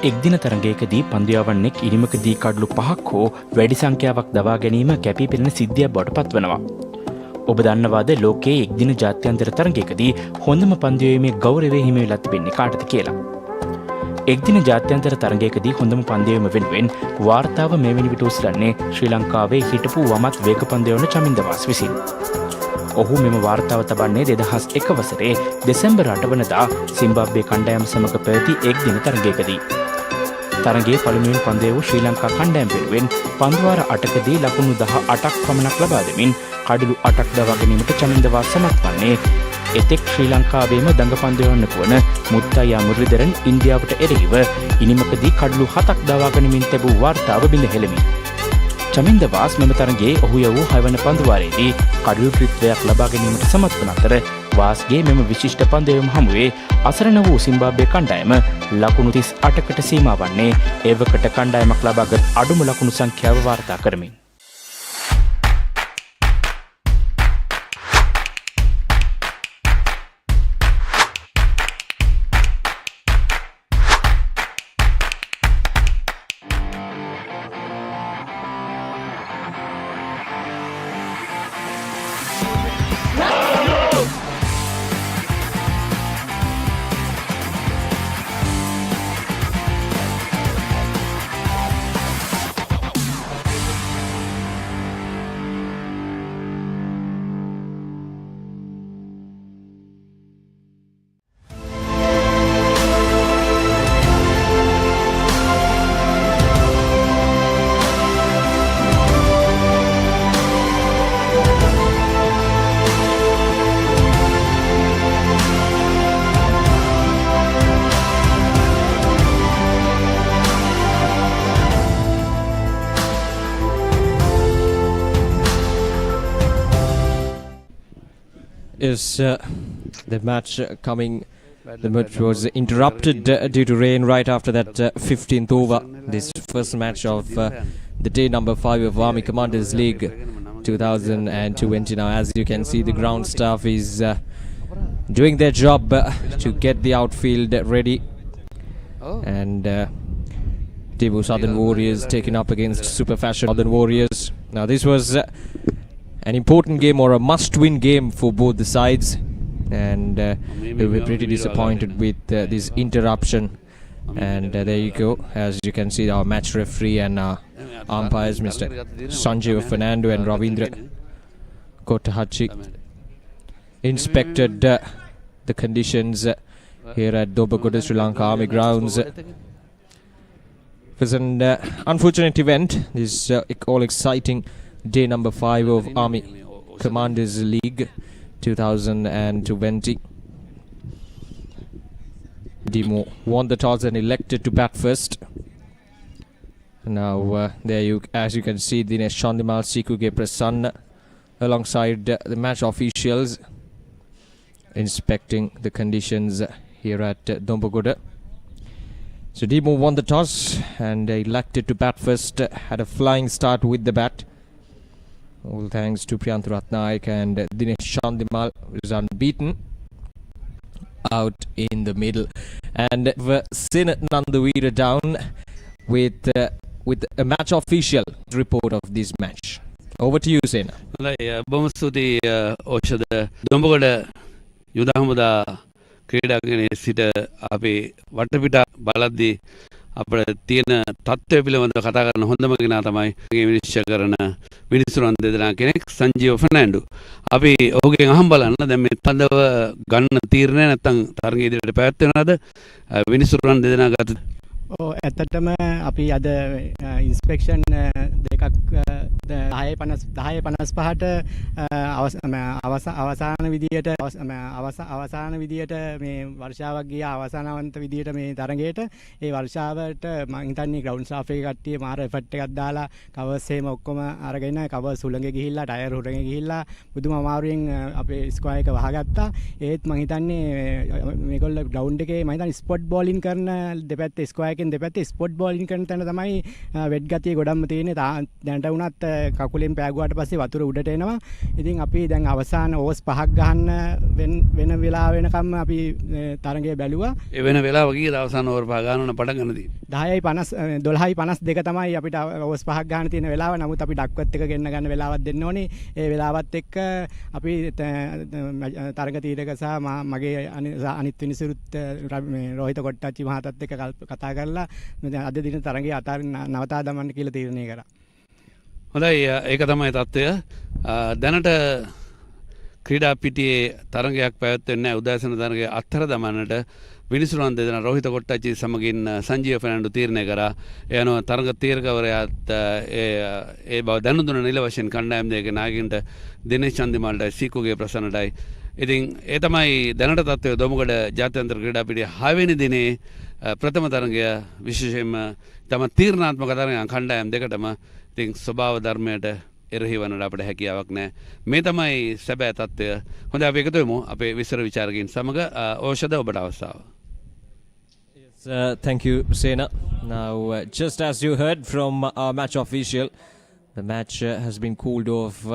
එක්දින තරගයකදී පන්දුයාවන්නෙක් ඉනිමකදී කඩලු 5ක් හෝ වැඩි සංඛ්‍යාවක් දවා ගැනීම කැපී පෙනෙන සිද්ධියක් බවට පත්වනවා. ඔබ දන්නවාද ලෝකයේ එක්දින ජාත්‍යන්තර තරගයකදී හොඳම පන්දුයීමේ ගෞරවය හිමි වෙලා තිබෙන්නේ කාටද කියලා. එක්දින ජාත්‍යන්තර තරගයකදී හොඳම පන්දුයීම වෙනුවෙන් වාර්තාව මෙවැනි විට උසුලන්නේ ශ්‍රී ලංකාවේ හිටපු වමත් වේග පන්දුයවන චමින්ද වාස් විසින්. ඔහු මෙම වාර්තාව තබන්නේ 2001 වසරේ දෙසැම්බර් 8 වනදා සිම්බාබ්වේ කණ්ඩායම සමග පැවති එක්දින තරගයකදී. තරගයේ පළමුවෙන් පන්දු වූ ශ්‍රී ලංකා කණ්ඩායම වෙනුවෙන් පන්දුවාර 8කදී ලකුණු 18ක් පමණක් ලබා දෙමින් කඩලු 8ක් දවා ගැනීමට චමින්ද වාස් සමත් වන්නේ එතෙක් ශ්‍රී ලංකාවේම දඟ පන්දුවන්නකු වන මුත්තයියා මුරලිදරන් ඉන්දියාවට එරෙහිව ඉනිමකදී කඩලු 7ක් දවා ගැනීමෙන් ලැබූ වාර්තාව බිඳ හෙළමි. චමින්ද වාස් මෙම තරගයේ ඔහු යවූ 6 වන පන්දුවාරයේදී කඩලු ත්‍රිත්වයක් ලබා ගැනීමට සමත් වන අතර වාස්ගේ මෙම විශිෂ්ට පන්දුවීම හමුවේ අසරණ වූ සිම්බාබ්වේ කණ්ඩායම ලකුණු 38කට සීමා වන්නේ එවකට කණ්ඩායමක් ලබාගත් අඩුම ලකුණු සංඛ්‍යාව වාර්තා කරමින්. Is the match coming? The match was interrupted due to rain right after that 15th over. This first match of the day number 5 of Army Commanders League 2020. Now, as you can see, the ground staff is doing their job to get the outfield ready. And Devo Southern Warriors taking up against Super Fashion Northern Warriors. Now, this was an important game or a must-win game for both the sides, and we were pretty disappointed with this interruption. And there you go, as you can see, our match referee and umpires, Mr. Sanjeev Fernando and Ravindra Kotahachi, inspected the conditions here at Dobagoda Sri Lanka Army grounds. It was an unfortunate event. This all exciting day number 5 of Army Commanders League 2020. Demo won the toss and elected to bat first. Now there you, as you can see, Dinesh Chandimal, Sikuge Prasanna alongside the match officials inspecting the conditions here at Dombagoda. So Demo won the toss and elected to bat first, had a flying start with the bat. All thanks to Priyanth Ratnaik, and Dinesh Chandimal was unbeaten out in the middle. And Sena Nandavira down with a match official report of this match. Over to you, Sena. බොහොම ස්තුතියි ඕෂධ දොඹගොඩ යුද හමුදා ක්‍රීඩාංගණයේ සිට අපි වටපිට බලද්දී අපේ තියෙන තත්ත්වය පිළිබඳව කතා කරන හොඳම කෙනා තමයි විනිශ්චය කරන මිනිසුන් දෙදෙනා කෙනෙක් සංජීව ෆර්නෑන්ඩෝ. අපි ඔහුගෙන් අහම් බලන්න දැන් මේ පන්දව ගන්න තීරණය නැත්තම් තරගය ඉදිරියට පැවැත්වෙනවද? විනිසුන් දෙදෙනා ගත ඇත්තටම අපි අද ඉන්ස්පෙක්ෂන් දෙකක් 10:55ට අවසාන විදියට අවසාන විදියට මේ වර්ෂාවක් ගියා අවසානවන්ත විදියට මේ තරගයට ඒ වර්ෂාවට මම හිතන්නේ ග්‍රවුන්ඩ් ස්ටාෆ් එකේ කට්ටිය මාර එෆර්ට් එකක් දාලා කවර්ස් එහෙම ඔක්කොම අරගෙන කවර්ස් උලඟේ ගිහිල්ලා ටයර් උරඟේ ගිහිල්ලා බුදුම අමාරුවෙන් අපේ ස්ක්වයර් එක වහගත්තා ඒත් මම හිතන්නේ මේගොල්ලෝ ග්‍රවුන්ඩ් එකේ මම හිතන්නේ ස්පොට් බෝලින් කරන දෙපැත්තේ ස්ක්වයර් එකෙන් දෙපැත්තේ ස්පොට් බෝලින් කරන තැන තමයි වෙට් ගතිය ගොඩක්ම තියෙන්නේ දැනට වුණත් කකුලෙන් පෑගුවාට පස්සේ වතුර උඩට එනවා ඉතින් අපි දැන් අවසාන ඕවර්ස් 5ක් ගහන්න වෙන වෙලාව වෙනකම් අපි තරගය බැලුවා ඒ වෙන වෙලාව කීයද අවසාන ඕවර් 5 ගන්න පටන් ගන්නදී 12:52 තමයි අපිට ඕවර්ස් 5ක් ගන්න තියෙන වෙලාව නමුත් අපි ඩක්වත් එක ගෙන්න ගන්න වෙලාවක් දෙන්න ඕනේ ඒ වෙලාවත් එක්ක අපි තරග තීරක සහ මගේ අනිත් විනිසුරුත් රෝහිත කොට්ටච්චි මහතාත් එක්ක කතා කරලා අද දින තරගය නවතා දමන්න කියලා තීරණය කරා. හොඳයි ඒක තමයි තත්ත්වය. දැනට ක්‍රීඩා පිටියේ තරගයක් පැවැත්වෙන්නේ නැහැ. උදෑසන තරගය අත්තර දමන්නට විනිසුරුවන් දෙදෙනා රෝහිත කොට්ටච්චි සමගින් සංජීව ෆර්නැන්ඩෝ තීරණය කරා. ඒ අනුව තරග තීරකවරයාත් ඒ බව දැනුම් දුන්න නිල වශයෙන් කණ්ඩායම් දෙකේ නායකයින්ට දිනේෂ් චන්දිමාල්ටයි සීකුගේ ප්‍රසන්නටයි. ඉතින් ඒ තමයි දැනට තත්ත්වය දොමුගඩ ජාත්‍යන්තර ක්‍රීඩා පිටියේ 6 වෙනි දිනේ ප්‍රථම තරගය විශේෂයෙන්ම තම තීරණාත්මක තරගයන් කණ්ඩායම් දෙකටම ඉතින් ස්වභාව ධර්මයට එරෙහි වන්නට අපිට හැකියාවක් නැහැ. මේ තමයි සැබෑ තත්ත්වය. හොඳයි අපි එකතු වෙමු අපේ විස්තර විචාරකයන් සමග ඖෂධ ඔබට අවස්ථාව. Thank you, Sena. Now, just as you heard from our match official, the match has been cooled off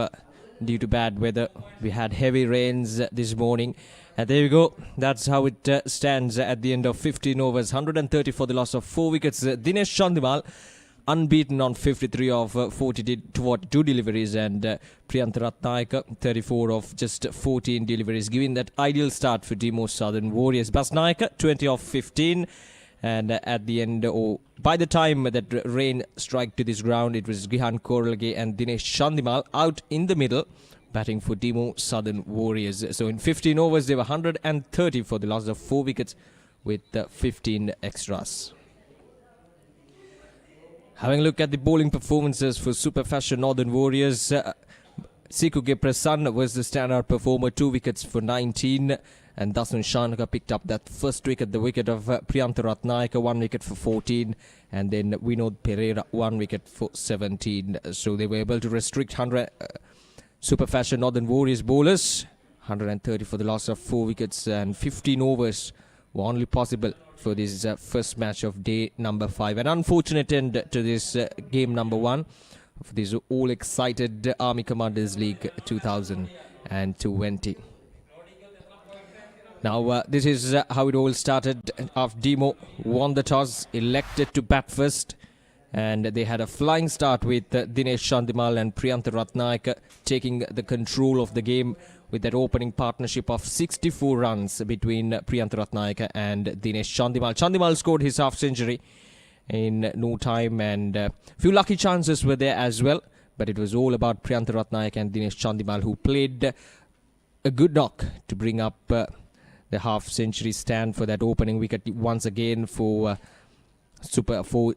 due to bad weather. We had heavy rains this morning. And there you go. That's how it stands at the end of 15 overs. 130 for the loss of 4 wickets. Dinesh Chandimal unbeaten on 53 of 42 deliveries. And Priyanth Ratnayaka 34 of just 14 deliveries. Giving that ideal start for Demo Southern Warriors. Basnayaka 20 of 15. And at the end, by the time that rain struck to this ground, it was Gihan Koralge and Dinesh Chandimal out in the middle, batting for Demo Southern Warriors. So in 15 overs, they were 130 for the loss of 4 wickets with 15 extras. Having a look at the bowling performances for Super Fashion Northern Warriors, Sikuge Prasanna was the standout performer, 2 wickets for 19. And Dasun Shanaka picked up that first wicket, the wicket of Priyanth Ratnayaka, 1 wicket for 14. And then Vinod Pereira, 1 wicket for 17. So they were able to restrict 100 Super Fashion Northern Warriors bowlers. 130 for the loss of 4 wickets and 15 overs were only possible for this first match of day number 5. An unfortunate end to this game number 1 of this all-excited Army Commanders League 2020. Now, this is how it all started. After Demo won the toss, elected to bat first. And they had a flying start with Dinesh Chandimal and Priyanth Ratnayaka taking the control of the game with that opening partnership of 64 runs between Priyanth Ratnayaka and Dinesh Chandimal. Chandimal scored his half-century in no time and few lucky chances were there as well. But it was all about Priyanth Ratnayaka and Dinesh Chandimal who played a good knock to bring up the half-century stand for that opening wicket once again for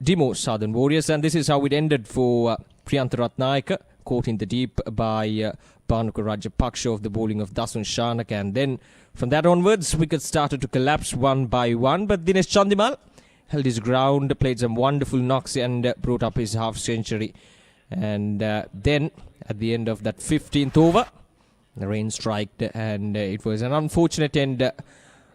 Demo Southern Warriors. And this is how it ended for Priyanth Ratnayaka, caught in the deep by Bhanuka Rajapaksha of the bowling of Dasun Shanaka. And then from that onwards, wickets started to collapse one by one. But Dinesh Chandimal held his ground, played some wonderful knocks and brought up his half-century. And then at the end of that 15th over, the rain struck and it was an unfortunate end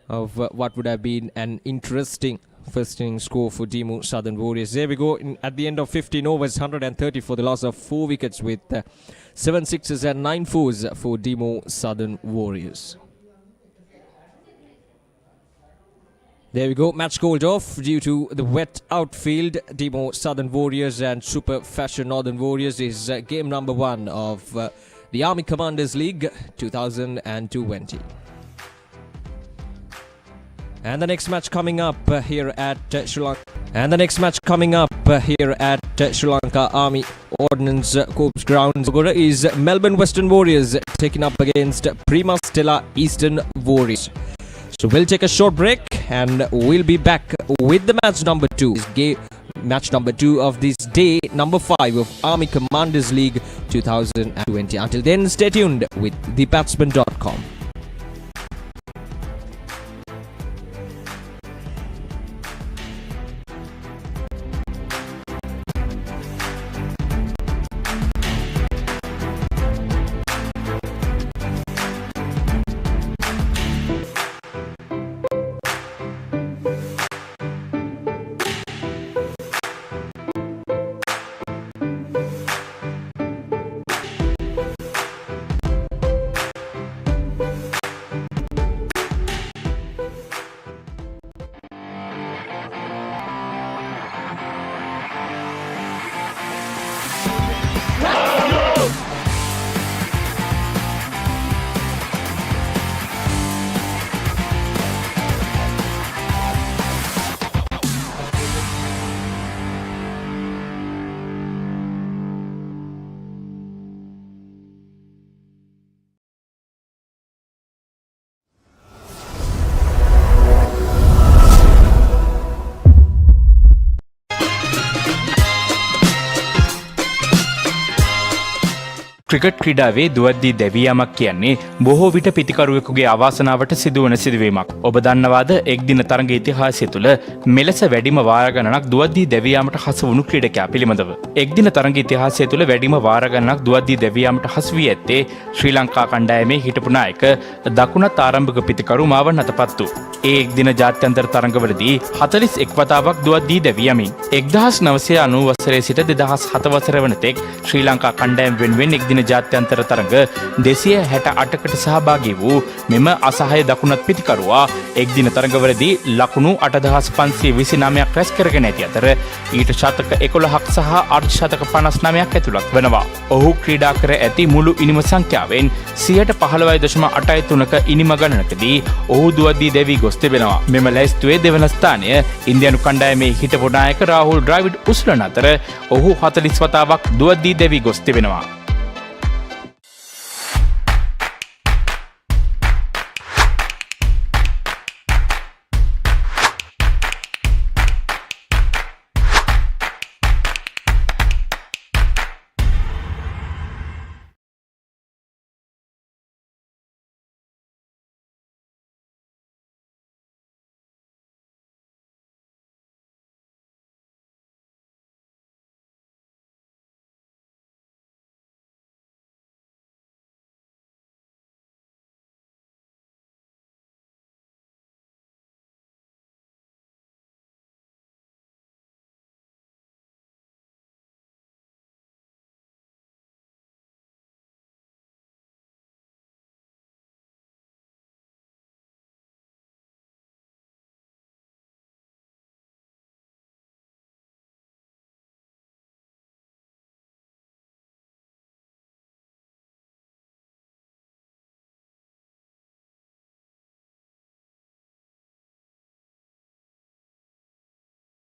of what would have been an interesting first innings score for Demo Southern Warriors. There we go. At the end of 15 overs, 130 for the loss of 4 wickets with 7 sixes and 9 fours for Demo Southern Warriors. There we go. Match called off due to the wet outfield. Demo Southern Warriors and Super Fashion Northern Warriors is game number 1 of the Army Commanders League 2020. And the next match coming up here at Sri Lanka. And the next match coming up here at Sri Lanka Army Ordnance Corps grounds is Melbourne Western Warriors taking up against Prima Stella Eastern Warriors. So we'll take a short break and we'll be back with the match number 2. Match number 2 of this day, number 5 of Army Commanders League 2020. Until then, stay tuned with thebatsman.com. Cricket ක්‍රීඩාවේ දුවද්දී දැවියාමක් කියන්නේ බොහෝ විට පිතිකරුවෙකුගේ අවාසනාවට සිදුවන සිදුවීමක්. ඔබ දන්නවාද එක් දින තරඟ ඉතිහාසය තුළ මෙලෙස වැඩිම වාර ගණනක් දුවද්දී දැවියාමට හසු වුණු ක්‍රීඩකයා පිළිබඳව. එක් දින තරඟ ඉතිහාසය තුළ වැඩිම වාර ගණනක් දුවද්දී දැවියාමට හසු වී ඇත්තේ ශ්‍රී ලංකා කණ්ඩායමේ හිටපු නායක දකුණත් ආරම්භක පිතිකරු මාවන් අතපත්තු. ඒ එක් දින ජාත්‍යන්තර තරඟවලදී 41 වතාවක් දුවද්දී දැවියමින් 1990 වසරේ සිට 2007 වසර වන තෙක් ශ්‍රී ලංකා කණ්ඩායම වෙනුවෙන් එක් දින ජාත්‍යන්තර තරඟ 268කට සහභාගී වූ මෙම අසහාය දකුණත් පිතිකරුවා එක් දින තරඟවලදී ලකුණු 8529ක් රැස් කරගෙන ඇති අතර ඊට ශතක 11ක් සහ අර්ධ ශතක 59ක් ඇතුළත් වෙනවා. ඔහු ක්‍රීඩා කර ඇති මුළු ඉනිම සංඛ්‍යාවෙන් 15.83ක ඉනිම ගණනකදී ඔහු දුවද්දී දැවී ගොස් තිබෙනවා. මෙම ලැයිස්තුවේ දෙවන ස්ථානය ඉන්දියානු කණ්ඩායමේ හිටපු නායක රාහුල් ඩ්‍රාවිඩ් උස්ලන අතර ඔහු 40 වතාවක් දුවද්දී දැවී ගොස් තිබෙනවා.